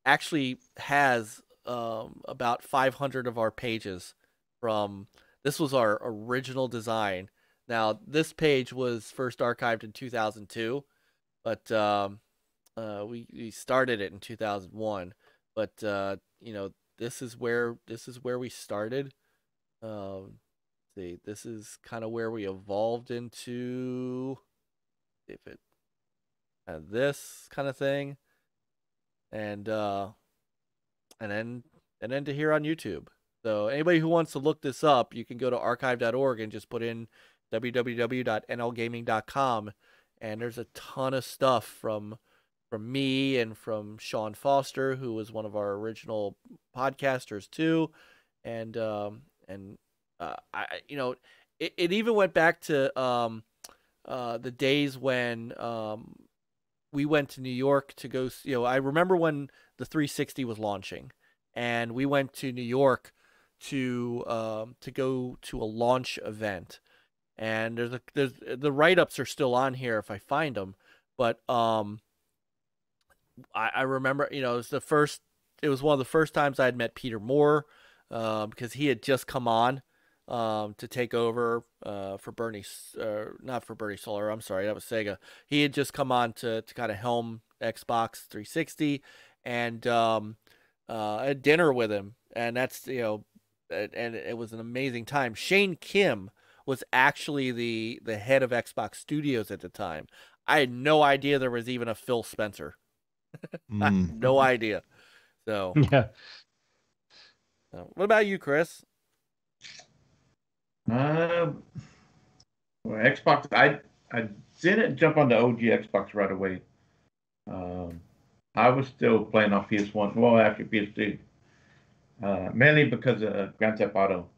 actually has about 500 of our pages from, this was our original design. Now, this page was first archived in 2002, but we started it in 2001. But this is where we started. See, this is kind of where we evolved into, if it this kind of thing, and then to here on YouTube. So anybody who wants to look this up, you can go to archive.org and just put in www.nlgaming.com, and there's a ton of stuff from me and from Sean Foster, who was one of our original podcasters too, and it even went back to the days when we went to New York to go. I remember when the 360 was launching, and we went to New York to go to a launch event. And there's the write-ups are still on here if I find them, but I remember it was one of the first times I had met Peter Moore, because he had just come on to take over for Byrnes, not for Byrnes Solar, I'm sorry, that was Sega. He had just come on to kind of helm Xbox 360, and had dinner with him, and that's and it was an amazing time. Shane Kim was actually the head of Xbox Studios at the time. I had no idea there was even a Phil Spencer. I had no idea. So yeah. What about you, Chris? Well, Xbox. I didn't jump on the OG Xbox right away. I was still playing on PS1. Well, after PS2, mainly because of Grand Theft Auto.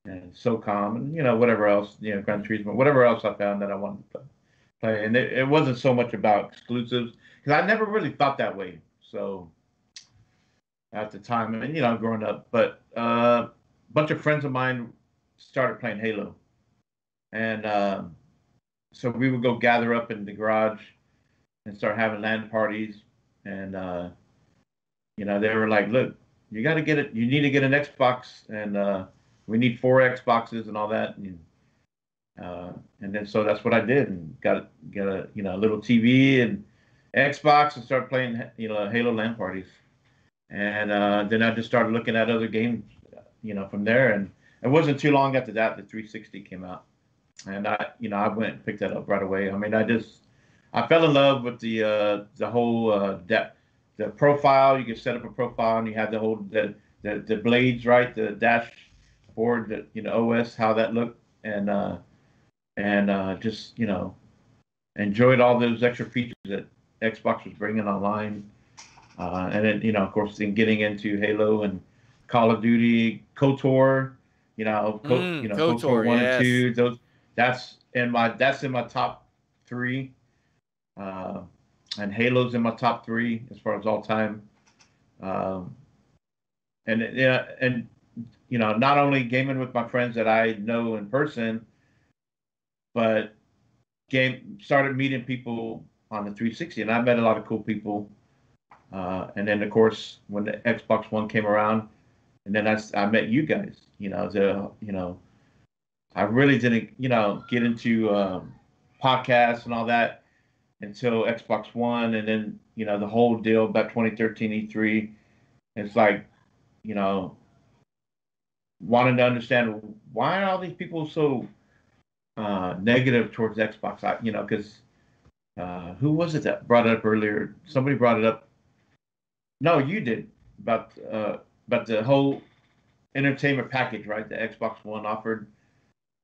And SOCOM, and whatever else, Gran Turismo, whatever else I found that I wanted to play, and it wasn't so much about exclusives, because I never really thought that way. So at the time, and growing up, but a bunch of friends of mine started playing Halo, and so we would go gather up in the garage and start having LAN parties, and they were like, "Look, you got to get it. You need to get an Xbox, and we need 4 Xboxes and all that." And then so that's what I did, and got a little TV and Xbox, and started playing Halo LAN parties. And then I just started looking at other games, from there. And it wasn't too long after that the 360 came out, and I went and picked that up right away. I mean, I fell in love with the whole the profile. You could set up a profile, and you have the whole the blades, right, the dashboard, OS, how that looked, and just enjoyed all those extra features that Xbox was bringing online, and then of course then getting into Halo and Call of Duty, KOTOR, KOTOR 1 and 2. That's in my top 3. and Halo's in my top 3 as far as all time. And yeah, and you know, not only gaming with my friends that I know in person, but started meeting people on the 360, and I met a lot of cool people. And then of course when the Xbox One came around, and then I met you guys. You know, I really didn't, you know, get into podcasts and all that until Xbox One, and then, you know, the whole deal about 2013 E3. It's like, you know, wanting to understand why are all these people so negative towards Xbox. You know, because who was it that brought it up earlier? Somebody brought it up. No, you did, about the whole entertainment package, right? The Xbox One offered.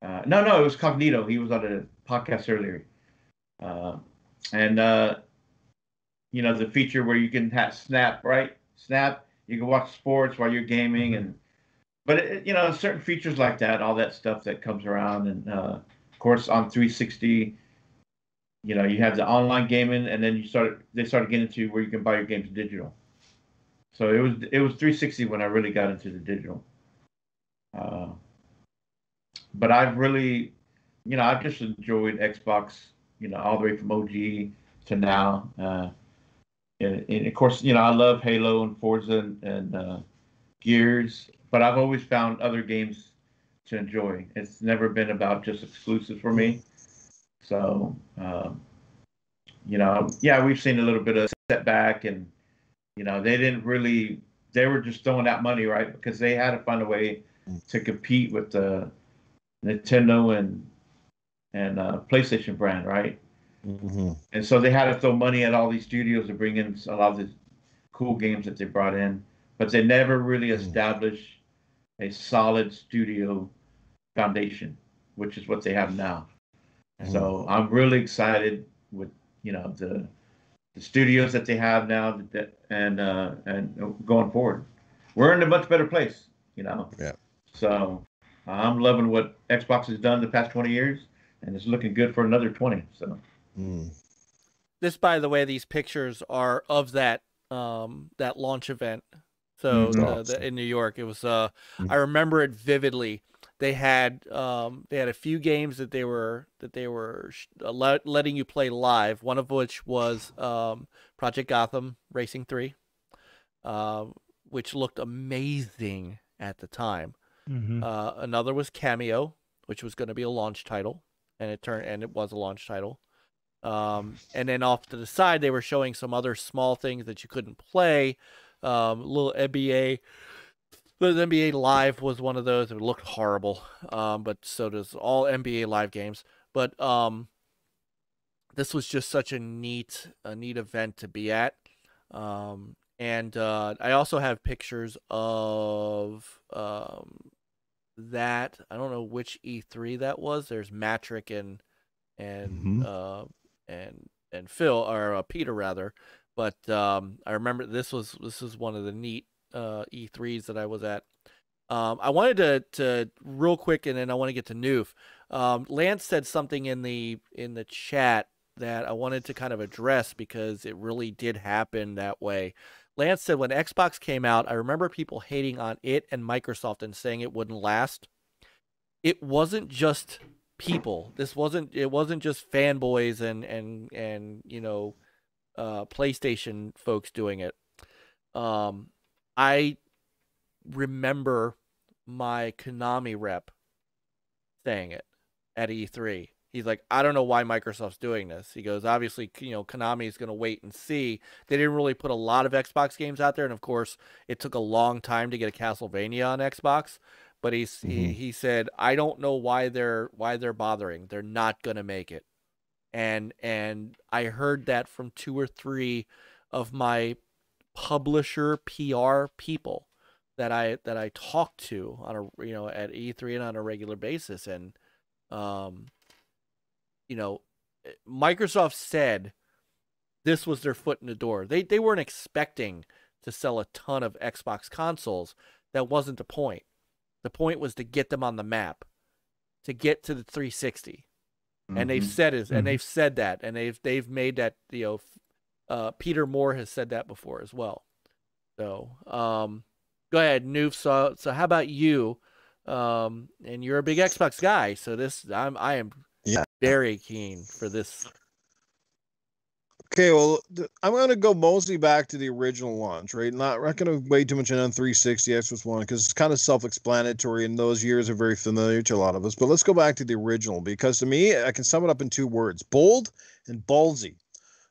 No, it was Cognito. He was on a podcast earlier. You know, the feature where you can have Snap, right? Snap, you can watch sports while you're gaming, but you know, certain features like that, all that stuff that comes around, and of course on 360, you know, you have the online gaming, and then they started getting into where you can buy your games digital. So it was 360 when I really got into the digital. But I've really, you know, I've just enjoyed Xbox, you know, all the way from OG to now. And of course, you know, I love Halo and Forza and Gears, but I've always found other games to enjoy. It's never been about just exclusives for me. So, you know, yeah, we've seen a little bit of setback, and, you know, they were just throwing out money, right? Because they had to find a way to compete with the Nintendo and PlayStation brand, right? Mm-hmm. And so they had to throw money at all these studios to bring in a lot of the cool games that they brought in, but they never really established a solid studio foundation, which is what they have now. Mm-hmm. So I'm really excited with, you know, the studios that they have now, and going forward, we're in a much better place, you know. Yeah. So I'm loving what Xbox has done the past 20 years, and it's looking good for another 20. So. This, by the way, these pictures are of that launch event. So in New York, it was. I remember it vividly. They had a few games that they were letting you play live. One of which was Project Gotham Racing 3, which looked amazing at the time. Mm-hmm. Another was Cameo, which was going to be a launch title, and it was a launch title. And then off to the side, they were showing some other small things that you couldn't play. Little NBA. The NBA Live was one of those. It looked horrible, but so does all NBA Live games. But this was just such a neat event to be at. And I also have pictures of that. I don't know which E3 that was. There's Matrick and Phil, or Peter rather. But I remember this was one of the neat E3s that I was at. I wanted to real quick, and then I want to get to Newf. Lance said something in the chat that I wanted to kind of address because it really did happen that way. Lance said when Xbox came out, I remember people hating on it and Microsoft and saying it wouldn't last. It wasn't just people. It wasn't just fanboys and you know, PlayStation folks doing it. I remember my Konami rep saying it at E3. He's like, I don't know why Microsoft's doing this. He goes, obviously, you know, Konami is going to wait and see. They didn't really put a lot of Xbox games out there, and of course, it took a long time to get a Castlevania on Xbox. But he said, I don't know why they're bothering. They're not going to make it. And I heard that from 2 or 3 of my publisher PR people that I talk to on a, you know, at E3 and on a regular basis. And you know, Microsoft said this was their foot in the door. They weren't expecting to sell a ton of Xbox consoles. That wasn't the point. The point was to get them on the map, to get to the 360. And they've said it, and they've said that, and they've made that, you know, Peter Moore has said that before as well. So go ahead, Newf. So how about you? And you're a big Xbox guy, so I am very keen for this. Okay, well, I'm going to go mostly back to the original launch, right? Not going to wait too much on 360 Xbox One because it's kind of self-explanatory, and those years are very familiar to a lot of us. But let's go back to the original because to me, I can sum it up in 2 words: bold and ballsy.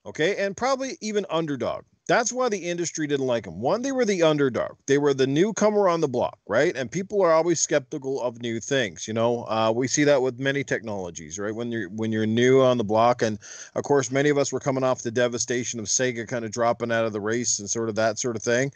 Okay, and probably even underdog. That's why the industry didn't like them. One, they were the underdog. They were the newcomer on the block, right? And people are always skeptical of new things. You know, we see that with many technologies, right? When you're new on the block, and of course, many of us were coming off the devastation of Sega kind of dropping out of the race and sort of that sort of thing.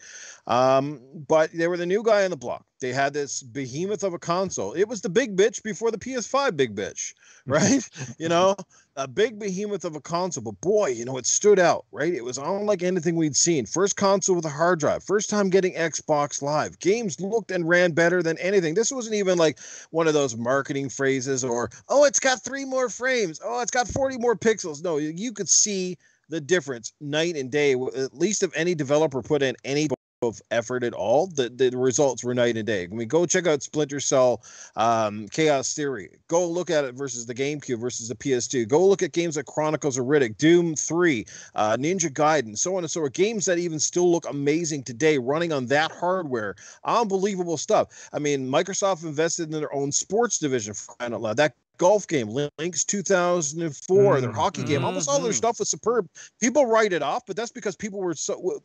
But they were the new guy on the block. They had this behemoth of a console. It was the big bitch before the PS5 big bitch, right? You know, a big behemoth of a console. But boy, you know, it stood out, right? It was unlike anything we'd seen. First console with a hard drive. First time getting Xbox Live. Games looked and ran better than anything. This wasn't even like one of those marketing phrases or, oh, it's got 3 more frames. Oh, it's got 40 more pixels. No, you could see the difference night and day. At least if any developer put in any of effort at all, the results were night and day. I mean, go check out Splinter Cell, Chaos Theory. Go look at it versus the GameCube versus the PS2. Go look at games like Chronicles of Riddick, Doom 3, Ninja Gaiden, so on and so forth. Games that even still look amazing today, running on that hardware. Unbelievable stuff. I mean, Microsoft invested in their own sports division for crying out loud. That golf game, Lynx 2004, their hockey game, almost all their stuff was superb. People write it off, but that's because people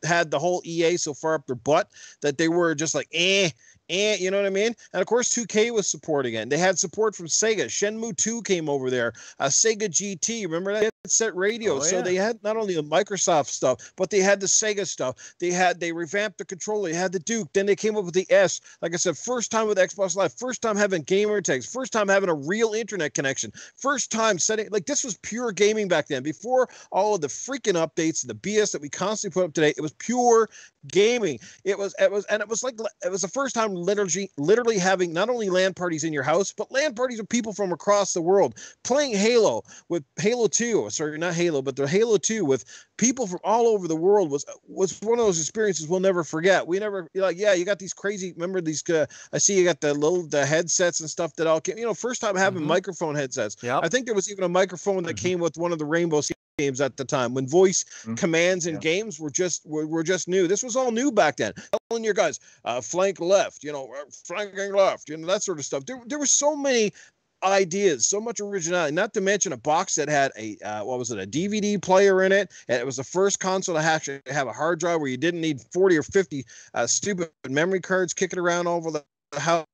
had the whole EA so far up their butt that they were just like, you know what I mean? And of course, 2K was supporting it. And they had support from Sega. Shenmue 2 came over there. Sega GT, remember that headset radio? Oh, yeah. So they had not only the Microsoft stuff, but they had the Sega stuff. They revamped the controller. They had the Duke. Then they came up with the S. Like I said, first time with Xbox Live. First time having gamer tags. First time having a real internet connection. First time setting, like this was pure gaming back then. Before all of the freaking updates and the BS that we constantly put up today, it was pure gaming. It was the first time literally having not only LAN parties in your house, but LAN parties with people from across the world playing Halo with Halo 2. Sorry, not Halo, but the Halo 2 with people from all over the world was one of those experiences we'll never forget. We never, like, yeah, you got these crazy, remember these, I see you got the headsets and stuff that all came, you know, first time having microphone headsets. Yep. I think there was even a microphone that came with one of the Rainbow games at the time when voice commands in games were just new. This was all new back then. Telling your guys, flank left, you know, flanking left, you know, that sort of stuff. There were so many ideas, so much originality, not to mention a box that had a a DVD player in it, and it was the first console to actually have a hard drive where you didn't need 40 or 50 stupid memory cards kicking around over the house.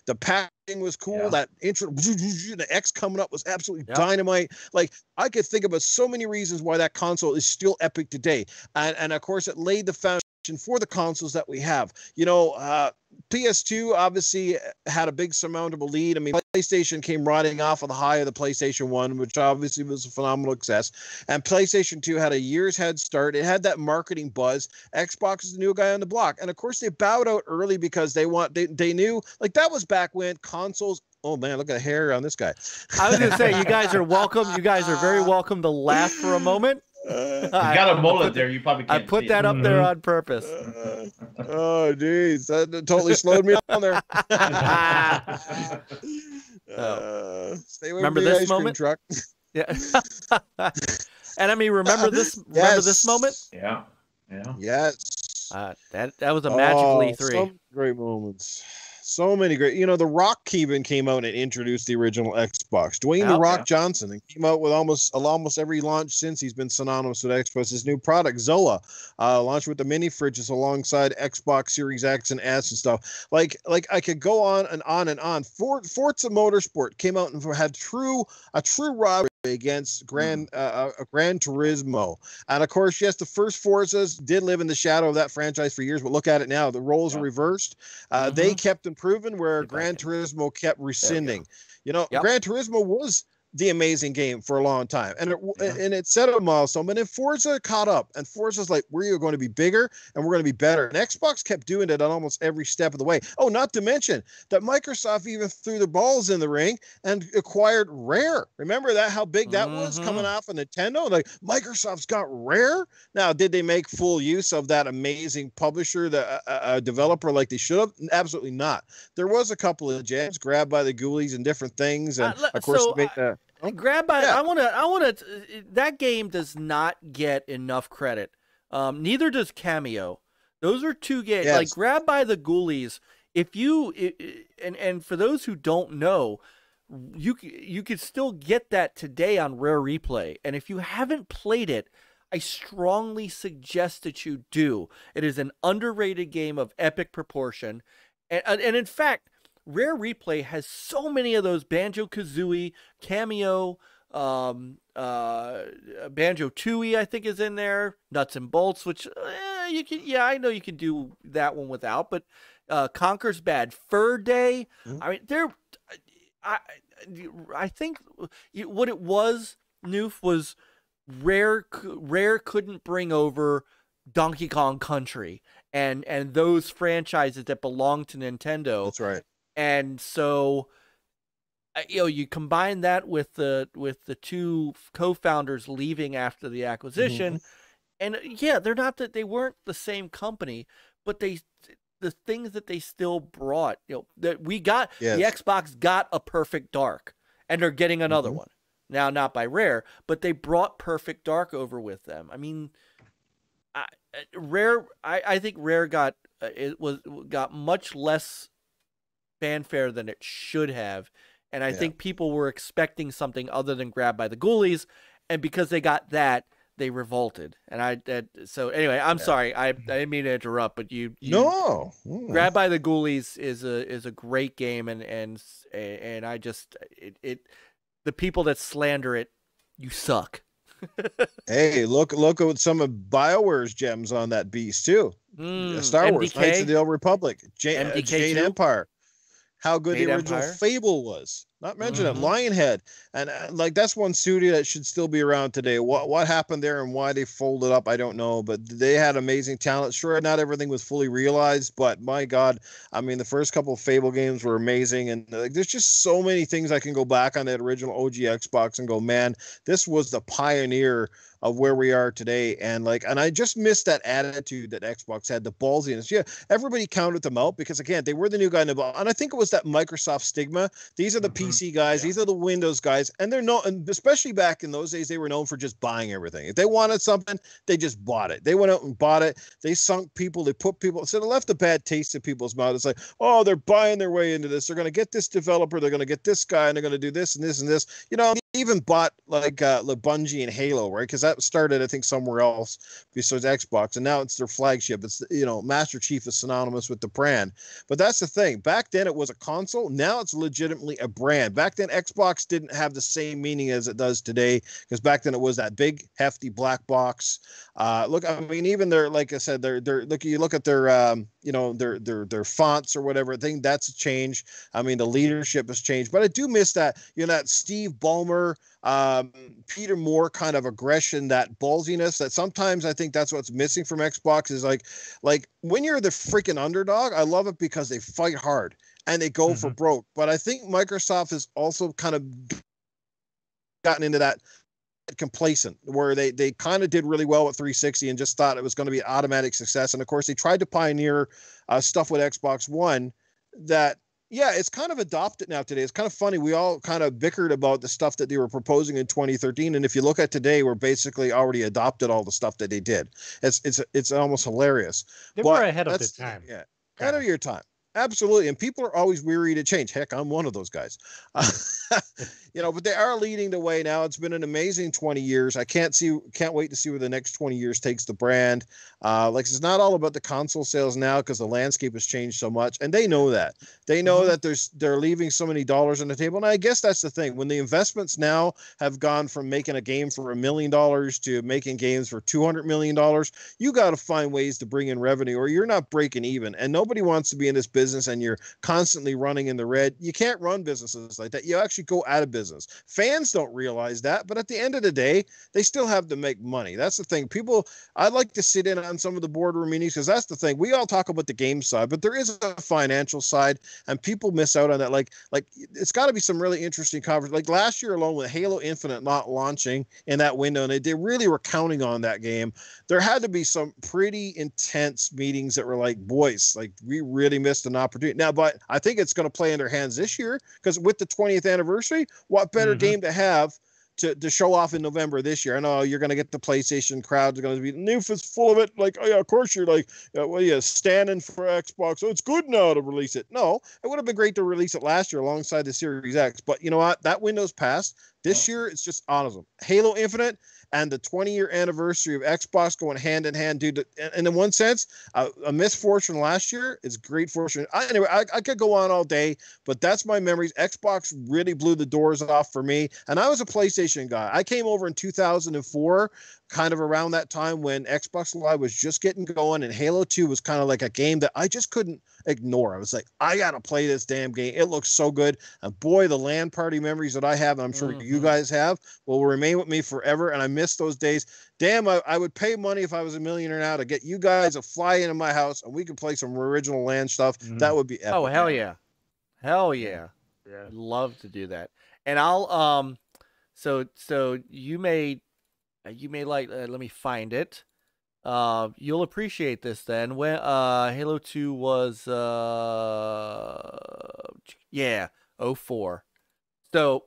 The packaging was cool. Yeah. That intro, the X coming up was absolutely dynamite. Like, I could think about so many reasons why that console is still epic today, and of course it laid the foundation for the consoles that we have. You know, PS2 obviously had a big surmountable lead. I mean, PlayStation came riding off of the high of the PlayStation 1, which obviously was a phenomenal success. And PlayStation 2 had a year's head start. It had that marketing buzz. Xbox is the new guy on the block. And of course, they bowed out early because they knew, like, that was back when consoles. Oh man, look at the hair on this guy. I was gonna say, you guys are welcome. You guys are very welcome to laugh for a moment. You got a mullet there. You probably can't. I put that up there on purpose. Oh, geez, that totally slowed me down there. Stay away remember from the this ice cream moment? truck. Yeah. And I mean, remember this? Remember this moment? Yeah. Yes. That was a magical E3. Some great moments. So many great, you know, The Rock even came out and introduced the original Xbox. Dwayne The Rock Johnson, and came out with almost every launch since. He's been synonymous with Xbox. His new product, Zola, launched with the mini fridges alongside Xbox Series X and S and stuff. Like I could go on and on and on. Forza Motorsport came out and had a true rivalry against Gran Turismo. And of course, yes, the first Forzas did live in the shadow of that franchise for years, but look at it now. The roles are reversed. They kept improving where Gran Turismo kept rescinding. You know, Gran Turismo was the amazing game for a long time, and it set a milestone. But then Forza caught up, and Forza's like, we're going to be bigger and we're going to be better. And Xbox kept doing it on almost every step of the way. Oh, not to mention that Microsoft even threw their balls in the ring and acquired Rare. Remember that, how big that was coming off of Nintendo? Like, Microsoft's got Rare. Now, did they make full use of that amazing publisher, the developer, like they should have? Absolutely not. There was a couple of gems grabbed by the ghoulies and different things, and of course, Grab by. Yeah. I want to. That game does not get enough credit. Neither does Cameo. Those are two games. Yes. Like Grab by the Ghoulies. If you and for those who don't know, you could still get that today on Rare Replay. And if you haven't played it, I strongly suggest that you do. It is an underrated game of epic proportion, and in fact, Rare Replay has so many of those. Banjo-Kazooie, Cameo, Banjo-Tooie, I think, is in there. Nuts and Bolts, which you can, I know you can do that one without, but Conker's Bad Fur Day. I mean, I think what it was, Newf, was Rare couldn't bring over Donkey Kong Country and those franchises that belong to Nintendo. That's right. And so, you combine that with the two co-founders leaving after the acquisition, and they weren't the same company, but the things that they still brought, that we got, the Xbox got a Perfect Dark, and they're getting another one now, not by Rare, but they brought Perfect Dark over with them. I mean, I think Rare got much less fanfare than it should have, and I think people were expecting something other than Grab by the Ghoulies, and because they got that, they revolted. And so anyway, I'm sorry, I didn't mean to interrupt, but no, Grab by the Ghoulies is a great game, and I just the people that slander it, you suck. Hey, look at some of BioWare's gems on that beast too. Star Wars, MDK? Knights of the Old Republic, Jade Empire. How good Jade the original Empire? Fable was. Not mentioned it, Lionhead, and like that's one studio that should still be around today. What happened there and why they folded up, I don't know, but they had amazing talent. Sure, not everything was fully realized, but my God, I mean, the first couple of Fable games were amazing, and there's just so many things I can go back on that original OG Xbox and go, man, this was the pioneer of where we are today. And I just missed that attitude that Xbox had, the ballsiness. Yeah, everybody counted them out because, again, they were the new guy in the ball. And I think it was that Microsoft stigma. These are the PC guys. These are the Windows guys. And they're known, and especially back in those days, they were known for just buying everything. If they wanted something, they just bought it. They went out and bought it. They sunk people. They put people. So they left a bad taste in people's mouth. It's like, oh, they're buying their way into this. They're going to get this developer. They're going to get this guy, and they're going to do this and this and this. They even bought Bungie and Halo, right? Because that started, I think, somewhere else besides Xbox, and now it's their flagship. It's Master Chief is synonymous with the brand. But that's the thing. Back then, it was a console. Now it's legitimately a brand. Back then, Xbox didn't have the same meaning as it does today, because back then it was that big, hefty black box. Look, I mean, even their, like I said, you look at their their fonts or whatever. I think that's a change. I mean, the leadership has changed, but I do miss that, that Steve Ballmer, Peter Moore kind of aggression, that ballsiness that sometimes I think that's what's missing from Xbox is like when you're the freaking underdog, I love it because they fight hard and they go for broke. But I think Microsoft has also kind of gotten into that complacent where they kind of did really well with 360 and just thought it was going to be an automatic success. And of course they tried to pioneer stuff with Xbox One that, it's kind of adopted now today. It's kind of funny. We all kind of bickered about the stuff that they were proposing in 2013. And if you look at today, we're basically already adopted all the stuff that they did. It's almost hilarious. They were ahead of their time. Yeah. Ahead of your time. Absolutely. And people are always weary to change. Heck, I'm one of those guys. But they are leading the way now. It's been an amazing 20 years. I can't wait to see where the next 20 years takes the brand. It's not all about the console sales now because the landscape has changed so much. And they know that. They know that they're leaving so many dollars on the table. And I guess that's the thing. When the investments now have gone from making a game for $1 million to making games for $200 million, you got to find ways to bring in revenue or you're not breaking even. And nobody wants to be in this business business and you're constantly running in the red, you can't run businesses like that. You actually go out of business. Fans don't realize that, but at the end of the day, they still have to make money. That's the thing. People, I'd like to sit in on some of the boardroom meetings because that's the thing. We all talk about the game side, but there is a financial side, and people miss out on that. Like it's got to be some really interesting conference. Like last year alone, with Halo Infinite not launching in that window, and they really were counting on that game. There had to be some pretty intense meetings that were like, boys, like we really missed an opportunity. Now, but I think it's going to play in their hands this year because with the 20th anniversary, what better game to have to show off in November this year? I know you're going to get the PlayStation crowd. Going to be Newf is full of it. Like, oh yeah, of course you're like, well, yeah, standing for Xbox. Oh, it's good now to release it. No, it would have been great to release it last year alongside the Series X. But you know what? That window's passed. This year, it's just awesome. Halo Infinite and the 20-year anniversary of Xbox going hand in hand, dude. And in one sense, a misfortune last year is great fortune. Anyway, I could go on all day, but that's my memories. Xbox really blew the doors off for me, and I was a PlayStation guy. I came over in 2004, kind of around that time when Xbox Live was just getting going, and Halo 2 was kind of like a game that I just couldn't ignore. I was like, I gotta play this damn game. It looks so good. And boy, the LAN party memories that I have, and I'm sure you guys have, will remain with me forever. And I miss those days. Damn, I would pay money if I was a millionaire now to get you guys to fly into my house and we could play some original LAN stuff. That would be epic. Oh, hell yeah. Hell yeah. I'd love to do that. And I'll so you may like let me find it. You'll appreciate this then. When Halo 2 was 04. So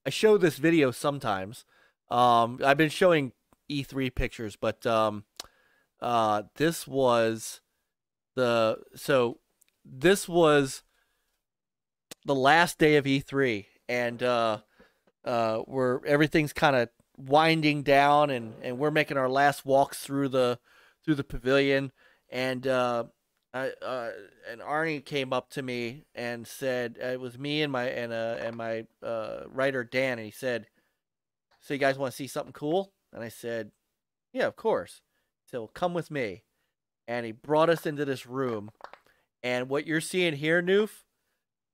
I show this video sometimes. I've been showing E3 pictures, but this was the last day of E3, and where everything's kind of winding down, and we're making our last walks through the pavilion, and Arnie came up to me and said, it was me and my writer Dan, and he said, "So you guys want to see something cool?" And I said, "Yeah, of course." He said, "Well, come with me." And he brought us into this room, and what you're seeing here, Newf,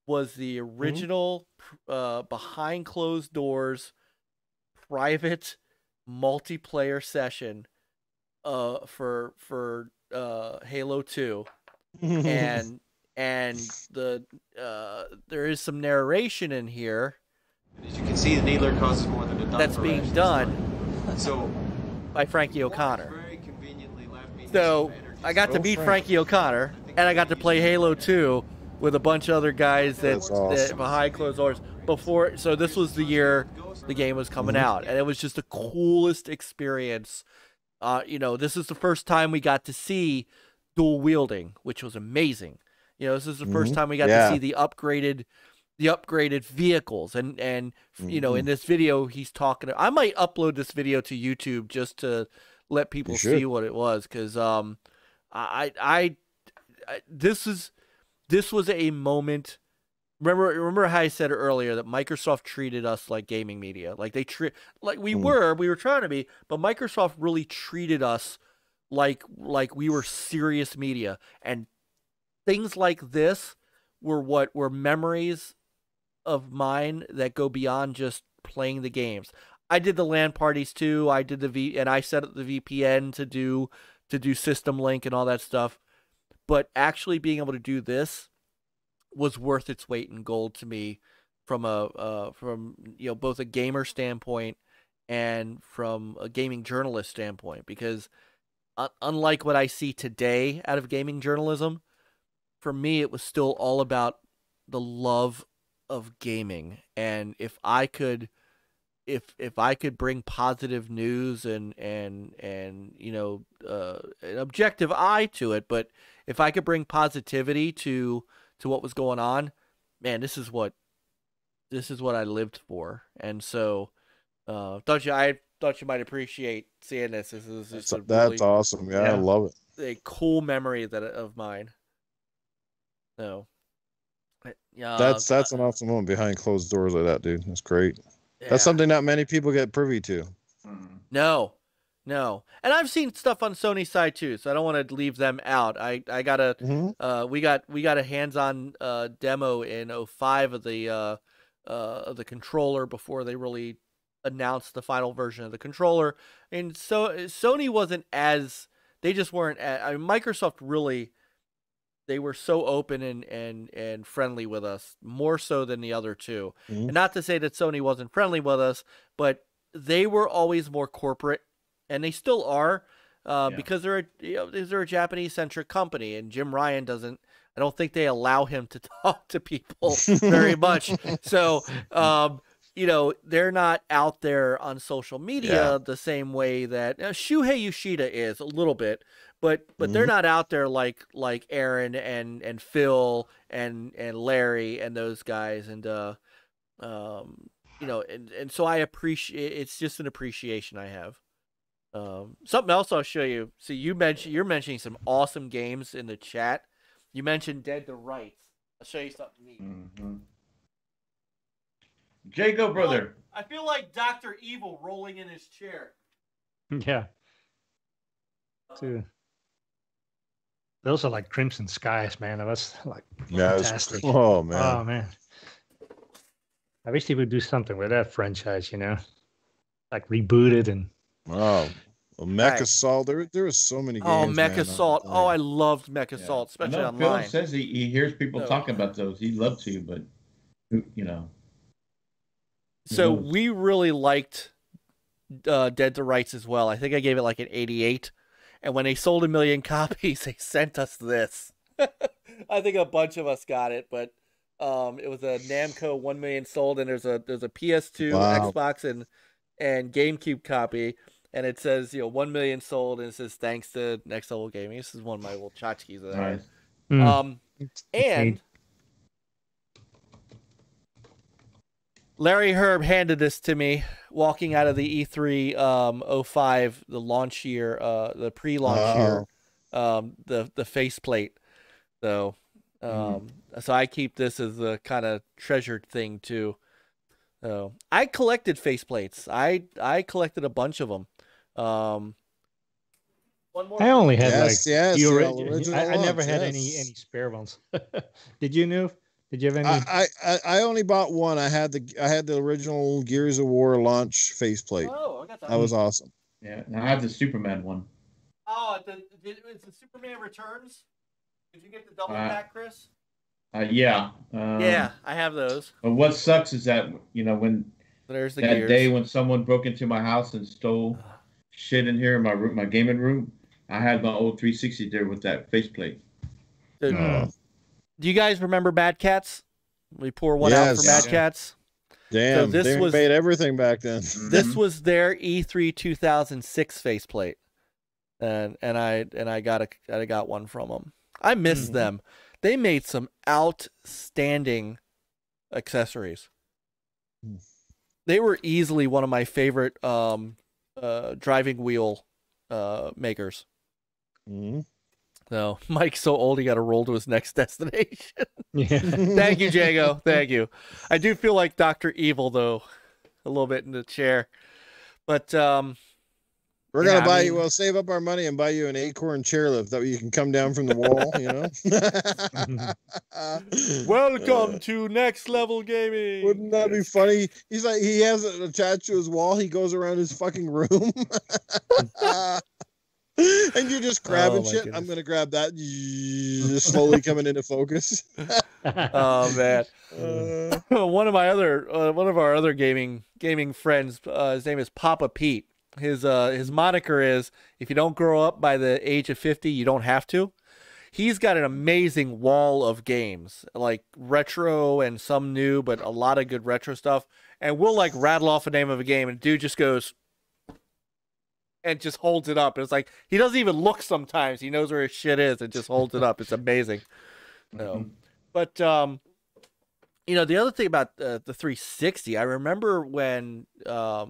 was the original behind closed doors private multiplayer session for Halo 2. and the there is some narration in here. As you can see, the needler costs more than $1 that's being done by Frankie O'Connor. Very conveniently left me So I got to meet Frankie O'Connor, and I got to play Halo 2 with a bunch of other guys that behind closed doors before. So this was the year the game was coming out, and it was just the coolest experience. This is the first time we got to see dual wielding, which was amazing. This is the first time we got to see the upgraded vehicles, and in this video he's talking. I might upload this video to YouTube just to let people see what it was, because this was a moment. Remember how I said earlier that Microsoft treated us like gaming media, like we were trying to be, but Microsoft really treated us like we were serious media, and things like this were memories of mine that go beyond just playing the games. I did the LAN parties too. I did and I set up the VPN to do System Link and all that stuff. But actually being able to do this was worth its weight in gold to me, from both a gamer standpoint and from a gaming journalist standpoint, because unlike what I see today out of gaming journalism, for me it was still all about the love of gaming. And if I could bring positive news and an objective eye to it, but if I could bring positivity to what was going on, man, this is what I lived for. And so I thought you might appreciate seeing this. This is just that's awesome. Yeah, I love it. A cool memory of mine. So that's an awesome moment behind closed doors like that, dude. That's great. That's something not many people get privy to. No, No, and I've seen stuff on Sony side too, so I don't want to leave them out. I got a we got a hands-on demo in 05 of the controller before they really announced the final version of the controller, and so Sony wasn't as they just weren't. I mean, Microsoft really. They were so open and friendly with us, more so than the other two. And not to say that Sony wasn't friendly with us, but they were always more corporate, and they still are, because they're a Japanese-centric company, and Jim Ryan doesn't. I don't think they allow him to talk to people very much. So, they're not out there on social media the same way that Shuhei Yoshida is a little bit. But they're not out there like Aaron and Phil and Larry and those guys, and and so I appreciate. It's just an appreciation I have. Something else I'll show you. So you're mentioning some awesome games in the chat. You mentioned Dead to Rights. I'll show you something neat. Jago, brother. I feel like Dr. Evil rolling in his chair. Yeah. Dude. Those are like Crimson Skies, man. That's like fantastic. Oh man. Oh man. I wish they would do something with that franchise, like reboot it and. Wow. Well, Mech Assault. There was so many games. Oh, Mech Assault. Oh, I loved Mech Assault, especially online. Phil says he hears people talking about those. He'd love to, but So we really liked Dead to Rights as well. I think I gave it like an 88. And when they sold 1 million copies, they sent us this. I think a bunch of us got it, but it was a Namco 1 million sold, and there's a PS2, Xbox, and GameCube copy, and it says 1 million sold, and it says thanks to Next Level Gaming. This is one of my little tchotchkes of that. Nice. And Larry Herb handed this to me walking out of the E3 05, the launch year, the pre-launch year, the faceplate. So, so I keep this as a kind of treasured thing too. So I collected faceplates. I collected a bunch of them. One more. I only had the original. I never had any spare ones. Did you, Newf? Did you have any? I only bought one. I had the original Gears of War launch faceplate. Oh, I got that. That was awesome. Yeah, and I have the Superman one. Oh, it's the Superman Returns. Did you get the double pack, Chris? Yeah. Yeah, I have those. But what sucks is that when there's the that Gears. day when someone broke into my house and stole shit in here in my room, my gaming room, I had my old 360 there with that faceplate. Do you guys remember Mad Cats? We pour one out for Mad Cats. Damn, so they made everything back then. This was their E3 2006 faceplate, and I got one from them. I miss them. They made some outstanding accessories. They were easily one of my favorite driving wheel makers. No, Mike's so old he got to roll to his next destination. Yeah. Thank you, Jago. Thank you. I do feel like Dr. Evil though, a little bit in the chair, but we're gonna buy you. We'll save up our money and buy you an acorn chairlift that you can come down from the wall. Welcome to Next Level Gaming. Wouldn't that be funny? He's like, he has it attached to his wall. He goes around his fucking room. And you're just grabbing shit. Goodness. I'm gonna grab that. Just slowly coming into focus. Oh man! One of our other gaming friends. His name is Papa Pete. His moniker is, if you don't grow up by the age of 50, you don't have to. He's got an amazing wall of games, like retro and some new, but a lot of good retro stuff. And we'll like rattle off a name of a game, and dude just goes and just holds it up. It's like he doesn't even look sometimes. He knows where his shit is and just holds it up. It's amazing. No. But the other thing about the 360, I remember when I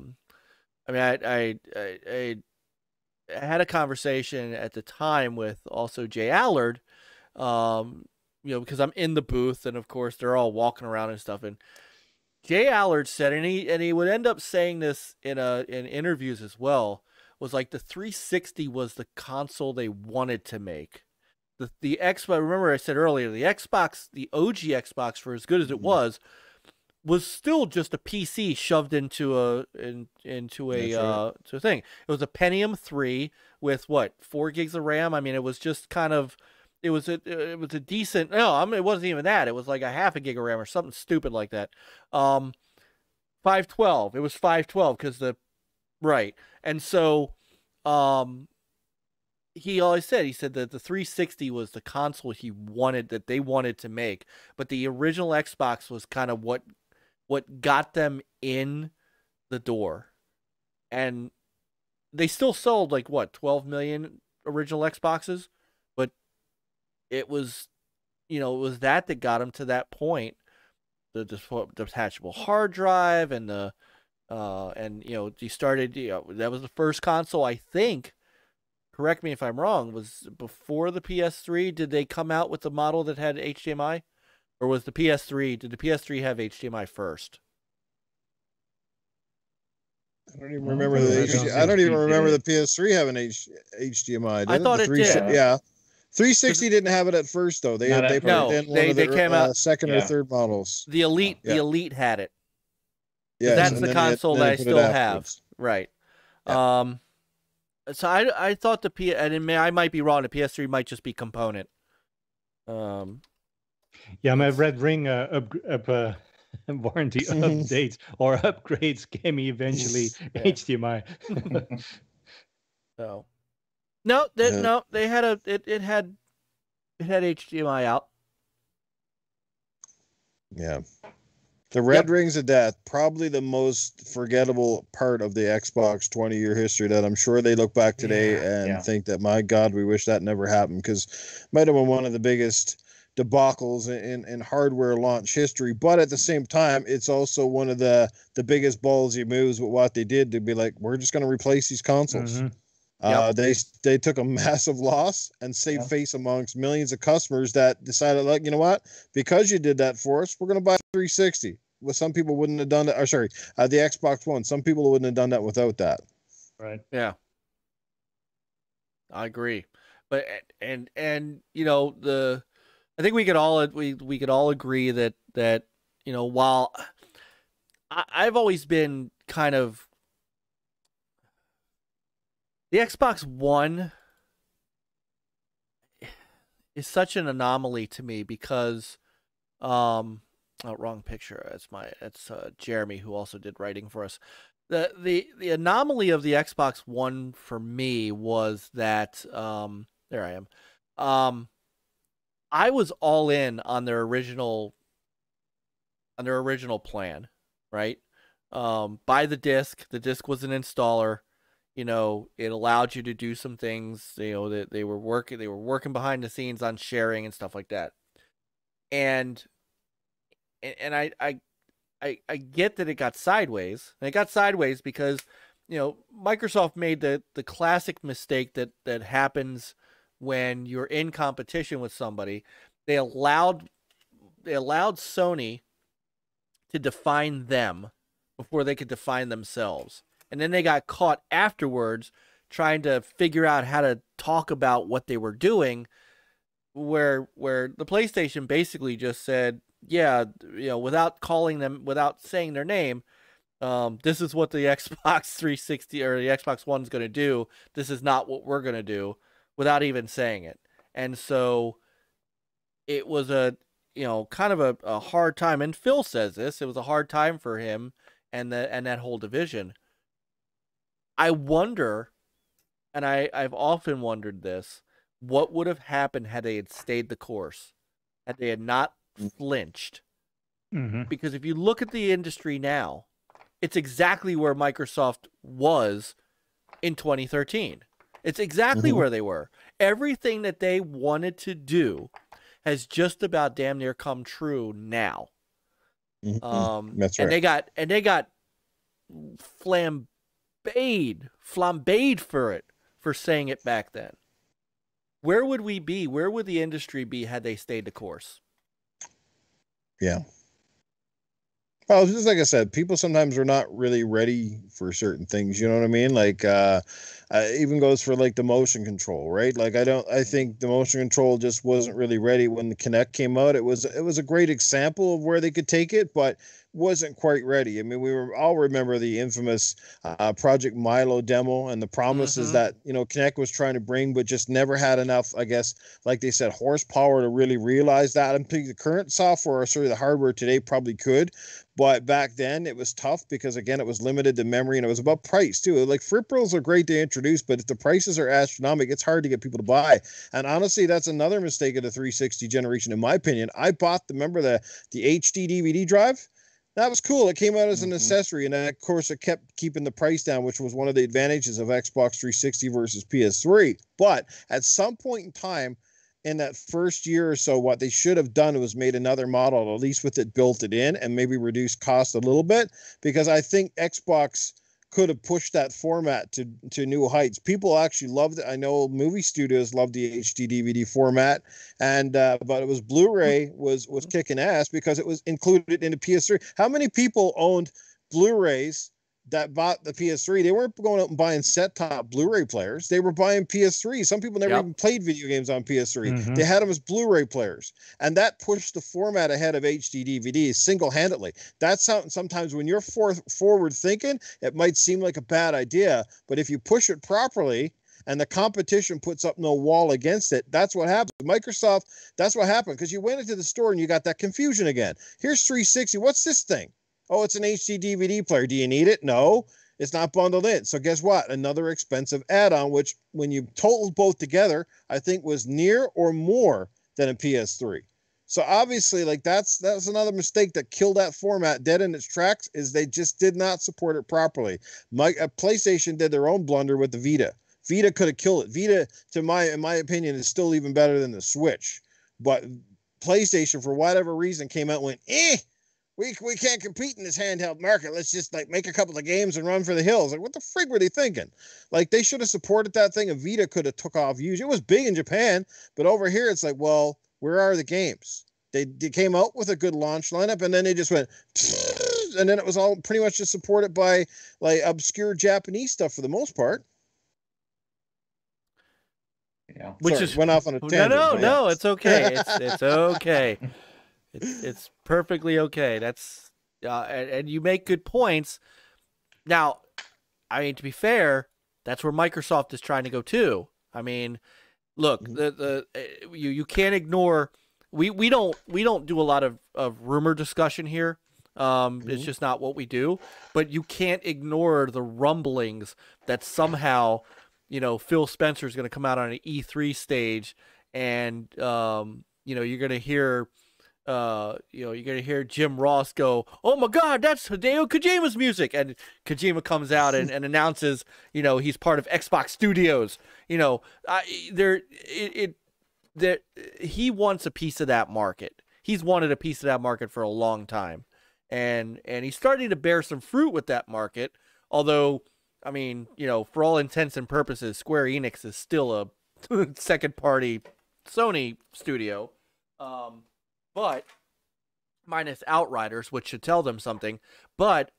had a conversation at the time with also Jay Allard, because I'm in the booth and of course they're all walking around and stuff, and Jay Allard said, and he would end up saying this in interviews as well, was like the 360 was the console they wanted to make. The Xbox, remember I said earlier, the Xbox, the OG Xbox, for as good as it was still just a PC shoved into a thing. It was a Pentium 3 with what, 4 gigs of RAM. I mean, it was just kind of, it was a decent. No, I mean, it wasn't even that. It was like a half a gig of RAM or something stupid like that. 512. It was 512 because right. And so, he always said, that the 360 was the console they wanted to make, but the original Xbox was kind of what got them in the door. And they still sold like what, 12 million original Xboxes, but it was, it was that got them to that point. The detachable hard drive and you started, that was the first console, I think, correct me if I'm wrong, was before the PS3. Did they come out with the model that had HDMI? Or was did the PS3 have HDMI first? I don't even remember I don't even remember the PS3 having HDMI. I thought it did. Yeah. 360 didn't have it at first though. They put it in one of the came out second or third models. The Elite had it. Yeah, that's the console that I still have. Right. Yeah. So I thought I might be wrong. The PS3 might just be component. Yeah, my Red Ring warranty updates or upgrades gave me eventually HDMI. So, no, they had it had HDMI out. Yeah. The Red Rings of Death, probably the most forgettable part of the Xbox 20-year history that I'm sure they look back today and think that, my God, we wish that never happened, because it might have been one of the biggest debacles in hardware launch history. But at the same time, it's also one of the biggest ballsy moves with what they did to be like, we're just going to replace these consoles. They took a massive loss and saved face amongst millions of customers that decided, like, you know what, because you did that for us, we're going to buy 360. Well, some people wouldn't have done that. Or sorry, the Xbox One. Some people wouldn't have done that without that. Right. Yeah. I agree. But I think we could all agree that while I've always been kind of, the Xbox One is such an anomaly to me because wrong picture. It's Jeremy, who also did writing for us. The anomaly of the Xbox One for me was that there I am. I was all in on their original plan, right? Buy the disc. The disc was an installer. It allowed you to do some things. That they were working behind the scenes on sharing and stuff like that. And I get that it got sideways. And it got sideways because, Microsoft made the classic mistake that happens when you're in competition with somebody. They allowed Sony to define them before they could define themselves. And then they got caught afterwards trying to figure out how to talk about what they were doing, where the PlayStation basically just said, without saying their name, this is what the Xbox 360 or the Xbox One is going to do. This is not what we're going to do, without even saying it. And so it was kind of a hard time. And Phil says this, it was a hard time for him and that whole division. I wonder, and I've often wondered this, what would have happened had they had stayed the course, had they had not flinched. Because if you look at the industry now, it's exactly where Microsoft was in 2013. It's exactly where they were. Everything that they wanted to do has just about damn near come true now. That's right. And they got flambéed for it, for saying it back then. Where would we be? Where would the industry be had they stayed the course? Yeah. Well, just like I said, people sometimes are not really ready for certain things. You know what I mean? Like, even goes for like the motion control, right? Like, I think the motion control just wasn't really ready when the Kinect came out. It was a great example of where they could take it, but wasn't quite ready. I mean, all remember the infamous Project Milo demo and the promises that, Kinect was trying to bring, but just never had enough, I guess, like they said, horsepower to really realize that. I think the current software, or sort of the hardware today, probably could. But back then it was tough because, again, it was limited to memory, and it was about price too. Like, peripherals are great to introduce, but if the prices are astronomical, it's hard to get people to buy. And honestly, that's another mistake of the 360 generation, in my opinion. I bought the HD DVD drive. That was cool. It came out as an accessory, and of course it kept keeping the price down, which was one of the advantages of Xbox 360 versus PS3. But at some point in time, in that first year or so, what they should have done was made another model, at least with it built it in, and maybe reduce cost a little bit, because I think Xbox could have pushed that format to new heights. People actually loved it. I know movie studios loved the HD DVD format, and but it was Blu-ray was kicking ass because it was included in the PS3. How many people owned Blu-rays that bought the PS3? They weren't going out and buying set-top Blu-ray players. They were buying PS3. Some people never even played video games on PS3. They had them as Blu-ray players. And that pushed the format ahead of HD DVDs single-handedly. That's how sometimes when you're forward thinking, it might seem like a bad idea, but if you push it properly and the competition puts up no wall against it, that's what happened. Microsoft, that's what happened, because you went into the store and you got that confusion again. Here's 360. What's this thing? Oh, it's an HD DVD player. Do you need it? No, it's not bundled in. So guess what? Another expensive add-on, which when you totaled both together, I think was near or more than a PS3. So obviously, like that's another mistake that killed that format dead in its tracks, is they just did not support it properly. PlayStation did their own blunder with the Vita. Vita could have killed it. Vita, in my opinion, is still even better than the Switch. But PlayStation, for whatever reason, came out and went, we can't compete in this handheld market. Let's just like make a couple of games and run for the hills. Like, what the frig were they thinking? Like, they should have supported that thing, and Vita could have took off huge. It was big in Japan, but over here it's like, well, where are the games? They came out with a good launch lineup, and then they just went, and then it was all pretty much just supported by like obscure Japanese stuff for the most part. Yeah, Which Sorry, is went off on a tangent. No, it's okay. It's okay. It's perfectly okay. That's and you make good points. Now, I mean, to be fair, that's where Microsoft is trying to go too. I mean, look, you can't ignore. We don't do a lot of rumor discussion here. It's just not what we do. But you can't ignore the rumblings that somehow, Phil Spencer is going to come out on an E3 stage, and you're going to hear. You're gonna hear Jim Ross go, "Oh my God, that's Hideo Kojima's music," and Kojima comes out and announces, he's part of Xbox Studios. He wants a piece of that market. He's wanted a piece of that market for a long time, and he's starting to bear some fruit with that market. Although, I mean, for all intents and purposes, Square Enix is still a second-party Sony studio. But minus Outriders, which should tell them something. But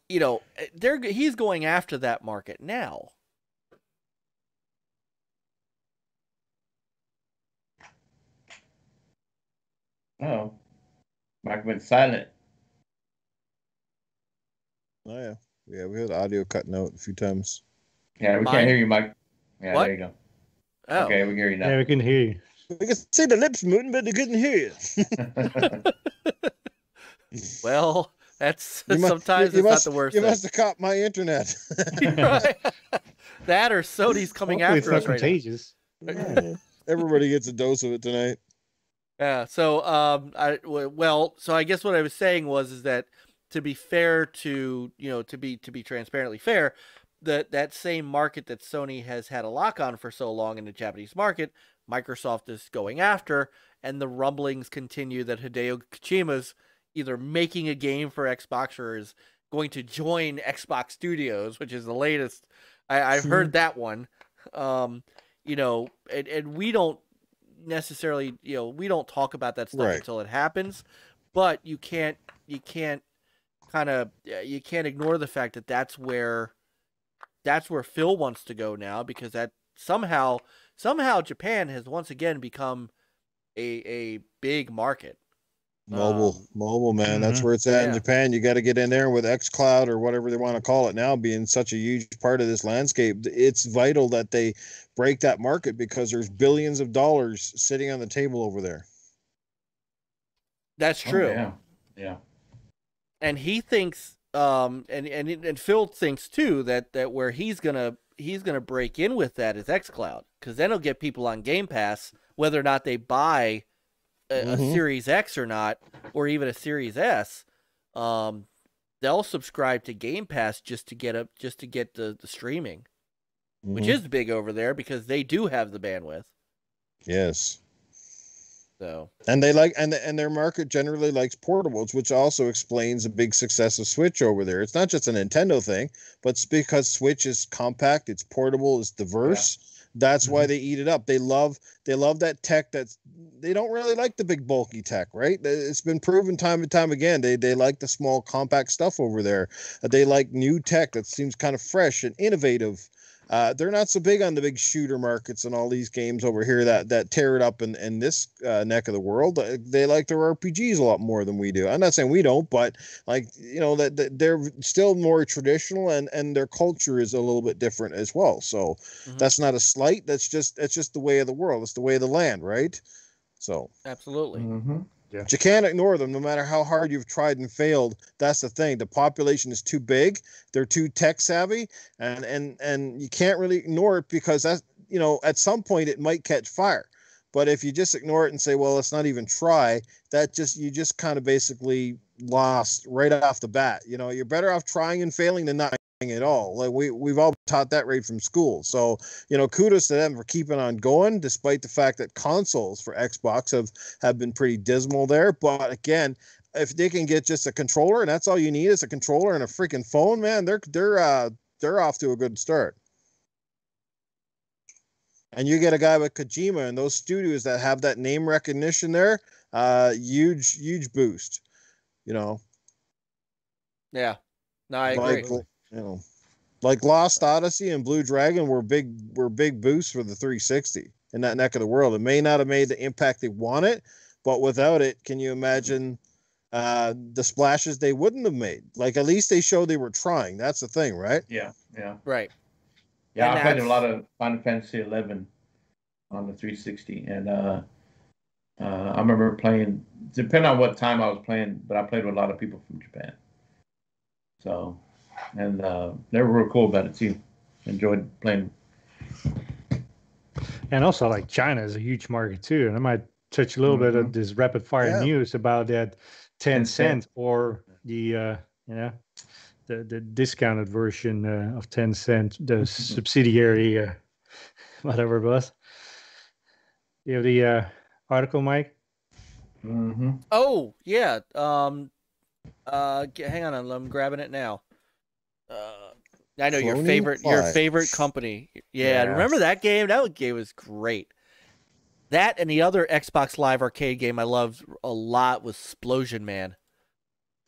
he's going after that market now. Oh, Mike went silent. Oh yeah, we had audio cutting out a few times. Yeah, we can't hear you, Mike. Yeah, what? There you go. Oh. Okay, we can hear you now. Yeah, we can hear you. We can see the lips moving, but they couldn't hear you. Well, that's sometimes it's not the worst. You must have caught my internet. Right. That or Sony's coming Hopefully after us right contagious. Yeah. Everybody gets a dose of it tonight. Yeah. So, so I guess what I was saying is that, to be fair to to be transparently fair, that same market that Sony has had a lock on for so long in the Japanese market, Microsoft is going after, and the rumblings continue that Hideo Kojima's either making a game for Xbox or is going to join Xbox Studios, which is the latest. I've heard that one. And we don't necessarily, we don't talk about that stuff until it happens, but you can't ignore the fact that that's where Phil wants to go now, because that somehow Japan has once again become a big market. Mobile, man. That's where it's at in Japan. You got to get in there with xCloud or whatever they want to call it now, being such a huge part of this landscape. It's vital that they break that market, because there's billions of dollars sitting on the table over there. That's true. Yeah. And he thinks, and Phil thinks too, that where he's gonna break in with that is xCloud, because then he'll get people on Game Pass, whether or not they buy a Series X or not, or even a Series S. They'll subscribe to Game Pass just to get the streaming, which is big over there because they do have the bandwidth. Yes. So, and they like, and their market generally likes portables, which also explains the big success of Switch over there. It's not just a Nintendo thing, but it's because Switch is compact, it's portable, it's diverse. Yeah. That's why they eat it up. They love that tech. They don't really like the big bulky tech, right? It's been proven time and time again. They like the small compact stuff over there. They like new tech that seems kind of fresh and innovative. They're not so big on the big shooter markets and all these games over here that tear it up in this neck of the world. They like their RPGs a lot more than we do. I'm not saying we don't, but that they're still more traditional, and their culture is a little bit different as well. So that's not a slight. It's just the way of the world. It's the way of the land, right? So absolutely. Yeah. You can't ignore them, no matter how hard you've tried and failed. That's the thing. The population is too big. They're too tech savvy, and you can't really ignore it, because that's, at some point it might catch fire. But if you just ignore it and say, well, let's not even try, you just kind of basically lost right off the bat. You're better off trying and failing than not at all. Like we've all taught that right from school. So kudos to them for keeping on going, despite the fact that consoles for Xbox have been pretty dismal there. But again, if they can get just a controller, and that's all you need is a controller and a freaking phone, man, they're off to a good start. And you get a guy with Kojima and those studios that have that name recognition there, huge boost. Yeah. No, I agree. Like Lost Odyssey and Blue Dragon were big boosts for the 360 in that neck of the world. It may not have made the impact they wanted, but without it, can you imagine the splashes they wouldn't have made? Like, at least they showed they were trying. That's the thing, right? Yeah. Right. Yeah, I played a lot of Final Fantasy 11 on the 360, and I remember playing, depending on what time I was playing, but I played with a lot of people from Japan. So, and they were real cool about it too. Enjoyed playing. And also, like, China is a huge market too. And I might touch a little bit of this rapid fire news about that 10 cent or the the discounted version of 10 cent, the subsidiary, whatever it was. You have the article, Mike? Oh yeah. Hang on, I'm grabbing it now. I know your favorite company. Yeah, remember that game? That game was great. That and the other Xbox Live Arcade game I loved a lot was Splosion Man.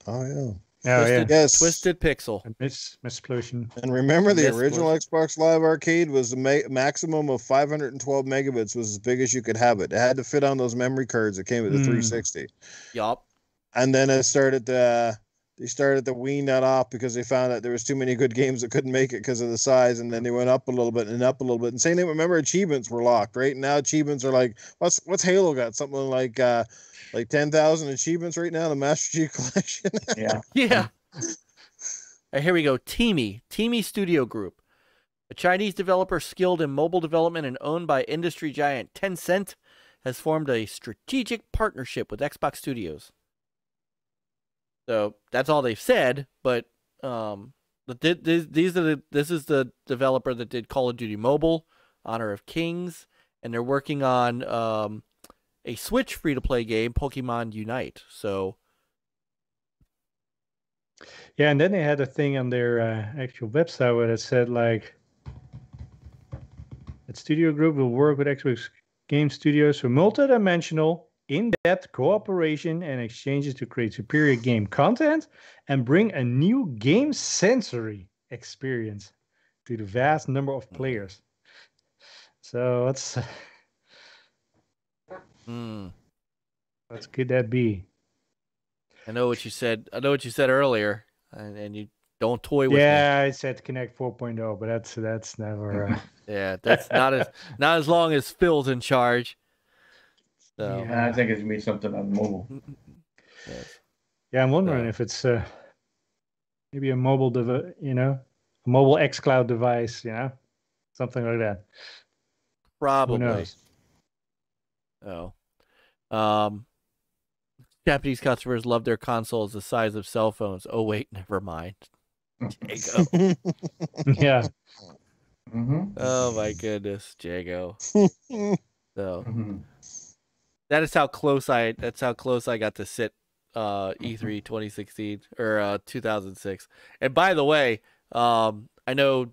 Oh yeah. Twisted Pixel. Misplosion. And remember, the original Xbox Live Arcade was a maximum of 512 megabits, was as big as you could have it. It had to fit on those memory cards that came with the 360. Yup. And then they started to wean that off because they found that there was too many good games that couldn't make it because of the size, and then they went up a little bit and up a little bit. And same thing, remember, achievements were locked, right? And now achievements are like, what's Halo got? Something like 10,000 achievements right now, the Master Chief Collection. Yeah. Here we go. Teamy Studio Group, a Chinese developer skilled in mobile development and owned by industry giant Tencent, has formed a strategic partnership with Xbox Studios. So that's all they've said, but this is the developer that did Call of Duty Mobile, Honor of Kings, and they're working on a Switch free-to-play game, Pokemon Unite. So, yeah, and then they had a thing on their actual website where it said, like, that Studio Group will work with Xbox Game Studios for multi-dimensional in-depth cooperation and exchanges to create superior game content and bring a new game sensory experience to the vast number of players. So what could that be? I know what you said. I know what you said earlier, and you don't toy with me. Yeah, I said Connect 4.0, but that's never. Yeah, that's not as long as Phil's in charge. So Yeah, I think it's gonna be something on mobile. yes. Yeah, I'm wondering if it's maybe a mobile device, a mobile xCloud device, something like that. Probably. Who knows? Oh. Japanese customers love their consoles the size of cell phones. Oh wait, never mind. Jago. Yeah. Oh my goodness, Jago. So that's how close I got to sit E3 2016 or 2006. And by the way, I know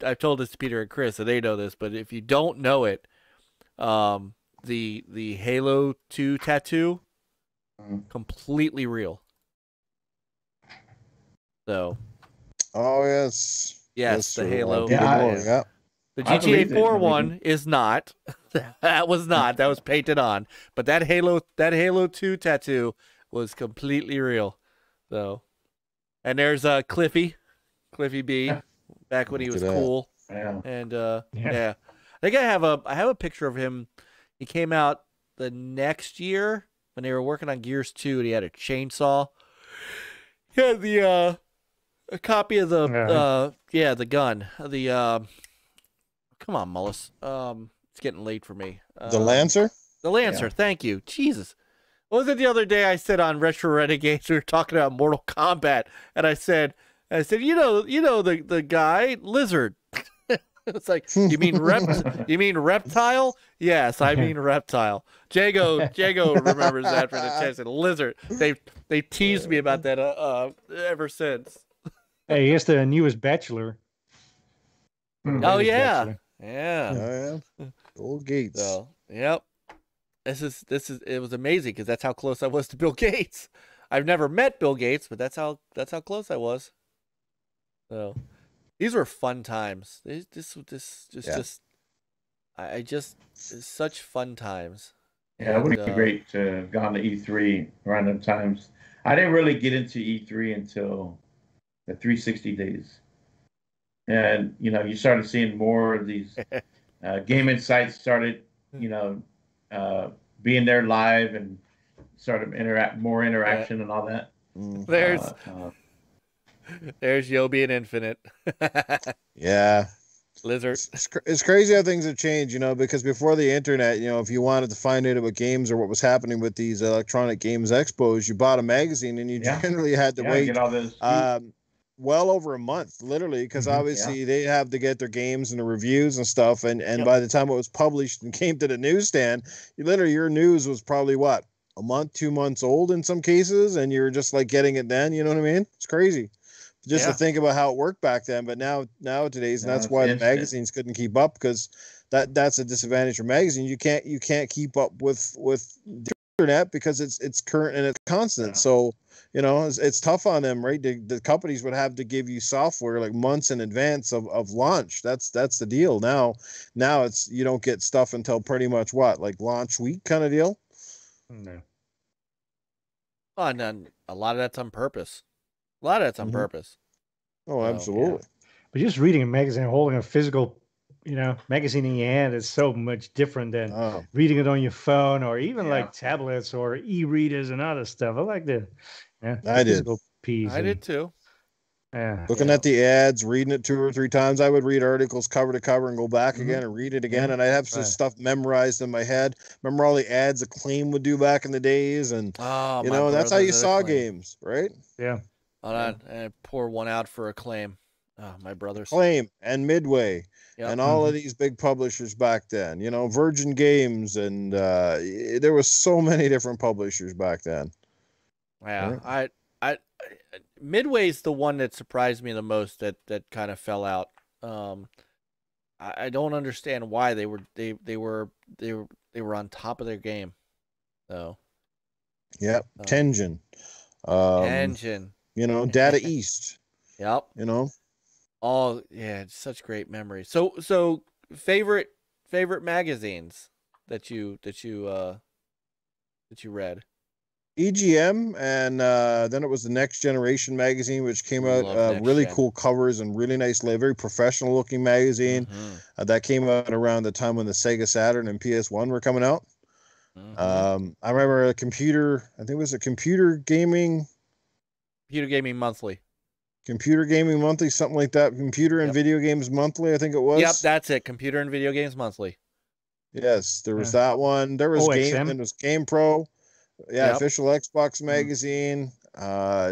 I've told this to Peter and Chris, so they know this, but if you don't know it, the Halo 2 tattoo, completely real. So. Oh yes. Yes, the Halo. Yeah. The GTA 4 one is not. That was not. That was painted on. But that Halo 2 tattoo was completely real. So, and there's Cliffy B, back when he was cool. Yeah. And yeah, I think I have a picture of him. He came out the next year when they were working on Gears 2, and he had a chainsaw. He had a copy of the the gun. Come on, Mullis. It's getting late for me. The Lancer? The Lancer, Yeah. Thank you. Jesus. What was it the other day I said on Retro Renegades, we were talking about Mortal Kombat, and I said, you know the guy, Lizard. It's like, you mean reptile? Yes, I mean reptile. Jago remembers that from the test. Lizard. They teased me about that ever since. Hey, here's the newest Bachelor. Oh yeah. Bachelor. Yeah. Oh, yeah. Old Gates. So, yep. This is it was amazing because that's how close I was to Bill Gates. I've never met Bill Gates, but that's how close I was. So, these were fun times. Such fun times. Yeah, it would have been great to have gone to E3 around them times. I didn't really get into E3 until the 360 days. And, you started seeing more of these gaming sites started, being there live and started more interaction and all that. There's YOBY and Infinite. Yeah. Lizard. It's crazy how things have changed, because before the internet, if you wanted to find out about games or what was happening with these electronic games expos, you bought a magazine and you generally had to wait get all this well over a month, literally, because obviously they have to get their games and the reviews and stuff. And by the time it was published and came to the newsstand, your news was probably what, a month, 2 months old in some cases. And you're just like getting it then, you know what I mean? It's crazy just to think about how it worked back then. But nowadays, and that's why the magazines couldn't keep up, because that's a disadvantage for magazine. You can't keep up with the internet because it's current and it's constant. So, it's tough on them, right? The companies would have to give you software like months in advance of launch. That's the deal. Now it's, you don't get stuff until pretty much like launch week kind of deal. No. Oh, and then a lot of that's on purpose. Purpose. Oh, absolutely. Yeah. But just reading a magazine, holding a physical, magazine in your hand is so much different than reading it on your phone or even like tablets or e-readers and other stuff. I like the physical piece. I did too. Yeah. Looking at the ads, reading it 2 or 3 times. I would read articles cover to cover and go back again and read it again. And I have some stuff memorized in my head. Remember all the ads Acclaim would do back in the days, and that's how you saw games, right? Yeah. Hold on, and pour one out for Acclaim. Oh, my brothers. Acclaim and Midway and all of these big publishers back then. Virgin Games, and there was so many different publishers back then. Yeah, right? Midway's the one that surprised me the most. That kind of fell out. I don't understand why they were on top of their game. So, Yep. Tenjin. Tenjin. You know, Data East. Yep. You know. Oh yeah, it's such great memories. So favorite magazines that you read? EGM, and then it was the Next Generation magazine, which came out really cool covers and really nice, very professional looking magazine. That came out around the time when the Sega Saturn and PS1 were coming out. I remember I think it was a Computer Gaming Monthly. Computer Gaming Monthly, something like that. Computer and Video Games Monthly, I think it was. Yep, that's it. Computer and Video Games Monthly. Yes, there was that one. There was Game Pro. Yeah, official Xbox magazine.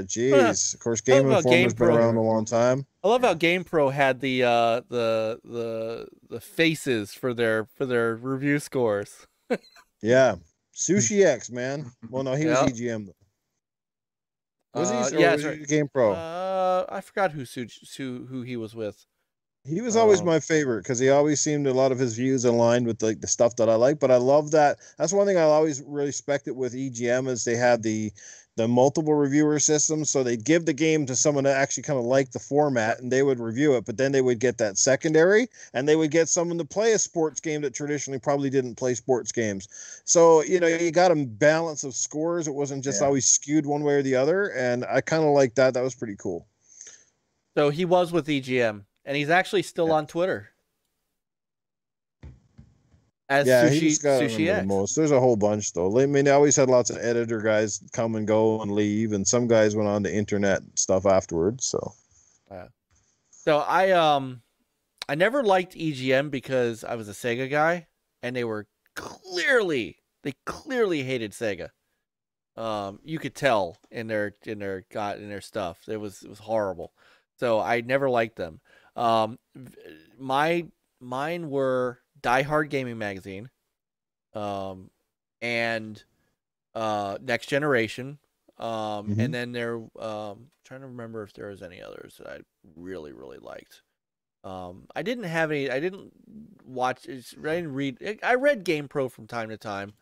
Geez, of course, Game Informer's been around a long time. I love how Game Pro had the faces for their review scores. Yeah, Sushi X, man. Well, no, he was EGM though. Was he? Was he Game Pro? I forgot who he was with. He was always my favorite because he always seemed a lot of his views aligned with like the stuff that I like. But I love that. That's one thing I always really respected with EGM is they had the multiple reviewer system. So they'd give the game to someone that actually kind of liked the format and they would review it. But then they would get that secondary and they would get someone to play a sports game that traditionally probably didn't play sports games. So, you know, you got a balance of scores. It wasn't just always skewed one way or the other. And I kind of like that. That was pretty cool. So he was with EGM. And he's actually still on Twitter. As Sushi X. Most. There's a whole bunch though. I mean, they always had lots of editor guys come and go and leave, and some guys went on the internet stuff afterwards. So, so I never liked EGM because I was a Sega guy, and they clearly hated Sega. You could tell in their stuff. It was horrible. So I never liked them. Mine were Die Hard Gaming Magazine, and Next Generation, and then trying to remember if there was any others that I really liked. I didn't watch. I didn't read. I read Game Pro from time to time.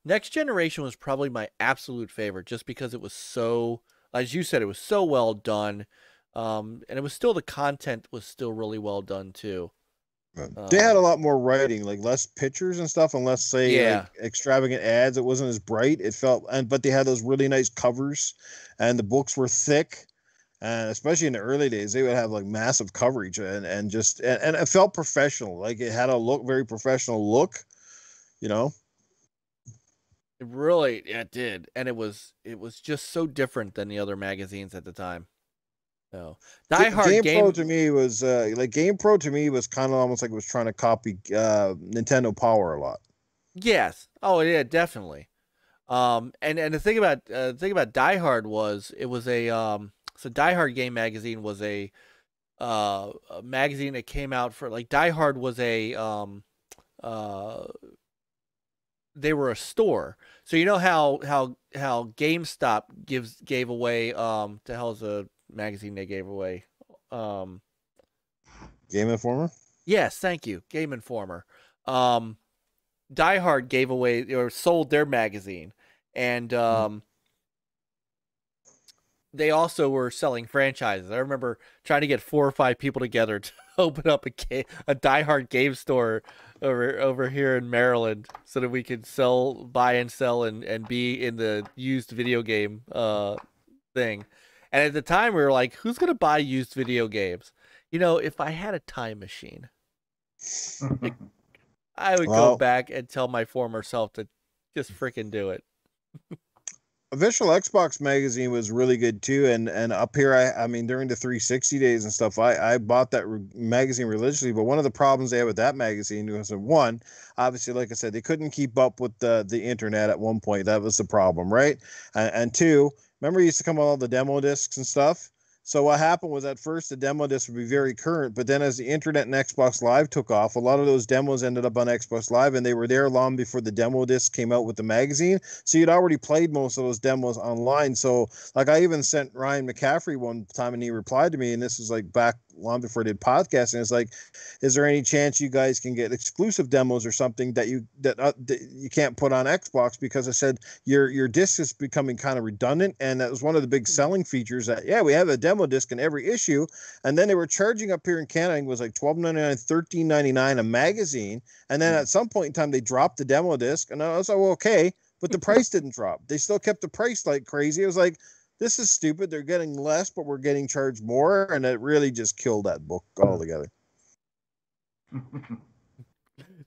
Next Generation was probably my absolute favorite, just because it was so, as you said, it was so well done. And it was still, the content was still really well done too. They had a lot more writing, like less pictures and stuff, and less like extravagant ads. It wasn't as bright. It felt, but they had those really nice covers, and the books were thick. And especially in the early days, they would have like massive coverage and it felt professional. Like it had a very professional look, you know. It did, and it was just so different than the other magazines at the time. So, Game Pro to me was kind of almost like it was trying to copy Nintendo Power a lot. Yes. Oh yeah, definitely. And the thing about Die Hard was it was so Die Hard Game Magazine was a magazine that came out for, like, Die Hard was they were a store. So you know how GameStop gave away the hell's a magazine they gave away? Game Informer? Yes, thank you. Game Informer. Die Hard gave away or sold their magazine, and they also were selling franchises. I remember trying to get 4 or 5 people together to open up a Die Hard game store over here in Maryland, so that we could buy and sell and be in the used video game thing. And at the time, we were like, who's going to buy used video games? You know, if I had a time machine, I would go back and tell my former self to just freaking do it. Official Xbox magazine was really good too, and up here, I mean, during the 360 days and stuff, I bought that magazine religiously. But one of the problems they had with that magazine was, one, obviously, like I said, they couldn't keep up with the internet at one point. That was the problem, right? And two, remember, it used to come with all the demo discs and stuff. So what happened was, at first the demo disc would be very current, but then as the internet and Xbox Live took off, a lot of those demos ended up on Xbox Live, and they were there long before the demo disc came out with the magazine. So you'd already played most of those demos online. So like I even sent Ryan McCaffrey one time, and he replied to me, and this was like back long before I did podcasting. It's like, is there any chance you guys can get exclusive demos or something that you can't put on Xbox? Because I said your disc is becoming kind of redundant, and that was one of the big selling features. That we have a demo disc in every issue, and then they were charging up here in Canada. I think it was like $12.99, $13.99 a magazine, and then at some point in time they dropped the demo disc, and I was like, well, okay, but the price didn't drop. They still kept the price like crazy. It was like, this is stupid. They're getting less, but we're getting charged more. And it really just killed that book altogether.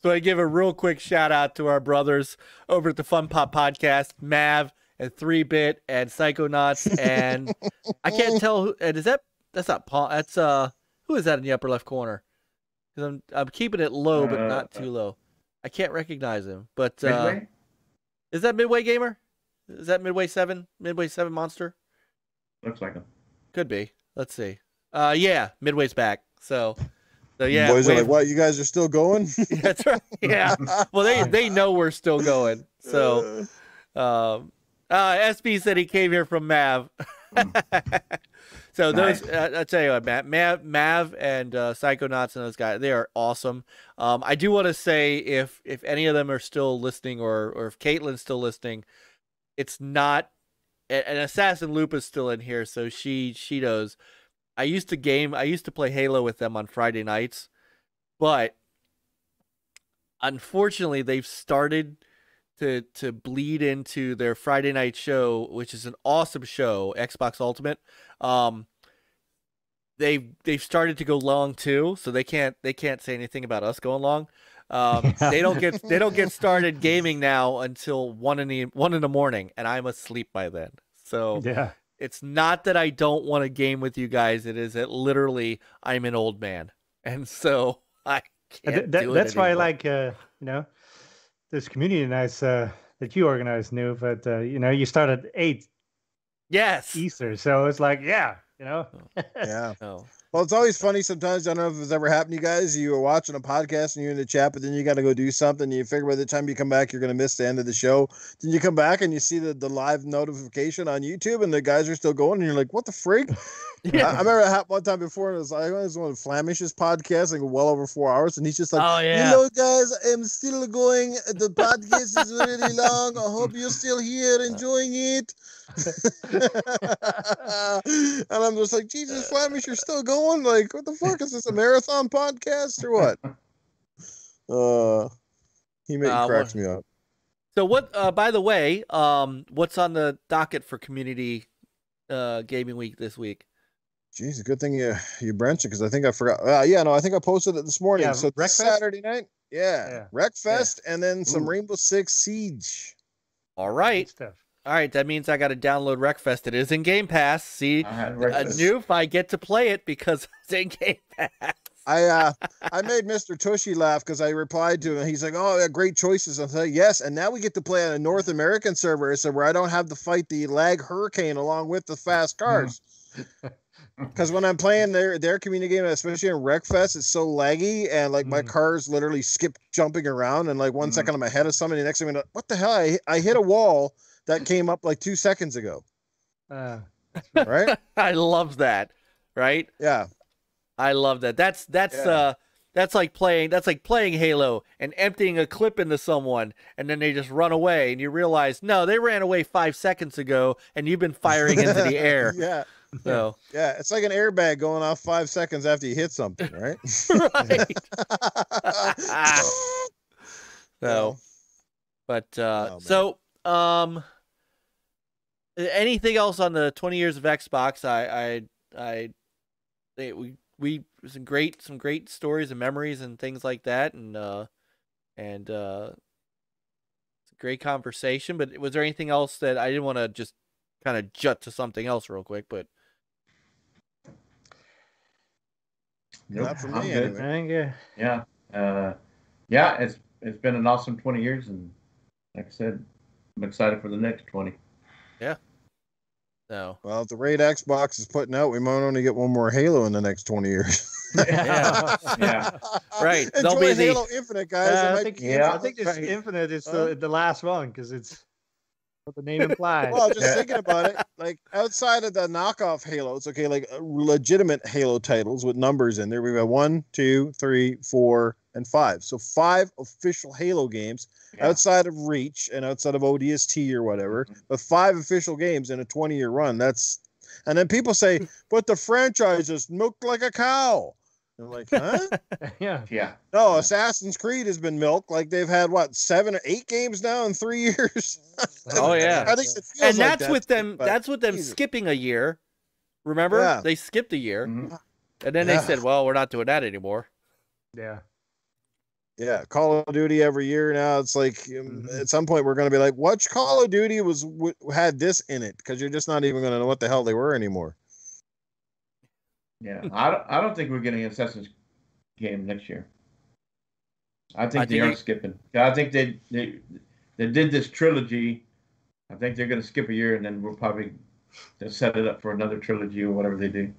So I give a real quick shout out to our brothers over at the Fun Pop Podcast, Mav and 3-Bit and Psychonauts. And I can't tell who, and that's not Pong. That's, who is that in the upper left corner? Because I'm keeping it low, but not too low. I can't recognize him, but, is that Midway Gamer? Is that Midway 7? Midway 7 Monster? Looks like him. Could be. Let's see. Yeah, Midway's back. So yeah. Boys are like, what? You guys are still going? That's right. Yeah. Well, they know we're still going. So, SB said he came here from Mav. So those, I'll tell you what, Mav and Psychonauts and those guys, they are awesome. I do want to say if any of them are still listening, or if Caitlin's still listening, it's not, and AssassinLupa is still in here, so she knows. I used to play Halo with them on Friday nights, but unfortunately they've started to bleed into their Friday night show, which is an awesome show, Xbox Ultimate. They've started to go long too, so they can't say anything about us going long. They don't get started gaming now until 1 in the morning, and I'm asleep by then. So yeah, it's not that I don't want to game with you guys. It is that literally I'm an old man, and so I can't do it that's anymore. why I like this community nights that you organize, Newf. But you start at 8 Easter, so it's like Yeah. Oh. Well, it's always funny sometimes. I don't know if it's ever happened to you guys. You were watching a podcast and you're in the chat, but then you got to go do something. And you figure by the time you come back, you're going to miss the end of the show. Then you come back and you see the live notification on YouTube and the guys are still going. And you're like, what the frig? Yeah. I remember it happened one time before. And it was one of Flamish's podcasts, like well over 4 hours. And he's just like, oh, yeah. Hello, guys. I'm still going. The podcast is really long. I hope you're still here enjoying it. And I'm just like, Jesus, Flamish, you're still going? Like, what the fuck? Is this a marathon podcast or what? He cracks me up. So what, by the way, what's on the docket for Community Gaming Week this week? Jeez, good thing you branched it, because I think I forgot. I think I posted it this morning. Yeah, so Wreckfest? Saturday night. Yeah. Wreckfest, and then some Rainbow Six Siege. All right. stuff. All right, that means I got to download Wreckfest. It is in Game Pass. See, Newf, I get to play it because it's in Game Pass. I made Mr. Tushy laugh because I replied to him. He's like, "Oh, yeah, great choices." I said, "Yes," and now we get to play on a North American server, so where I don't have to fight the lag hurricane along with the fast cars. Because when I'm playing their community game, especially in Wreckfest, it's so laggy, and like my cars literally skip jumping around, and like 1 second I'm ahead of somebody, next thing I'm like, what the hell? I hit a wall that came up like 2 seconds ago. Right? I love that. Right? Yeah. I love that. That's like playing Halo and emptying a clip into someone, and then they just run away, and you realize, no, they ran away 5 seconds ago, and you've been firing into the air. Yeah. So yeah, it's like an airbag going off 5 seconds after you hit something, right? right. So, but anything else on the 20 years of Xbox? We some great stories and memories and things like that, and it's a great conversation. But was there anything else that I didn't want to just kind of jut to something else real quick? But not for me good. anyway. Yeah. It's been an awesome 20 years, and like I said, I'm excited for the next 20. Yeah. No. Well, if the rate Xbox is putting out, we might only get one more Halo in the next 20 years. Yeah. Right. Enjoy There'll be Halo Infinite, guys. I think this Infinite is the last one, because it's what the name implies. Well, just thinking about it, like outside of the knockoff Halos, okay, like legitimate Halo titles with numbers in there, we've got 1, 2, 3, 4, and 5. So 5 official Halo games outside of Reach and outside of ODST or whatever, but 5 official games in a 20-year run. And then people say, but the franchise is milked like a cow. I'm like, huh? Yeah. No, Assassin's Creed has been milked. Like they've had what 7 or 8 games now in 3 years. Oh yeah, I think it feels and like that's that with too, them. but That's with them Jesus. skipping a year. Remember, Yeah. they skipped a year, Mhm. and then they said, "Well, we're not doing that anymore." Yeah. Yeah, Call of Duty every year now. It's like at some point we're going to be like, "Which Call of Duty had this in it?" Because you're just not even going to know what the hell they were anymore. Yeah. I don't think we're getting an Assassin's game next year. I think they are skipping. I think they did this trilogy. I think they're going to skip a year, and then we'll probably set it up for another trilogy or whatever they do.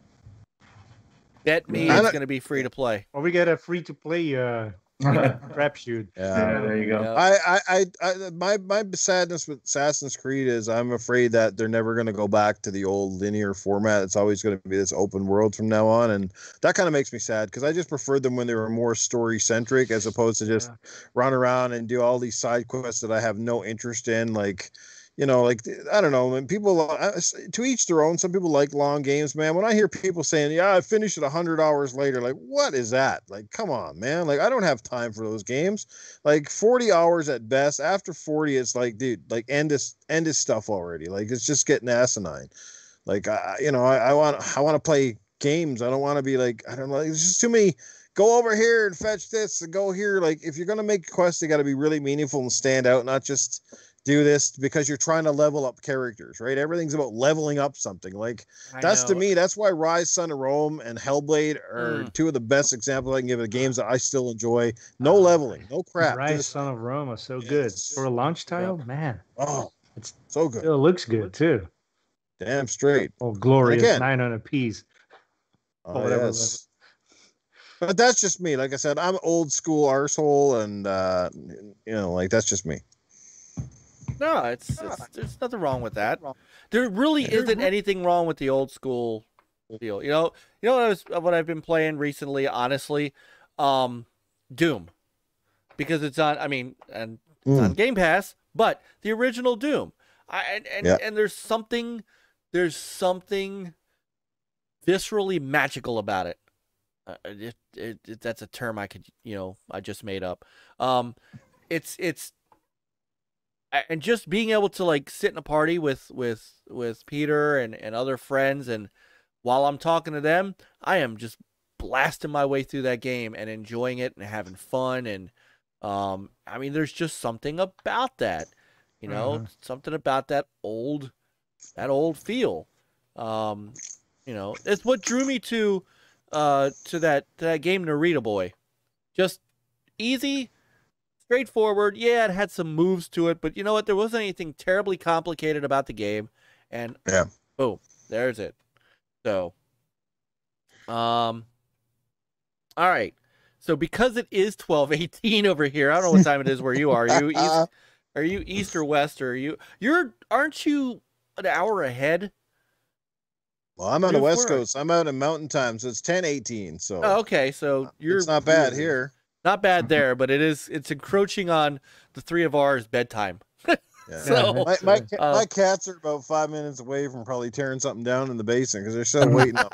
Bet me, it's going to be free to play. Or we get a free to play crapshoot. Yeah, there you go. My sadness with Assassin's Creed is I'm afraid that they're never going to go back to the old linear format. It's always going to be this open world from now on, and that kind of makes me sad because I just preferred them when they were more story centric as opposed to just run around and do all these side quests that I have no interest in, like. You know, like, I don't know, when people, to each their own, some people like long games, man. When I hear people saying, yeah, I finished it 100 hours later, like, what is that? Like, come on, man. Like, I don't have time for those games. Like, 40 hours at best. After 40, it's like, dude, like, end this stuff already. Like, it's just getting asinine. Like, I want to play games. I don't want to be like, I don't know, it's just too many. Go over here and fetch this and go here. Like, if you're going to make quests, they got to be really meaningful and stand out, not just do this because you're trying to level up characters, right? Everything's about leveling up something. Like to me, that's why Rise, Son of Rome and Hellblade are 2 of the best examples I can give of games that I still enjoy. No leveling, no crap. Rise, Son of Rome is so good for a launch title, man. Oh, it's so good. It looks good too. Damn straight. Oh, glorious 900 Ps. Oh, yes. But that's just me. Like I said, I'm old school arsehole, and like that's just me. No, there's nothing wrong with that. There really isn't anything wrong with the old school feel. You know what I've been playing recently, honestly, Doom, because it's on. I mean, and it's on Game Pass, but the original Doom. And there's something viscerally magical about it. That's a term I just made up. It's. And just being able to like sit in a party with Peter and other friends, and while I'm talking to them, I am just blasting my way through that game and enjoying it and having fun. And I mean, there's just something about that, something about that old feel. It's what drew me to that game, Narita Boy. Just easy. Straightforward. Yeah, it had some moves to it, but you know what? There wasn't anything terribly complicated about the game, and boom, there's it. So, all right. So because it is 12:18 over here, I don't know what time it is where you are. Are you east or west? Or aren't you an hour ahead? Well, I'm on the West Coast. I'm out in Mountain Time, so it's 10:18. So okay, so it's not bad here. Not bad there, but it's encroaching on the 3 of ours bedtime. Yeah. So my cats are about 5 minutes away from probably tearing something down in the basement because they're still waiting up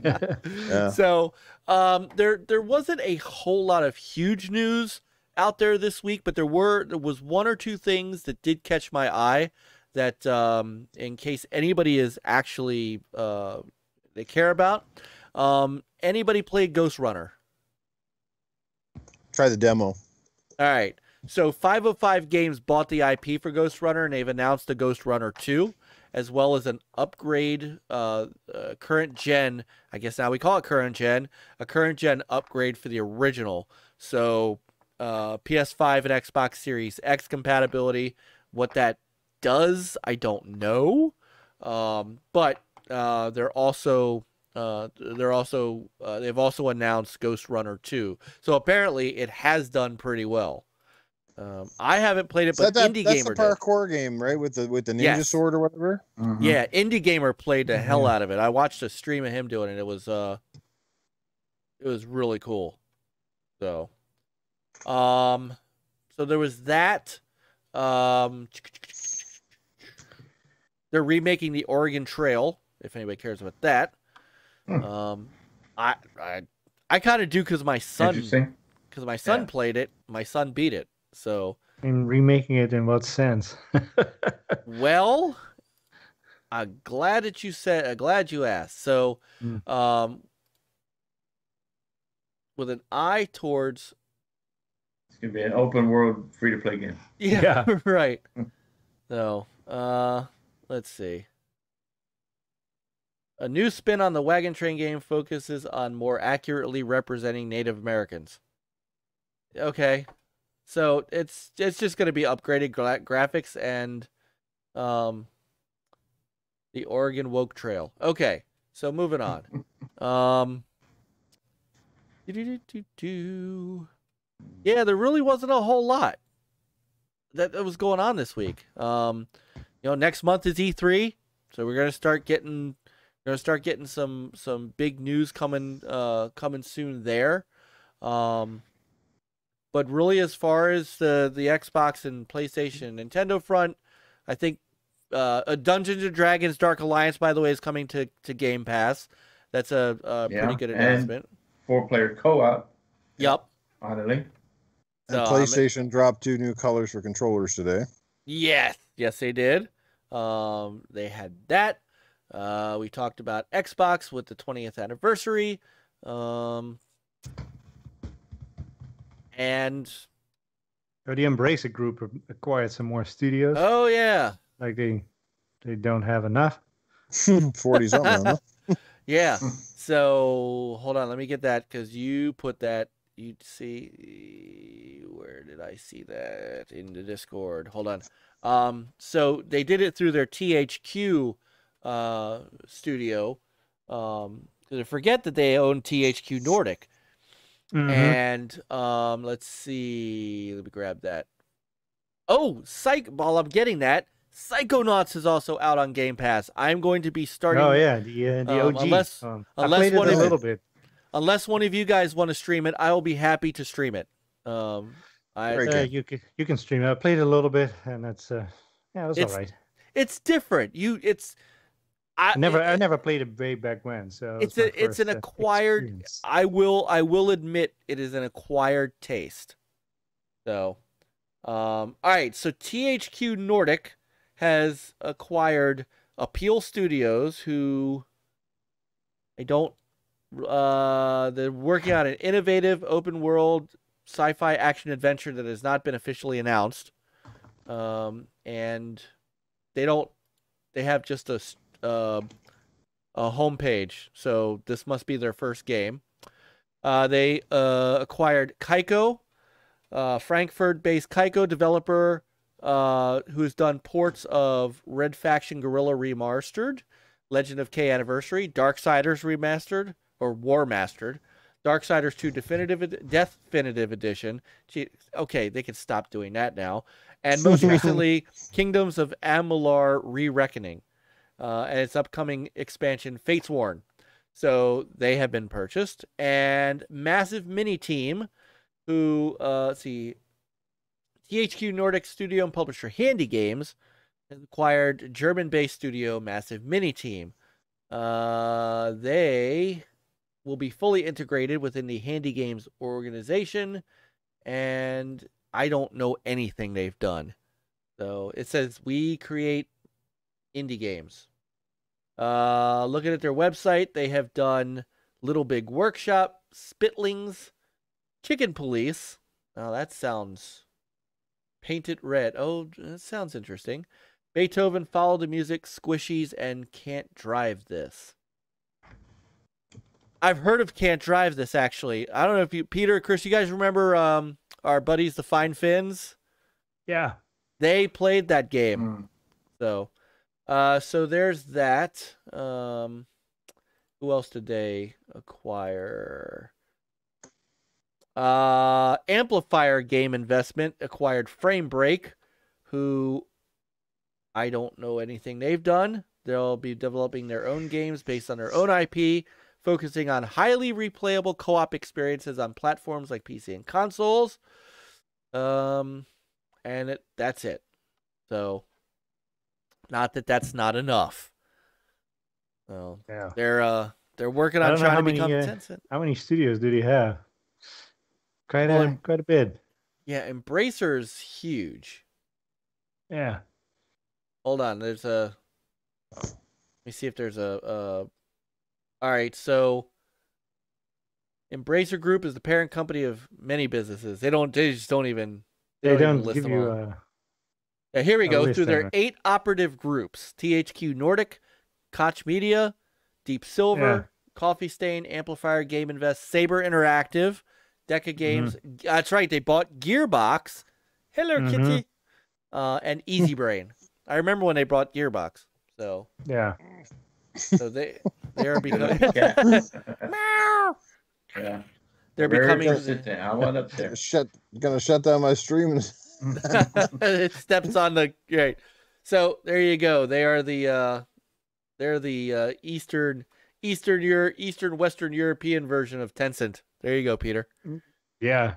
here. So, there wasn't a whole lot of huge news out there this week, but there was 1 or 2 things that did catch my eye that in case anybody is actually they care about. Anybody played Ghost Runner? Try the demo. All right. So 505 Games bought the IP for Ghost Runner, and they've announced the Ghost Runner 2, as well as an upgrade, current gen. I guess now we call it current gen. A current gen upgrade for the original. So PS5 and Xbox Series X compatibility. What that does, I don't know. But they've also announced Ghost Runner 2. So apparently it has done pretty well. I haven't played it, So but Indie that's Gamer the parkour game, right? With the ninja Yes. sword or whatever. Mhm. did. Yeah, Indie Gamer played the hell out of it. I watched a stream of him doing it. It was really cool. So, so there was that. They're remaking the Oregon Trail, if anybody cares about that. I kind of do because my son played it. My son beat it. So, And remaking it in what sense? well, I'm glad that you glad you asked. So, with an eye towards, It's gonna be an open world free to play game. yeah. Right. So, let's see. A new spin on the Wagon Train game focuses on more accurately representing Native Americans. Okay, so it's just going to be upgraded graphics and the Oregon Woke Trail. Okay, so moving on. Yeah, there really wasn't a whole lot that was going on this week. Next month is E3, so we're gonna start getting some big news coming soon there. But really, as far as the Xbox and PlayStation, Nintendo front, I think a Dungeons and Dragons Dark Alliance, by the way, is coming to Game Pass. That's a pretty good announcement. And 4-player co-op. Yep. Finally. And PlayStation dropped 2 new colors for controllers today. Yes, they did. They had that. We talked about Xbox with the 20th anniversary. And the Embrace It group acquired some more studios. Oh yeah. Like they don't have enough. 40 something. Huh? Yeah. So hold on, let me get that because you put that. You see, where did I see that in the Discord? Hold on. So they did it through their THQ studio. Because I forget that they own THQ Nordic. Mm-hmm. And let's see. Let me grab that. Oh, while I'm getting that, Psychonauts is also out on Game Pass. I'm going to be starting. Oh yeah, the OG. Unless I played it a little bit. Unless one of you guys want to stream it, I will be happy to stream it. You can stream it. I played it a little bit, and that's it was all right. It's different. I never played it way back when, so it's an acquired experience. I will admit it is an acquired taste. So, all right. So THQ Nordic has acquired Appeal Studios, who they're working on an innovative open world sci-fi action adventure that has not been officially announced, and they have just a homepage, so this must be their first game. They acquired Kaiko, Frankfurt-based Kaiko developer who's done ports of Red Faction Guerrilla Remastered, Legend of K Anniversary, Darksiders Remastered or War Mastered, Darksiders 2 Definitive Edition. Okay, they can stop doing that now. And most recently, Kingdoms of Amalur Re-Reckoning. And its upcoming expansion, Fates Worn. So they have been purchased. And Massive Mini Team, who, let's see, THQ Nordic studio and publisher Handy Games, has acquired German-based studio Massive Mini Team. They will be fully integrated within the Handy Games organization, and I don't know anything they've done. So it says, we create indie games. Looking at their website, they have done Little Big Workshop, Spitlings, Chicken Police. Oh, that sounds Painted Red. Oh, that sounds interesting. Beethoven, Follow the Music, Squishies, and Can't Drive This. I've heard of Can't Drive This, actually. I don't know if you, Peter, Chris, you guys remember our buddies, the Fine Fins? Yeah. They played that game. So there's that. Who else did they acquire? Amplifier Game Investment acquired Frame Break, who I don't know anything they've done. They'll be developing their own games based on their own IP, focusing on highly replayable co-op experiences on platforms like PC and consoles. And that's it. So, not that that's not enough. So Yeah. they're working on trying to become Tencent. How many studios do they have? Quite a bit. Yeah, Embracer's huge. Yeah. Hold on, there's a. Let me see if there's a. All right, so Embracer Group is the parent company of many businesses. They just don't even. They don't list give them you all. Yeah, here we go. list Through their there. 8 operative groups: THQ Nordic, Koch Media, Deep Silver, Coffee Stain, Amplifier Game Invest, Saber Interactive, Deca Games. That's right. They bought Gearbox. Hello, Kitty. And Easy Brain. I remember when they bought Gearbox. So Yeah. so they are becoming. Meow. Yeah. They're Very becoming. persistent. I went up there. Gonna shut down my stream. It steps on the right. So there you go. They are the Eastern Western European version of Tencent. There you go, Peter. Yeah.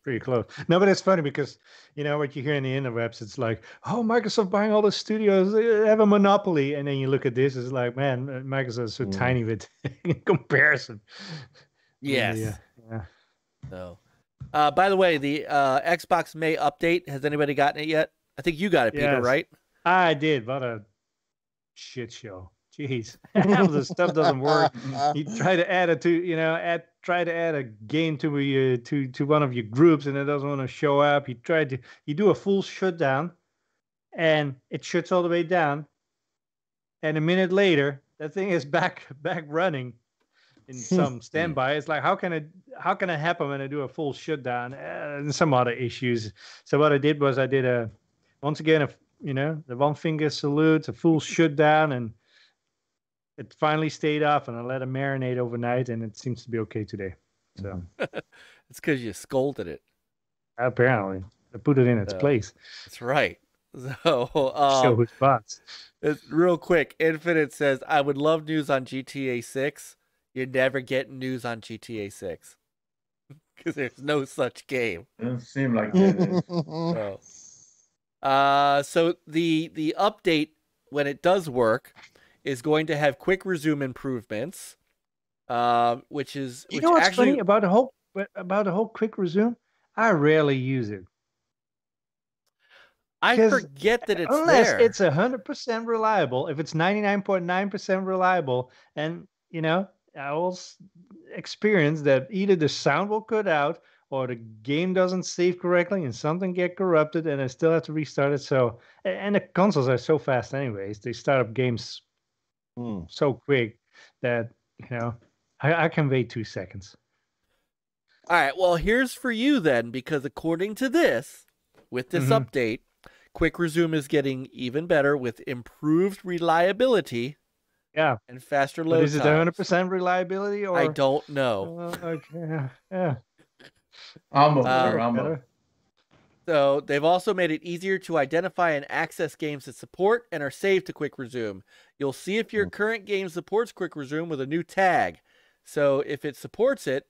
Pretty close. No, but it's funny because, you know, what you hear in the interwebs, it's like, oh, Microsoft buying all the studios, they have a monopoly. And then you look at this, it's like, man, Microsoft is so tiny bit in comparison. Yes. Yeah. So, by the way, the Xbox May update, has anybody gotten it yet? I think you got it, Peter, Yes. right? I did. What a shit show. Jeez. Half the stuff doesn't work. You try to add it to, you know, try to add a game to one of your groups and it doesn't want to show up. You do a full shutdown and it shuts all the way down. And a minute later, that thing is back running in some standby. It's like, how can it happen when I do a full shutdown and some other issues? So what I did was once again, the one finger salute, a full shutdown, and it finally stayed off, and I let it marinate overnight, and it seems to be okay today. So It's because you scolded it. apparently, I put it in its place. That's right. So, Show who's boss. real quick, Infinite says, I would love news on GTA 6. You never get news on GTA 6 because there's no such game. Doesn't seem like it. So the update, when it does work, is going to have quick resume improvements, which You know what's actually funny about the whole quick resume? I rarely use it. I 'Cause forget that it's unless there. it's 100% reliable. If it's 99.9% reliable, and I will experience that either the sound will cut out or the game doesn't save correctly and something get corrupted and I still have to restart it. So, and the consoles are so fast anyways. They start up games so quick that, I can wait 2 seconds. All right, well, here's for you then, because according to this, with this update, quick resume is getting even better with improved reliability. Yeah. And faster But load is it times. 100% reliability or? I don't know. Okay. Yeah. Almost. So they've also made it easier to identify and access games that support and are saved to quick resume. You'll see if your current game supports quick resume with a new tag. So if it supports it,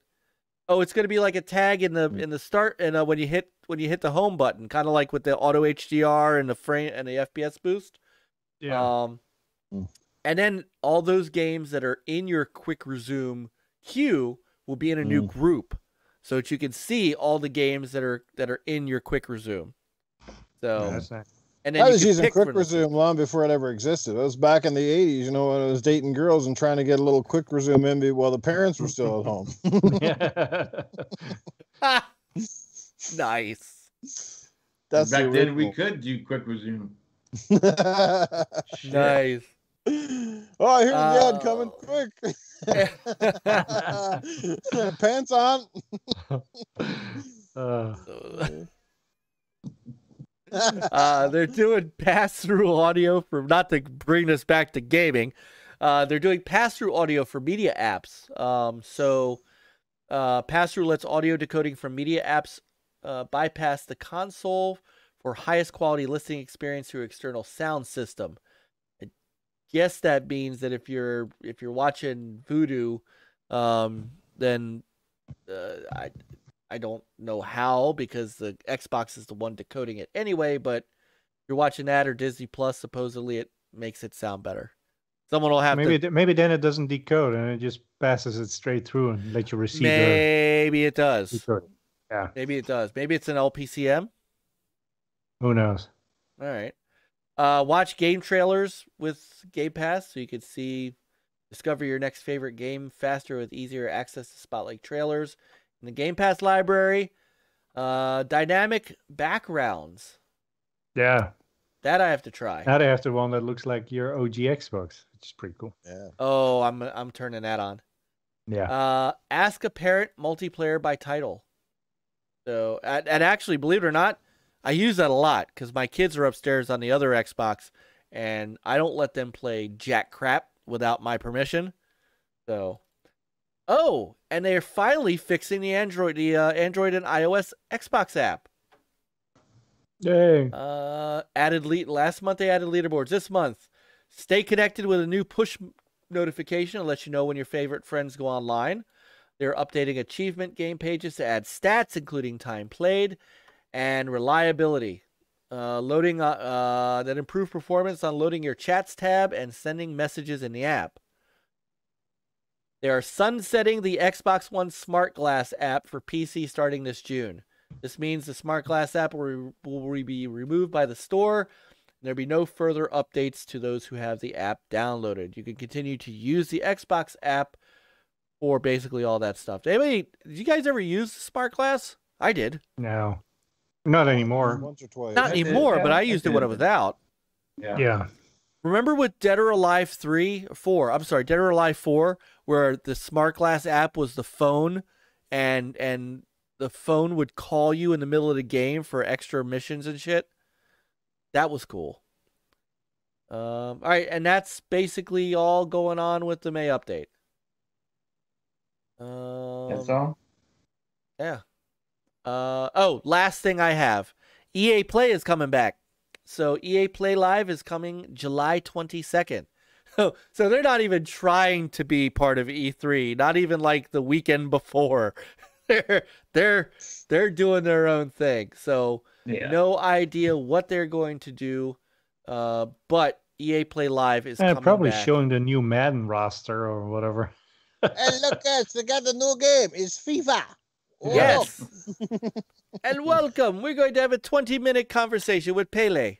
it's going to be like a tag in the start and when you hit the home button, kind of like with the auto HDR and the frame and the FPS boost. Yeah. And then all those games that are in your quick resume queue will be in a new group, so that you can see all the games that are in your quick resume. So, That's nice. and then I you was can using pick quick from the- resume long before it ever existed. It was back in the 80s, when I was dating girls and trying to get a little quick resume in while the parents were still at home. Nice. That's Back the then we original. could do quick resume. Nice. Oh, I hear the ad coming quick. Pants on. They're doing pass-through audio for, not to bring us back to gaming. They're doing pass-through audio for media apps. Pass-through lets audio decoding from media apps bypass the console for highest quality listening experience through external sound system. I guess that means that if you're watching Voodoo, then I don't know how, because the Xbox is the one decoding it anyway, but if you're watching that or Disney Plus, supposedly it makes it sound better. Someone will have maybe then it doesn't decode and it just passes it straight through and let you receive maybe it does. decoding. Yeah. Maybe it does. Maybe it's an LPCM. Who knows? All right. Watch game trailers with Game Pass so you can discover your next favorite game faster with easier access to Spotlight trailers. In the Game Pass library, dynamic backgrounds. Yeah. That I have to try. Now they have the one that looks like your OG Xbox, which is pretty cool. Yeah. Oh, I'm turning that on. Yeah. Ask a Parent multiplayer by title. So, and actually, believe it or not, I use that a lot because my kids are upstairs on the other Xbox, and I don't let them play jack crap without my permission. So, and they're finally fixing the Android and iOS Xbox app. Yay. Last month they added leaderboards. This month, stay connected with a new push notification to let you know when your favorite friends go online. They're updating achievement game pages to add stats, including time played and reliability. Loading that improve performance on loading your chats tab and sending messages in the app. They are sunsetting the Xbox One Smart Glass app for PC starting this June. This means the Smart Glass app will be removed by the store. There'll be no further updates to those who have the app downloaded. You can continue to use the Xbox app for basically all that stuff. Did you guys ever use the Smart Glass? I did. No. Not anymore. Once or twice. Not anymore, but I used it when it was out. Yeah. Remember with Dead or Alive 4, Dead or Alive 4, where the Smart Glass app was the phone and the phone would call you in the middle of the game for extra missions and shit? That was cool. All right, and that's basically all going on with the May update. That's all? Yeah. Last thing I have. EA Play is coming back. So EA Play Live is coming July 22nd. So they're not even trying to be part of E3, not even like the weekend before. They're doing their own thing. So no idea what they're going to do. But EA Play Live is coming probably back. showing the new Madden roster or whatever. And look, guys, they got the new game. It's FIFA. Oh. Yes. And welcome. We're going to have a 20-minute conversation with Pele.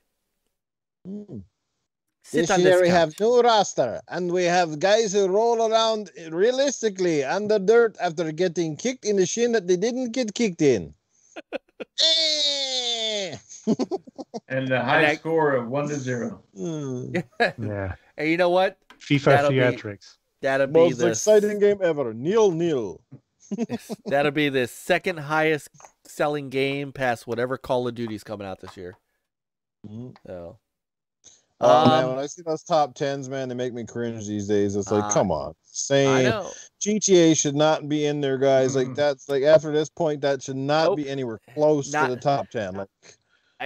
This year we have new roster, and we have guys who roll around realistically under dirt after getting kicked in the shin that they didn't get kicked in. And the high score of 1-0. Yeah. And you know what? FIFA theatrics. That'll be Most the exciting game ever. 0-0. That'll be the second highest selling game past whatever Call of Duty's coming out this year. So. Man, when I see those top 10s, man, they make me cringe these days. It's like, come on. Saying GTA should not be in there, guys. Like, that's like, after this point, that should not be anywhere close to the top 10. Like,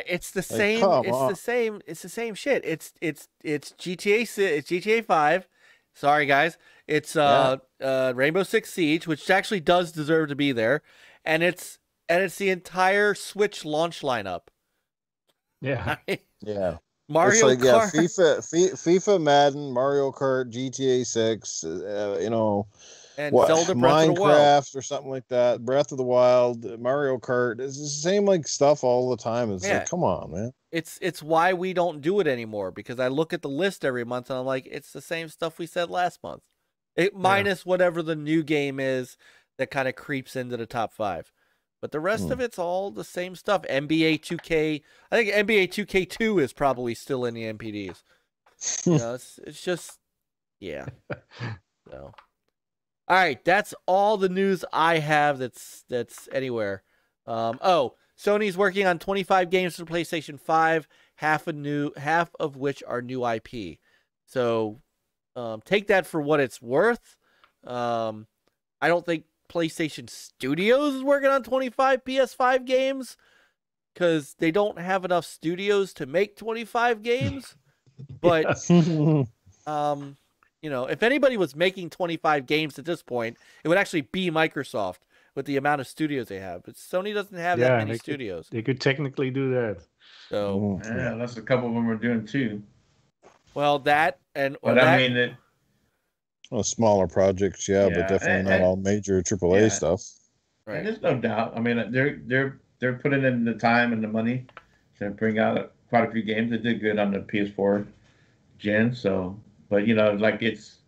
it's the same. It's the same shit. It's GTA. It's GTA 5. Sorry, guys. It's Rainbow Six Siege, which actually does deserve to be there, and it's the entire Switch launch lineup. Yeah. Yeah. Mario it's like, Kart. Yeah, FIFA, Madden, Mario Kart, GTA 6, and Zelda Breath of the Wild. Minecraft or something like that, Breath of the Wild, Mario Kart. It's the same like stuff all the time. It's like, come on, man. It's why we don't do it anymore, because I look at the list every month and I'm like, it's the same stuff we said last month. Minus whatever the new game is that kind of creeps into the top 5. But the rest of it's all the same stuff. NBA 2K. I think NBA 2K2 is probably still in the NPDs. It's just, yeah. So, all right, that's all the news I have. That's anywhere. Sony's working on 25 games for PlayStation 5, half of which are new IP. So, take that for what it's worth. I don't think PlayStation Studios is working on 25 PS5 games because they don't have enough studios to make 25 games. But you know, if anybody was making 25 games at this point, it would actually be Microsoft with the amount of studios they have. But Sony doesn't have that many studios. They could technically do that. So yeah, unless a couple of them are doing too. Well, that and But I mean it. Well, smaller projects, but definitely not all major AAA stuff. Right. And there's no doubt. I mean, they're putting in the time and the money to bring out quite a few games. They did good on the PS4 gen. So, but you know, like it's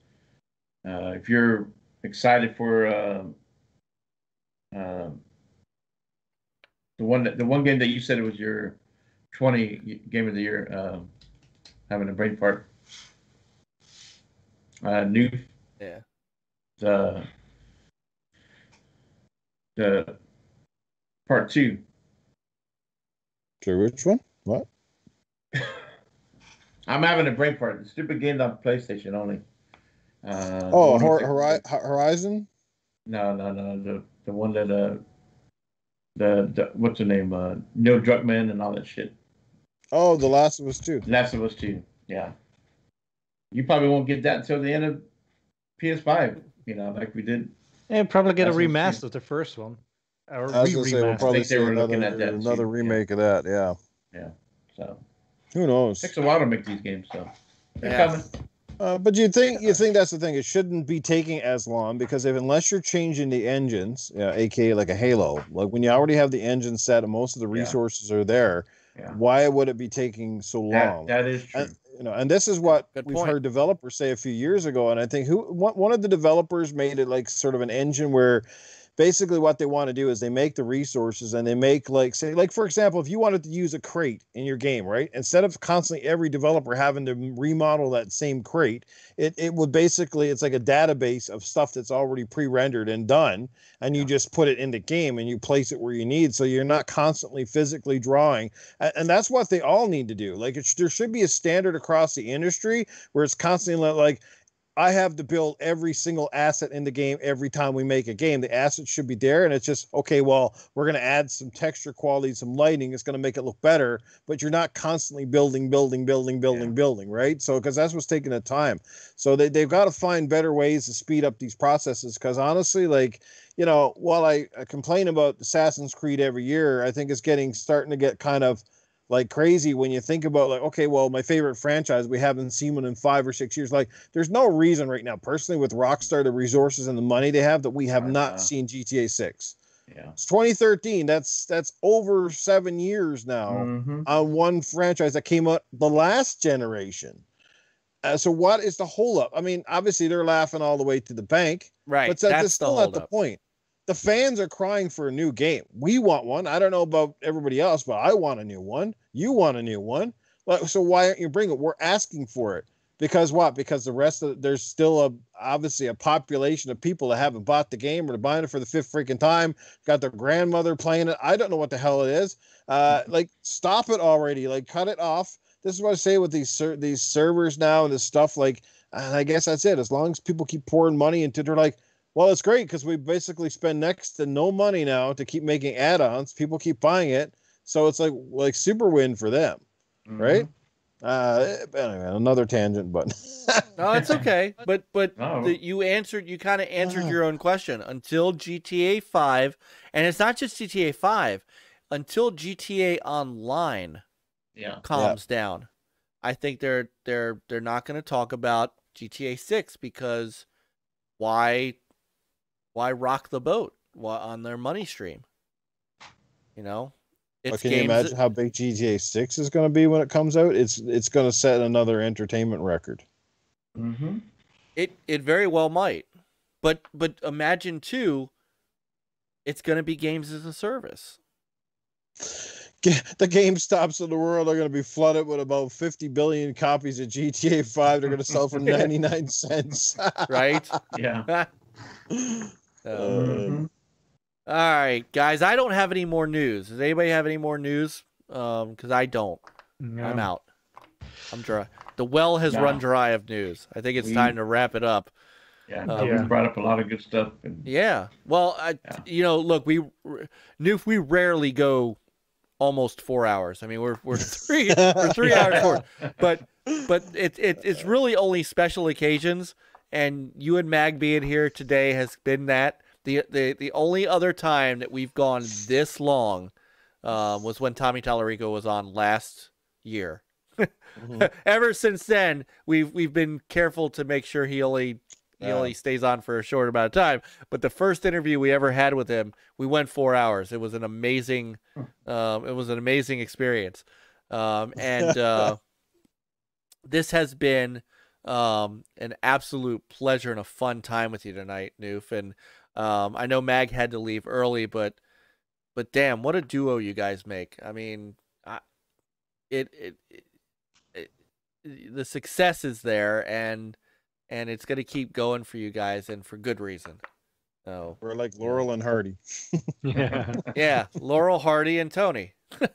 if you're excited for the one game that you said it was your 20 game of the year, having a brain fart. Newf. Yeah. The part 2. Sure, which one? What? I'm having a brain fart. The stupid game on PlayStation only. Horizon? No. The one that the what's the name? Neil Druckmann and all that shit. Oh, The Last of Us 2. Last of Us 2. Yeah. You probably won't get that until the end of PS5. You know, like we did. And probably get a remaster of the first one. Or I was gonna say, we'll probably I think they see were looking at that another too. remake of that. Yeah. Yeah. So Who knows? it takes a while to make these games, so they're coming. But you think that's the thing? It shouldn't be taking as long because unless you're changing the engines, aka like a Halo, like when you already have the engine set and most of the resources are there, why would it be taking so long? That is true. And this is what Good we've point. heard developers say a few years ago. And I think one of the developers made it like sort of an engine where basically what they want to do is they make the resources and they make like for example, if you wanted to use a crate in your game, right? Instead of constantly every developer having to remodel that same crate, it would basically, it's like a database of stuff that's already pre-rendered and done. And you just put it in the game and you place it where you need. So you're not constantly physically drawing. And that's what they all need to do. Like there should be a standard across the industry where it's constantly like, I have to build every single asset in the game every time we make a game. The assets should be there, and it's just, okay, well, we're going to add some texture quality, some lighting. It's going to make it look better, but you're not constantly building, right? So, because that's what's taking the time. So they've got to find better ways to speed up these processes, because honestly, like, while I complain about Assassin's Creed every year, I think it's starting to get kind of like crazy when you think about like, okay, well, my favorite franchise, we haven't seen one in 5 or 6 years. Like, there's no reason right now, personally, with Rockstar, the resources and the money they have, that we have not seen GTA 6. Yeah, it's 2013. That's over 7 years now on one franchise that came out the last generation. So what is the holdup? I mean, obviously they're laughing all the way to the bank, right? But that's still not the point. The fans are crying for a new game. We want one. I don't know about everybody else, but I want a new one. You want a new one. So why aren't you bringing it? We're asking for it. Because what? Because there's still obviously a population of people that haven't bought the game or they're buying it for the 5th freaking time, got their grandmother playing it. I don't know what the hell it is. Like, stop it already. Like, cut it off. This is what I say with these servers now and this stuff. Like, and I guess that's it. As long as people keep pouring money into it, they're like, well, it's great because we basically spend next to no money now to keep making add-ons. People keep buying it. So it's like super win for them, right? Anyway, another tangent, but no, it's okay. But you kind of answered your own question. Until GTA 5, and it's not just GTA 5, until GTA Online calms down, I think they're not going to talk about GTA 6 because why rock the boat on their money stream? It's can you imagine how big GTA 6 is going to be when it comes out? It's going to set another entertainment record. It very well might, but imagine too, it's going to be games as a service. The GameStops of the world are going to be flooded with about 50 billion copies of GTA 5. They're going to sell for 99 cents. Right? Yeah. All right, guys. I don't have any more news. Does anybody have any more news? Because I don't. No. I'm out. I'm dry. The well has run dry of news. I think it's time to wrap it up. We brought up a lot of good stuff. And, well, look, we rarely go almost 4 hours. I mean, we're 3 hours forward, but it's really only special occasions, and you and Mag being here today has been that. The only other time that we've gone this long was when Tommy Tallarico was on last year. Ever since then, we've been careful to make sure he only stays on for a short amount of time. But the first interview we ever had with him, we went 4 hours. It was an amazing experience. This has been an absolute pleasure and a fun time with you tonight, Newf. And I know Mag had to leave early, but damn, what a duo you guys make. I mean, the success is there, and it's going to keep going for you guys, and for good reason. So we're like Laurel and Hardy. Yeah, Laurel, Hardy, and Tony. I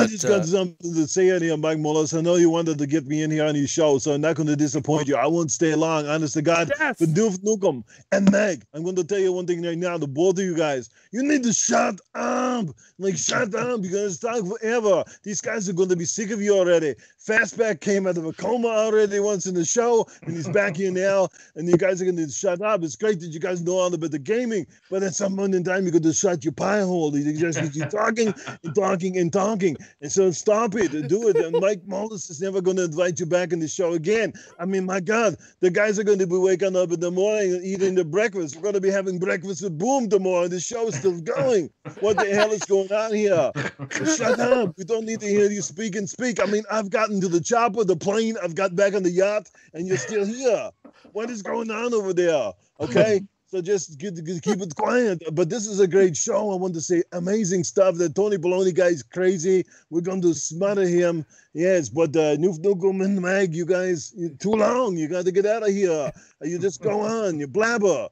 just got something to say in here, Mike Mullis. I know you wanted to get me in here on your show, so I'm not going to disappoint you. I won't stay long, honest to God. Yes. But Newf Nukem and Meg, I'm going to tell you one thing right now, the both of you guys, you need to shut up. Like, shut up. You're going to talk forever. These guys are going to be sick of you already. Fastback came out of a coma already once in the show, and he's back here now, and you guys are going to shut up. It's great that you guys know all about the gaming, but at some point in time, you're going to shut your pie hole. You just keep talking and talking and talking. And so stop it. Do it. And Mike Mullis is never going to invite you back in the show again. I mean, my God, the guys are going to be waking up in the morning and eating their breakfast. We're going to be having breakfast with Boom tomorrow. The show is still going. What the hell is going on here? So shut up. We don't need to hear you speak and speak. I mean, I've gotten to the chopper, the plane. I've got back on the yacht, and you're still here. What is going on over there? Okay? So just keep it quiet. But this is a great show. I want to say amazing stuff. The Tony Baloney guy is crazy. We're going to smother him. Yes, but Newf Nukem and Mag, you guys, you're too long. You got to get out of here. You just go on. You blabber.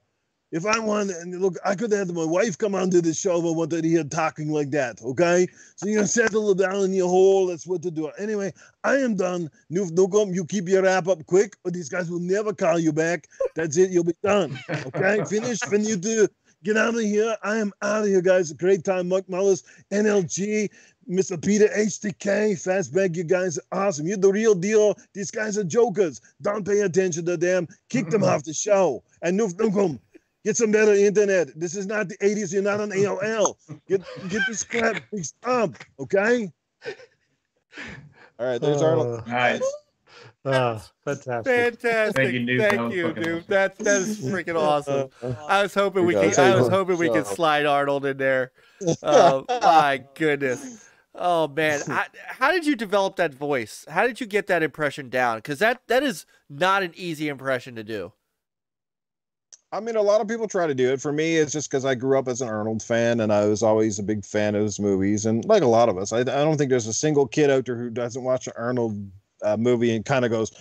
If I want, and look, I could have my wife come onto the show if I wanted to hear talking like that, okay? So you settle down in your hole. That's what to do. Anyway, I am done. Newf Nukem, you keep your wrap up quick, or these guys will never call you back. That's it. You'll be done, okay? Finish. When you do, get out of here. I am out of here, guys. A great time. Mike Mullis, NLG, Mr. Peter, HTK, Fastback, you guys are awesome. You're the real deal. These guys are jokers. Don't pay attention to them. Kick them off the show. And Newf Nukem, get some better internet. This is not the 80s. You're not on AOL. Get this crap fixed up, okay? All right, there's Arnold. Nice. Fantastic. Fantastic. Thank you, Newf. Thank you, Newf. That is freaking awesome. I was hoping we could slide Arnold in there. Oh my goodness. Oh man, how did you develop that voice? How did you get that impression down? Because that is not an easy impression to do. I mean, a lot of people try to do it. For me, it's just because I grew up as an Arnold fan, and I was always a big fan of his movies. And like a lot of us, I don't think there's a single kid out there who doesn't watch an Arnold movie and kind of goes,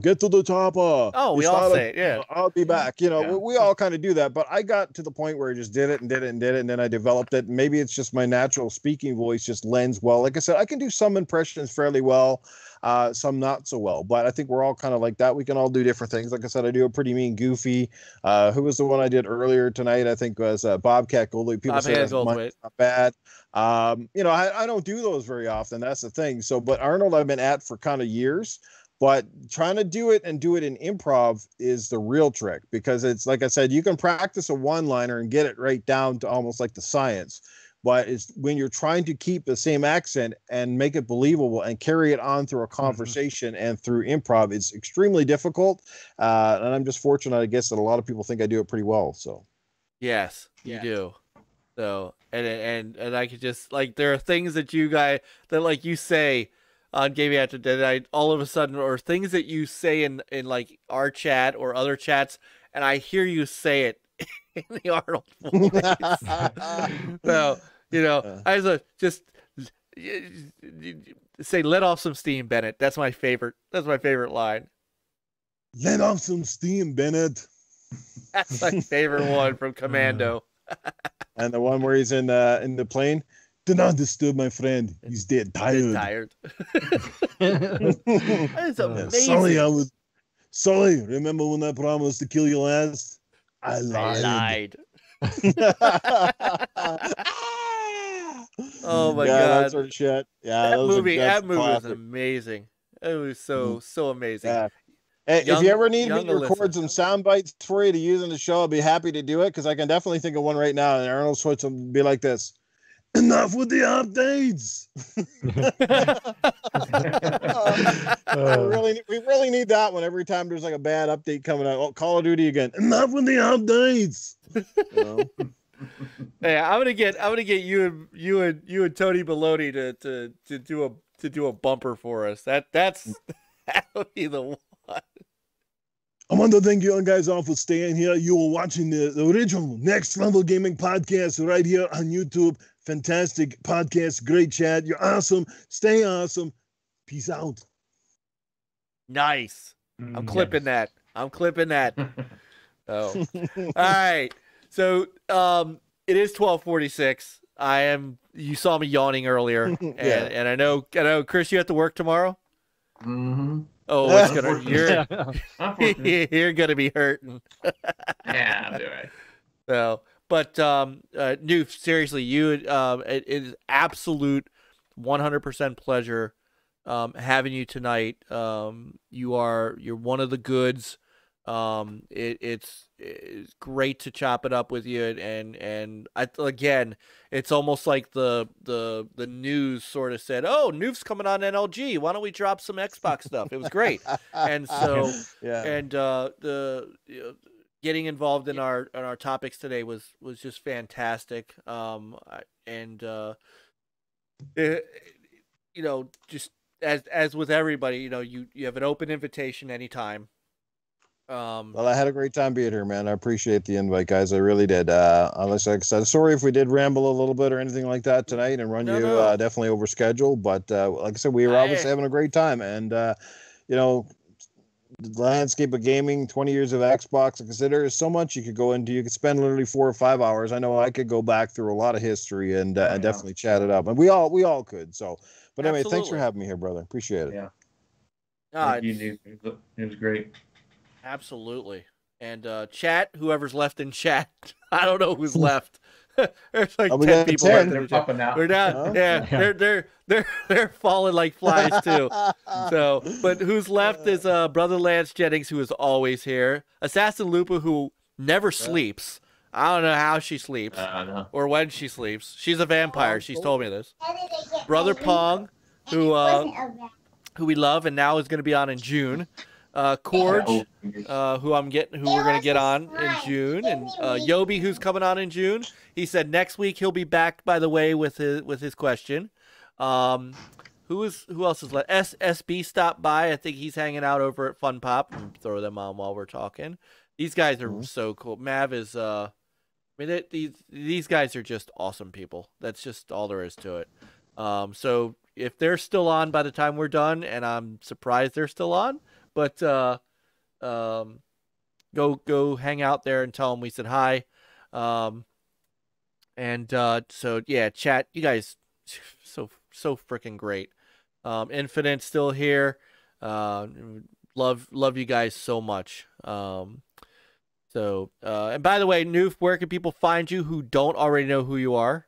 get to the chopper. Oh, we all say it, yeah. I'll be back. We all kind of do that. But I got to the point where I just did it, and then I developed it. Maybe it's just my natural speaking voice just lends well. Like I said, I can do some impressions fairly well. Some not so well, but I think we're all kind of like that. We can all do different things. Like I said, I do a pretty mean Goofy. Who was the one I did earlier tonight? I think was Bobcat Goldthwait. People say that's not bad. I don't do those very often. That's the thing. So, but Arnold, I've been at for kind of years. But trying to do it in improv is the real trick, because it's like I said, you can practice a one-liner and get it right down to almost like the science. But it's when you're trying to keep the same accent and make it believable and carry it on through a conversation and through improv, it's extremely difficult. And I'm just fortunate, I guess, that a lot of people think I do it pretty well. So, yes, you do. So, and I could just like, there are things that you guys that like you say on Gaming After Dead, all of a sudden, or things that you say in like our chat or other chats, and I hear you say it in the Arnold voice. So, I just say, "Let off some steam, Bennett." That's my favorite. That's my favorite line. Let off some steam, Bennett. That's my favorite one from Commando. And the one where he's in the plane. Do not disturb my friend. He's dead tired. That is amazing. Sully, remember when I promised to kill you last? I lied. Oh my Yeah, god, that sort of shit. Yeah, that those are- movie that's was classic. amazing. It was so amazing. Yeah. Hey, if Young- you ever need me young to record Alyssa. some sound bites for you to use in the show, I'll be happy to do it because I can definitely think of one right now. And Arnold Schwartz will be like this. Enough with the updates. We really need that one every time there's like a bad update coming out. Oh, Call of Duty again. Enough with the updates. You know? Hey, I'm gonna get you and Tony Baloney to do a bumper for us. That'll be the one. I want to thank you guys all for staying here. You are watching the original Next Level Gaming podcast right here on YouTube. Fantastic podcast. Great chat. You're awesome. Stay awesome. Peace out. Nice. I'm clipping that. I'm clipping that. Oh. All right. So it is 12:46. You saw me yawning earlier. And I know Chris, you have to work tomorrow? Mm-hmm. Oh, it's you're gonna be hurting. Yeah, I'll do it. So, but Newf, seriously, it is absolute 100% pleasure having you tonight. You're one of the goods. It's great to chop it up with you, and again, it's almost like the news sort of said, "Oh, Newf's coming on NLG. Why don't we drop some Xbox stuff?" It was great, and so getting involved in our topics today was just fantastic. Just as with everybody, you have an open invitation anytime. Well, I had a great time being here, man. I appreciate the invite, guys. I really did. Like I said, sorry if we did ramble a little bit or anything like that tonight and run definitely over schedule. But like I said, we were obviously having a great time. And, the landscape of gaming, 20 years of Xbox, like I said, there is so much you could go into. You could spend literally 4 or 5 hours. I know I could go back through a lot of history and definitely chat it up. And we all could. So, but anyway, thanks for having me here, brother. Appreciate it. Yeah. Thank you, Newf. It was great. Absolutely. And chat, whoever's left in chat, I don't know who's left. There's like 10 people left. They're popping out. We're down. They're falling like flies too. So, but who's left is Brother Lance Jennings, who is always here. AssassinLupa, who never sleeps. I don't know how she sleeps or when she sleeps. She's a vampire. She's told me this. Brother Pong, who we love and now is going to be on in June. Qeorge, who we're gonna get on in June, and YOBY, who's coming on in June. He said next week he'll be back, by the way, with his question. Who else is left? SB stopped by. I think he's hanging out over at Fun Pop. Throw them on while we're talking. These guys are so cool. Mav is these guys are just awesome people. That's just all there is to it. So if they're still on by the time we're done, and I'm surprised they're still on. But go hang out there and tell them we said hi. So yeah, chat. You guys, so freaking great. Infinite's still here. Love you guys so much. And by the way, Newf, where can people find you who don't already know who you are?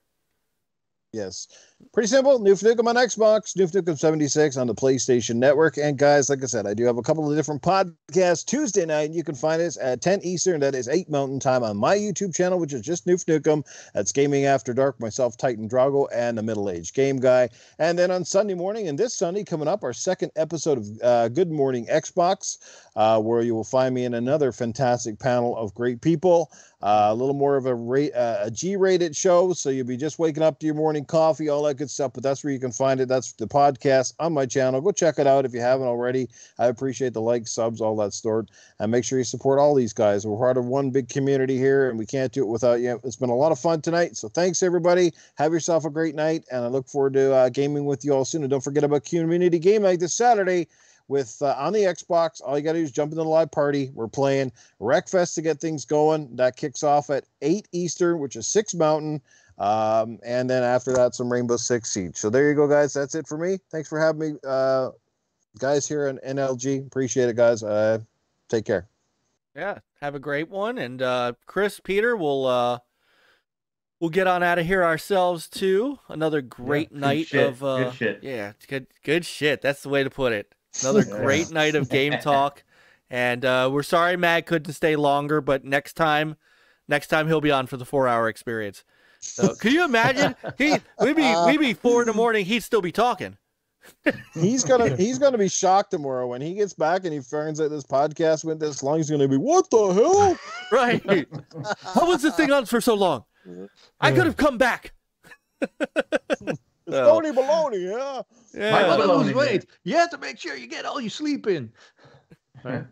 Yes. Pretty simple. Newf Nukem on Xbox, Newf Nukem 76 on the PlayStation Network. And guys, like I said, I do have a couple of different podcasts. Tuesday night, you can find us at 10 Eastern. That is 8 Mountain Time on my YouTube channel, which is just Newf Nukem. That's Gaming After Dark, myself, Titan Drago, and the Middle-Aged Game Guy. And then on Sunday morning, and this Sunday coming up, our second episode of Good Morning Xbox, where you will find me in another fantastic panel of great people. A little more of a G-rated show, so you'll be just waking up to your morning coffee, all that good stuff, but that's where you can find it. That's the podcast on my channel. Go check it out if you haven't already. I appreciate the likes, subs, all that stored, and make sure you support all these guys. We're part of one big community here, and we can't do it without you. It's been a lot of fun tonight, so thanks, everybody. Have yourself a great night, and I look forward to gaming with you all soon. And don't forget about Community Game Night this Saturday. With on the Xbox, all you got to do is jump into the live party. We're playing Wreckfest to get things going. That kicks off at 8 Eastern, which is 6 Mountain. And then after that, some Rainbow Six Siege. So there you go, guys. That's it for me. Thanks for having me, guys, here on NLG. Appreciate it, guys. Take care. Yeah, have a great one. And Chris, Peter, we'll get on out of here ourselves too. Another great night of good shit. Yeah, good shit. That's the way to put it. Another great night of game talk. And we're sorry MAGG couldn't stay longer, but next time he'll be on for the 4-hour experience. So could you imagine? We'd be 4 a.m, he'd still be talking. He's gonna be shocked tomorrow when he gets back and he finds out this podcast went this long. He's gonna be, what the hell? Right. How was this thing on for so long? I could have come back. It's phony baloney, yeah. My lose weight. You have to make sure you get all you sleep in. All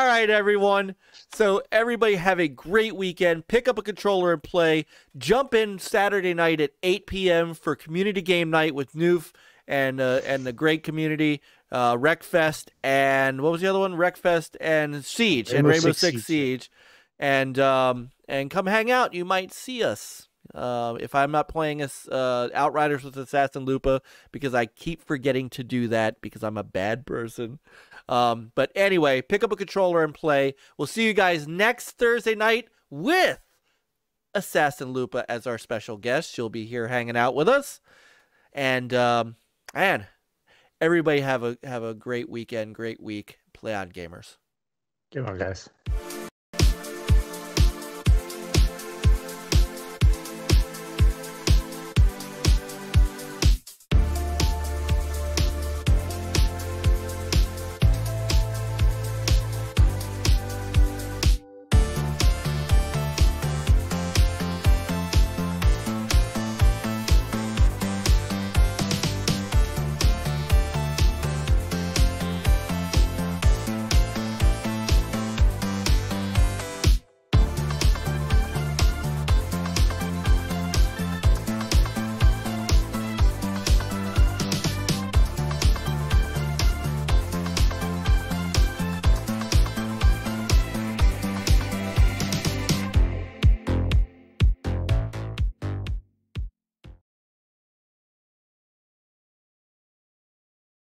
right, everyone. So everybody have a great weekend. Pick up a controller and play. Jump in Saturday night at 8 p.m. for community game night with Newf and the great community, Wreckfest, and what was the other one? Wreckfest and Siege and Rainbow Six Siege. And come hang out. You might see us. If I'm not playing Outriders with AssassinLupa, because I keep forgetting to do that because I'm a bad person. But anyway, pick up a controller and play. We'll see you guys next Thursday night with AssassinLupa as our special guest. She'll be here hanging out with us. And everybody have a great weekend, great week. Play on, gamers. Come on, guys.